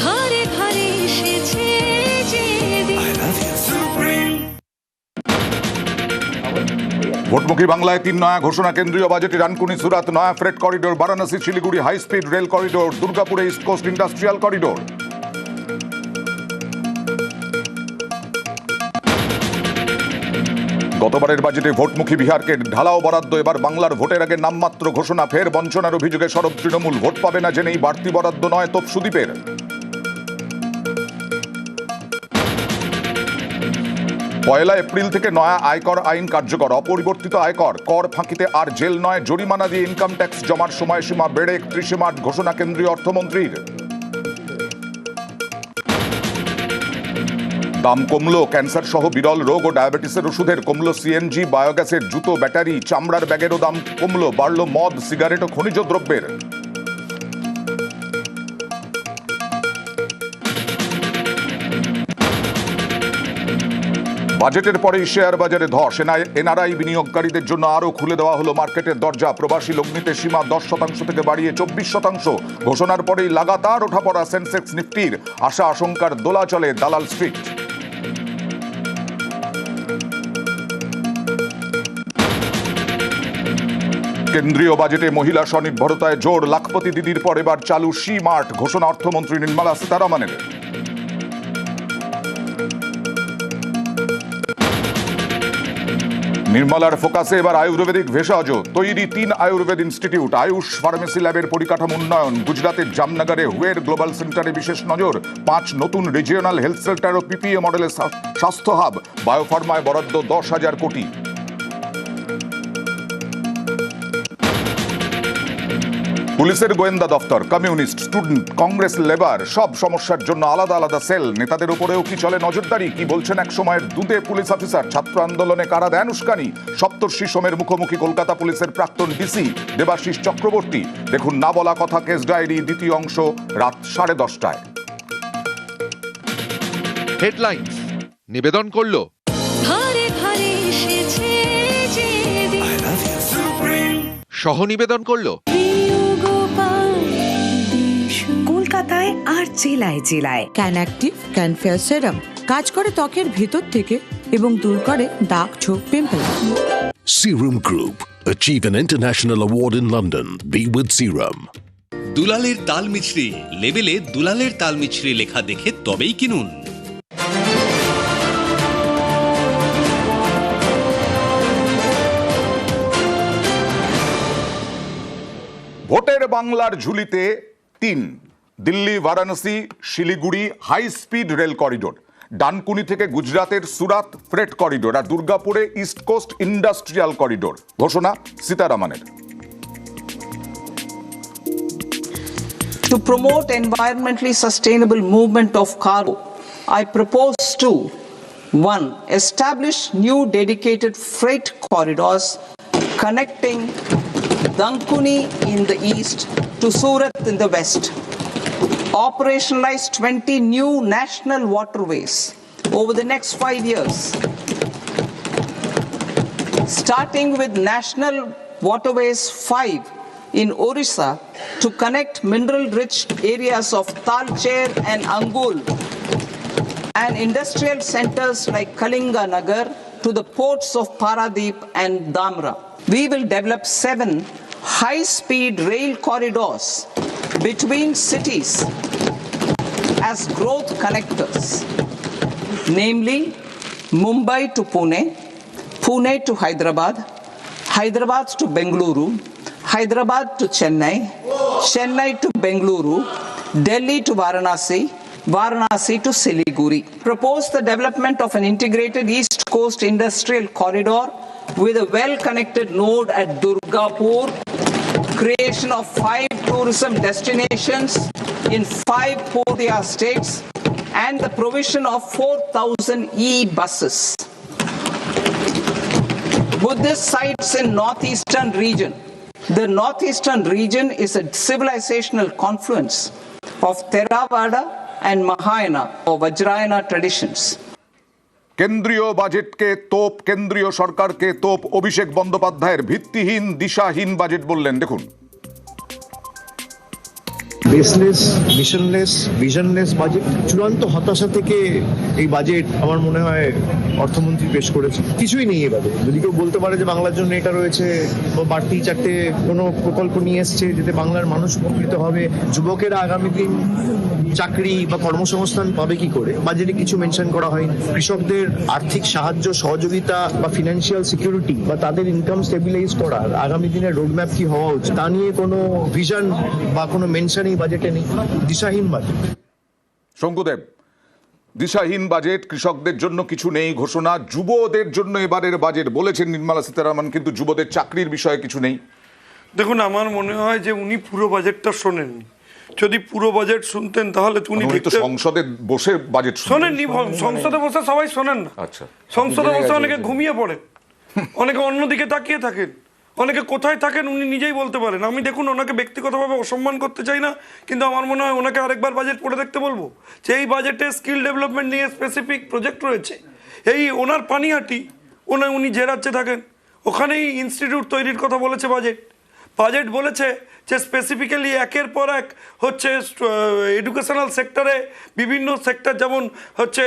ঘরে ঘরে এসেছে যে ভোটমুখী বাংলায় 3 নয়া ঘোষণা কেন্দ্রীয় বাজেটে ডানকুনি সুরাত নয়া freight corridor, Varanasi Siliguri high speed rail corridor, দুর্গাপুরে ইস্ট কোস্ট ইন্ডাস্ট্রিয়াল করিডোর। গতবারের বাজেটে ভোটমুখী বিহারকে ঢালাও বরাদ্দ, এবার বাংলার ভোটের আগে নামমাত্র ঘোষণা, ফের বঞ্চনার অভিযোগে সরব তৃণমূল। ভোট পাবে না জেনেই বাড়তি বরাদ্দ নয় তপসুদীপের। পয়লা এপ্রিল থেকে নয়া আয়কর আইন কার্যকর, অপরিবর্তিত আয়কর কর ফাঁকিতে আর জেল নয়, জরিমানা দিয়ে ইনকাম ট্যাক্স জমার সময়সীমা বেড়ে 31 মার্চ ঘোষণা কেন্দ্রীয় অর্থমন্ত্রীর। দাম কমলো ক্যান্সার সহ বিরল রোগ ও ডায়াবেটিসের ওষুধের, কমলো সিএনজি, বায়োগ্যাসের, জুতো, ব্যাটারি, চামড়ার ব্যাগেরও দাম কমলো, বাড়লো মদ, সিগারেট ও খনিজ দ্রব্যের। বাজেটের পরেই শেয়ার বাজারে ধস, এনআরআই বিনিয়োগকারীদের জন্য আরও খুলে দেওয়া হলো মার্কেটের দরজা, প্রবাসী লগ্নিতে সীমা 10% থেকে বাড়িয়ে 24%। ঘোষণার পরেই লাগাতার ওঠাপড়া সেন্সেক্স নিফটির, আশা আশঙ্কার দোলাচলে দালাল স্ট্রিট। কেন্দ্রীয় বাজেটে মহিলা স্বনির্ভরতায় জোর, লাখপতি দিদির পর এবার চালু সি মার্ট, ঘোষণা অর্থমন্ত্রী নির্মলা সীতারামনের। নির্মলার ফোকাসে এবার আয়ুর্বেদিক ভেষজ, তৈরি 3 আয়ুর্বেদ ইনস্টিটিউট, আয়ুষ ফার্মেসি ল্যাবের পরিকাঠামো উন্নয়ন। গুজরাতের জামনগরে হুয়ের গ্লোবাল সেন্টারে বিশেষ নজর, 5 নতুন রিজিওনাল হেলথ সেন্টার ও পিপিএ মডেলের স্বাস্থ্য হাব। বায়োফার্মায় বরাদ্দ 10,000 কোটি। পুলিশের গোয়েন্দা দফতর, কমিউনিস্ট, স্টুডেন্ট, কংগ্রেস, লেবার সব সমস্যার জন্য আলাদা আলাদা সেল। নেতাদের উপরেও কি চলে নজরদারি? কি বলছেন এক সময়ের দুদে পুলিশ অফিসার? ছাত্র আন্দোলনে কারা দেন উস্কানি? সপ্তর্ষি সোমের মুখোমুখি কলকাতা পুলিশের প্রাক্তন ডিসি দেবাশিস চক্রবর্তী। দেখুন না বলা কথা কেস ডায়েরি, দ্বিতীয় অংশ, রাত 10:30টায়। হেডলাইন্স নিবেদন করলো ঘরে ঘরে এসেছে যে সহ নিবেদন করলো কলকাতায় আর জেলায় জেলায় ক্যান অ্যাক্টিভ ক্যান ফেয়ার সেরাম কাজ করে ত্বকের ভেতর থেকে এবং দূর করে দাগ, ছোপ, pimple. Serum Group. Achieve an international award in London. Be with Serum. দুলালের তাল মিছরি, লেবেলে দুলালের তাল মিছরি লেখা দেখে তবেই কিনুন। ভোটের বাংলার ঝুলিতে 3, Delhi, Varanasi, Siliguri high speed rail corridor, Dankuni থেকে গুজরাতের সুরাত ফ্রেট করিডোর, আর দুর্গাপুরে ইস্ট কোস্ট ইন্ডাস্ট্রিয়াল করিডোর। ঘোষণা সীতারামনের। To promote environmentally sustainable movement of cargo, I propose to 1. Establish new dedicated freight corridors connecting Dankuni in the east to Surat in the west. Operationalize 20 new national waterways over the next 5 years. Starting with National Waterways 5 in Orissa to connect mineral-rich areas of Talcher and Angul and industrial centers like Kalinga Nagar to the ports of Paradip and Dhamra. We will develop 7 high-speed rail corridors between cities as growth connectors, namely Mumbai to Pune, Pune to Hyderabad, Hyderabad to Bengaluru, Hyderabad to Chennai, Chennai to Bengaluru, Delhi to Varanasi, Varanasi to Siliguri. Propose the development of an integrated East Coast industrial corridor with a well-connected node at Durgapur, creation of 5 tourism destinations in 5 Purdia states, and the provision of 4,000 e-buses. Buddhist sites in northeastern region. The northeastern region is a civilizational confluence of Theravada and Mahayana or Vajrayana traditions. কেন্দ্রীয় বাজেটকে তোপ, কেন্দ্রীয় সরকারকে তোপ অভিষেক বন্দ্যোপাধ্যায়ের ভিত্তিহীন দিশাহীন budget বললেন, দেখুন। বেসলেস, মিশনলেস, ভিশনলেস বাজেট, চূড়ান্ত হতাশা থেকে এই বাজেট আমার মনে হয় অর্থমন্ত্রী পেশ করেছে। কিছুই নেই এবারে। যদি কেউ বলতে পারে যে বাংলার জন্য এটা রয়েছে, বাড়তি 4টে কোনো প্রকল্প নিয়ে এসছে যেতে বাংলার মানুষ উপকৃত হবে, যুবকেরা আগামী দিন চাকরি বা কর্মসংস্থান পাবে কি করে, বাজেটে কিছু মেনশন করা হয়নি। কৃষকদের আর্থিক সাহায্য সহযোগিতা বা ফিনান্সিয়াল সিকিউরিটি বা তাদের ইনকাম স্টেবিলাইজ করার আগামী দিনের রোডম্যাপ কি হওয়া উচিত তা নিয়ে কোনো ভিশন বা কোনো মেনশনই বাজেটে নেই। দিশাহীন বাজেট। শঙ্কুদেব, দিশাহীন বাজেট, কৃষকদের জন্য কিছু নেই ঘোষণা, যুবদের জন্য এবারের বাজেট বলেছেন নির্মলা সীতারামন, কিন্তু যুবদের চাকরির বিষয়ে কিছু নেই। দেখুন, আমার মনে হয় যে উনি পুরো বাজেটটা শোনেননি। যদি পুরো বাজেট শুনতেন তাহলে উনি সংসদে বসে বাজেট শোনেননি। সংসদে বসে সবাই শোনেন না। আচ্ছা, সংসদে বসে অনেকে ঘুমিয়ে পড়ে, অনেকে অন্যদিকে তাকিয়ে থাকেন, অনেকে কোথায় থাকেন উনি নিজেই বলতে পারেন। আমি দেখুন ওনাকে ব্যক্তিগতভাবে অসম্মান করতে চাই না, কিন্তু আমার মনে হয় ওনাকে আরেকবার বাজেট পড়ে দেখতে বলবো যে এই বাজেটে স্কিল ডেভেলপমেন্ট নিয়ে স্পেসিফিক প্রজেক্ট রয়েছে। এই ওনার পানিহাটি, উনি যে রাজ্যে থাকেন ওখানেই ইনস্টিটিউট তৈরির কথা বলেছে বাজেট বলেছে যে স্পেসিফিক্যালি একের পর এক হচ্ছে এডুকেশনাল সেক্টরে বিভিন্ন সেক্টর, যেমন হচ্ছে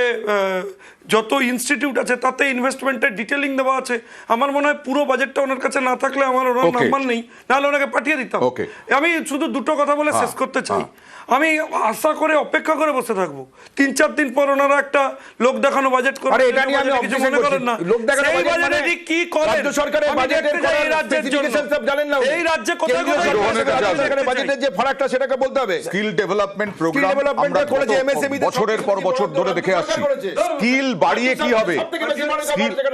যত ইনস্টিটিউট আছে তাতে ইনভেস্টমেন্টের ডিটেলিং দেওয়া আছে। আমার মনে হয় পুরো বাজেটটা ওনার কাছে না থাকলে আমার ওনার নাম্বার নেই, নাহলে ওনাকে পাঠিয়ে দিতাম। আমি শুধু 2টো কথা বলে শেষ করতে চাই। আমি আশা করে অপেক্ষা করে বসে থাকবো 3-4 দিন পর ওনারা একটা লোক দেখানো বাজেট করে কিছু মনে করেন না। কি করেন এই রাজ্যে কোথায় বাজেটের যে ফারাকটা সেটাকে বলতে হবে। স্কিল ডেভেলপমেন্ট প্রোগ্রাম আমরা বছরের পর বছর ধরে দেখে আসছি। স্কিল বাড়িয়ে কি হবে?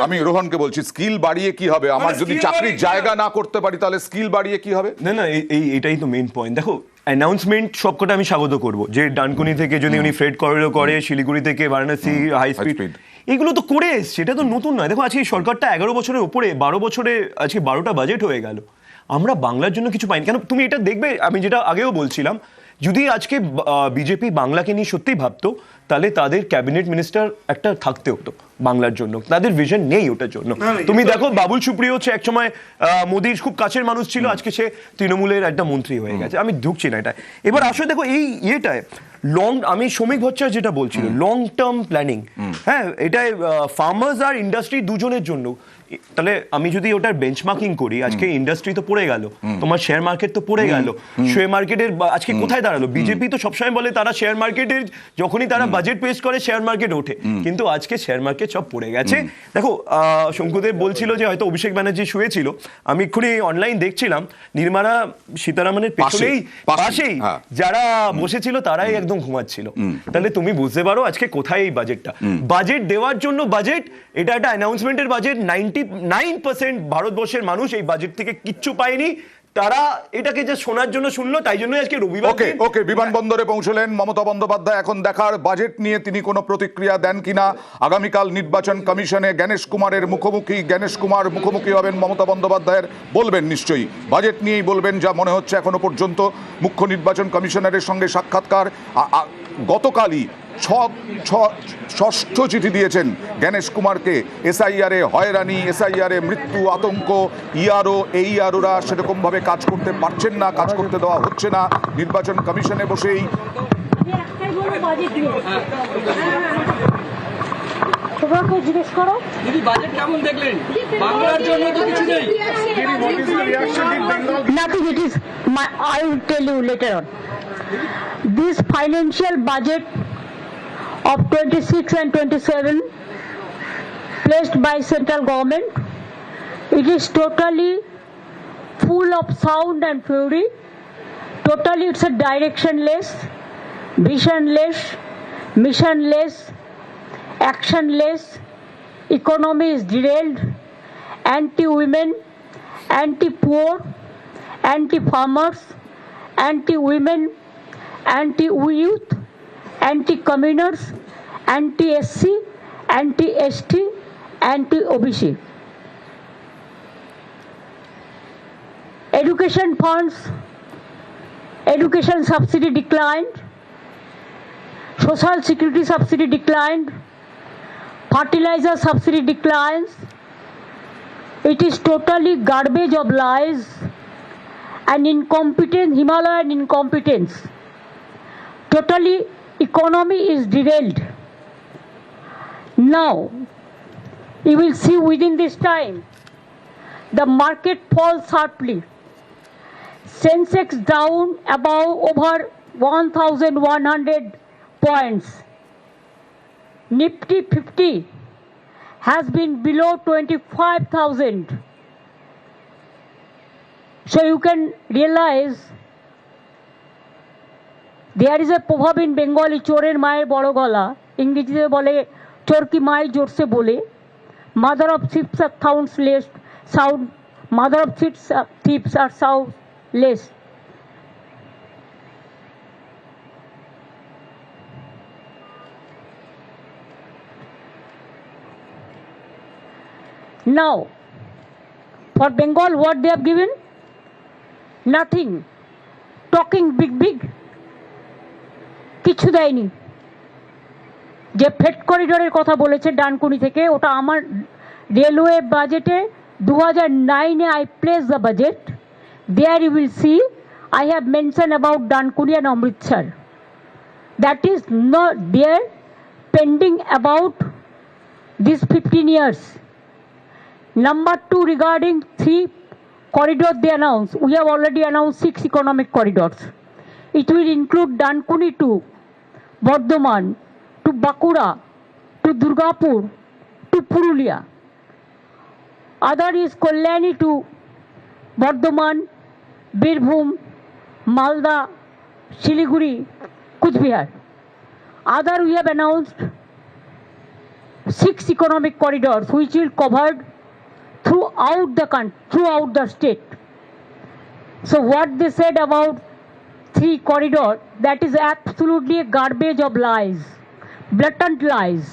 আমি রোহনকে বলছি, স্কিল বাড়িয়ে কি হবে? আমার যদি চাকরির জায়গা না করতে পারি তাহলে স্কিল বাড়িয়ে কি হবে? না, এটাই তো মেইন পয়েন্ট। দেখো, অ্যানাউন্সমেন্ট সবকটা আমি স্বাগত করবো, যে ডানকুনি থেকে যদি উনি ফ্রেড করিডোর করে, শিলিগুড়ি থেকে বারাণসী হাই স্পিড, এগুলো তো করে এসছে, এটা তো নতুন নয়। দেখো, আজকে সরকারটা 11 বছরের উপরে, 12 বছরে আজকে 12টা বাজেট হয়ে গেল, আমরা বাংলার জন্য কিছু পাইনি কেন? তুমি এটা দেখবে, আমি যেটা আগেও বলছিলাম, যদি আজকে বিজেপি বাংলাকে নিয়ে সত্যিই ভাবতো তাহলে তাদের ক্যাবিনেট মিনিস্টার একটা থাকতে হতো বাংলার জন্য। তাদের ভিশন নেই ওটার জন্য। তুমি দেখো, বাবুল সুপ্রিয় হচ্ছে একসময় মোদির খুব কাছের মানুষ ছিল, আজকে সে তৃণমূলের একটা মন্ত্রী হয়ে গেছে। আমি ঢুকছি না এটা। এবার আসলে দেখো এই ইয়েটায় আমি শ্রমিক ভট্টাচার্য যেটা বলছিল, লং টার্ম প্ল্যানিং, হ্যাঁ, এটাই ফার্মার্স আর ইন্ডাস্ট্রি দুজনের জন্য। তাহলে আমি যদি ওটার বেঞ্চমার্কিং করি, আজকে ইন্ডাস্ট্রি তো পড়ে গেল, তোমার শেয়ার মার্কেট তো পড়ে গেল, শেয়ার মার্কেটের আজকে কোথায় দাঁড়ালো? বিজেপি তো সবসময় বলে তারা শেয়ার মার্কেটের, যখনই তারা বাজেট পেশ করে শেয়ার মার্কেট ওঠে, কিন্তু আজকে শেয়ার মার্কেট সব পড়ে গেছে। দেখো, শঙ্কুদেব বলছিল যে হয়তো অভিষেক ব্যানার্জি শুয়েছিল, আমি এক্ষুনি অনলাইন দেখছিলাম, নির্মলা সীতারামনের পাশেই যারা বসেছিল তারাই একদম ঘুমাচ্ছিল। তাহলে তুমি বুঝতে পারো আজকে কোথায় এই বাজেটটা। বাজেট দেওয়ার জন্য বাজেট, এটা একটা অ্যানাউন্সমেন্টের বাজেট। 99% ভারতবর্ষের মানুষ এই বাজেট থেকে কিচ্ছু পায়নি, তারা এটাকে যে শোনার জন্য শুনলো, তাই জন্য আজকে রবিবার। ওকে, বিমানবন্দরে পৌঁছলেন মমতা বন্দ্যোপাধ্যায়। এখন দেখার বাজেট নিয়ে তিনি কোনো প্রতিক্রিয়া দেন কিনা। আগামীকাল নির্বাচন কমিশনে গণেশ কুমার মুখোমুখি হবেন মমতা বন্দ্যোপাধ্যায়ের, বলবেন নিশ্চয়ই বাজেট নিয়েই বলবেন, যা মনে হচ্ছে এখনো পর্যন্ত। মুখ্য নির্বাচন কমিশনারের সঙ্গে সাক্ষাৎকার গতকালই ষষ্ঠ চিঠি দিয়েছেন জ্ঞানেশ কুমারকে। এসআইআরে হয়রানি, এসআইআরে মৃত্যু, আতঙ্ক, ইআরও এইআরওরা সেরকমভাবে কাজ করতে পারছেন না, কাজ করতে দেওয়া হচ্ছে না। নির্বাচন কমিশনে বসেই জিজ্ঞেস করো দিদি বাজেট কেমন দেখলেন? বাংলার জন্য তো কিছু নেই। Nothing, it is I will tell you later on. This financial budget of 26 and 27 placed by central government, it is totally full of sound and fury. Totally it's a directionless, visionless, missionless, actionless. Economy is derailed, anti-women, anti-poor, anti-farmers, anti-women, anti-youth, anti-communers, anti-SC, anti-ST, anti-OBC. Education funds, education subsidy declined, social security subsidy declined, fertilizer subsidy declines. It is totally garbage of lies and incompetence, Himalayan incompetence. Totally economy is derailed. Now, you will see within this time, the market falls sharply. Sensex down above over 1,100 points. Nifty 50 has been below 25,000. So you can realize there is a proverb in Bengali, chorer mayer boro gola, ইংরেজিতে বলে চোর কি মায়ের জোরসে বলে, mother of thieves are soundless, mother of thieves are soundless. Now, for Bengal, what they have given? Nothing. Talking big. কিছু দেয়নি। যে ফেড করিডোরের কথা বলেছে ডানকুনি থেকে, ওটা আমার রেলওয়ে বাজেটে 2009-এ I placed the budget. There you will see I have mentioned about Dankuni and Amritsar. That is not there pending about these 15 years. Number 2, regarding 3 corridors they announced. We have already announced 6 economic corridors. It will include Dankuni to Bardhaman, to Bakura, to Durgapur, to Purulia. Other is Kalyani to Bardhaman, Birbhum, Malda, Siliguri, Kuch Bihar. Other we have announced 6 economic corridors which will cover throughout the country, throughout the state. So what they said about 3 corridors, that is absolutely a garbage of lies, blatant lies.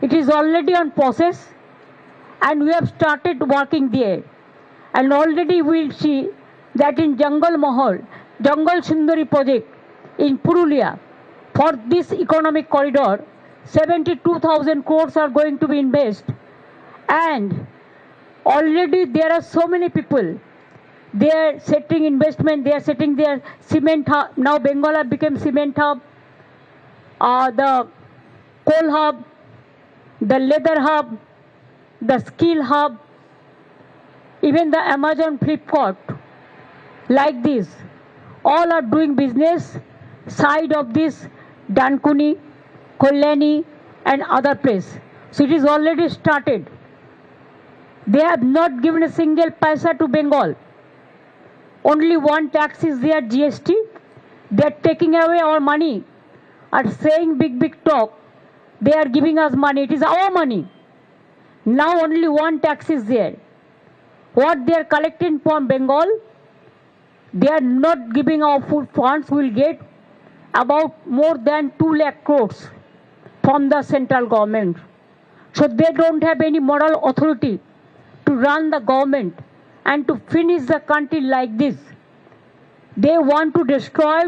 It is already on process and we have started working there. And already we will see that in Jungle Mahal, Jungle Sundari project in Purulia, for this economic corridor, 72,000 crores are going to be invested. And already there are so many people, they are setting investment, they are setting their cement hub. Now Bengal have become cement hub, the coal hub, the leather hub, the skill hub, even the Amazon Flipkart, like this. All are doing business side of this Dankuni, Kalyani and other place. So it is already started. They have not given a single paisa to Bengal. Only one tax is there, GST. They are taking away our money and saying big talk. They are giving us money. It is our money. Now only one tax is there. What they are collecting from Bengal, they are not giving our food funds. We will get about more than 2 lakh crores from the central government. So they don't have any moral authority to run the government and to finish the country like this. They want to destroy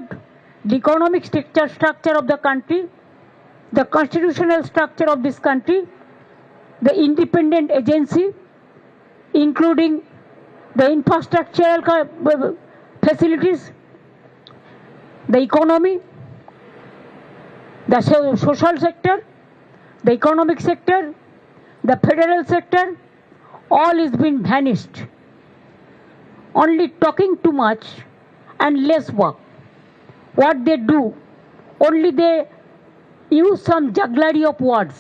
the economic structure of the country the constitutional structure of this country, the independent agency, including the infrastructural facilities, the economy, the social sector, the economic sector, the federal sector, all is been vanished. Only talking too much and less work. What they do, only they use some jugglery of words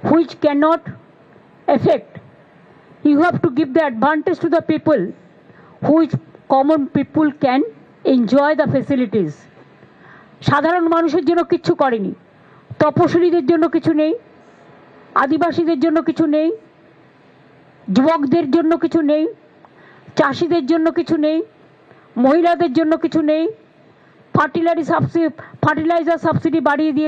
which cannot affect. You have to give the advantage to the people, which common people can enjoy the facilities. সাধারণ মানুষের জন্য কিছু করেনি, তপশিলীদের জন্য কিছু নেই, আদিবাসীদের জন্য কিছু নেই, যুবকদের জন্য কিছু নেই, চাষিদের জন্য কিছু নেই, মহিলাদের জন্য কিছু নেই, ফার্টিলাইজার সাবসিডি বাড়িয়ে দিয়েছে।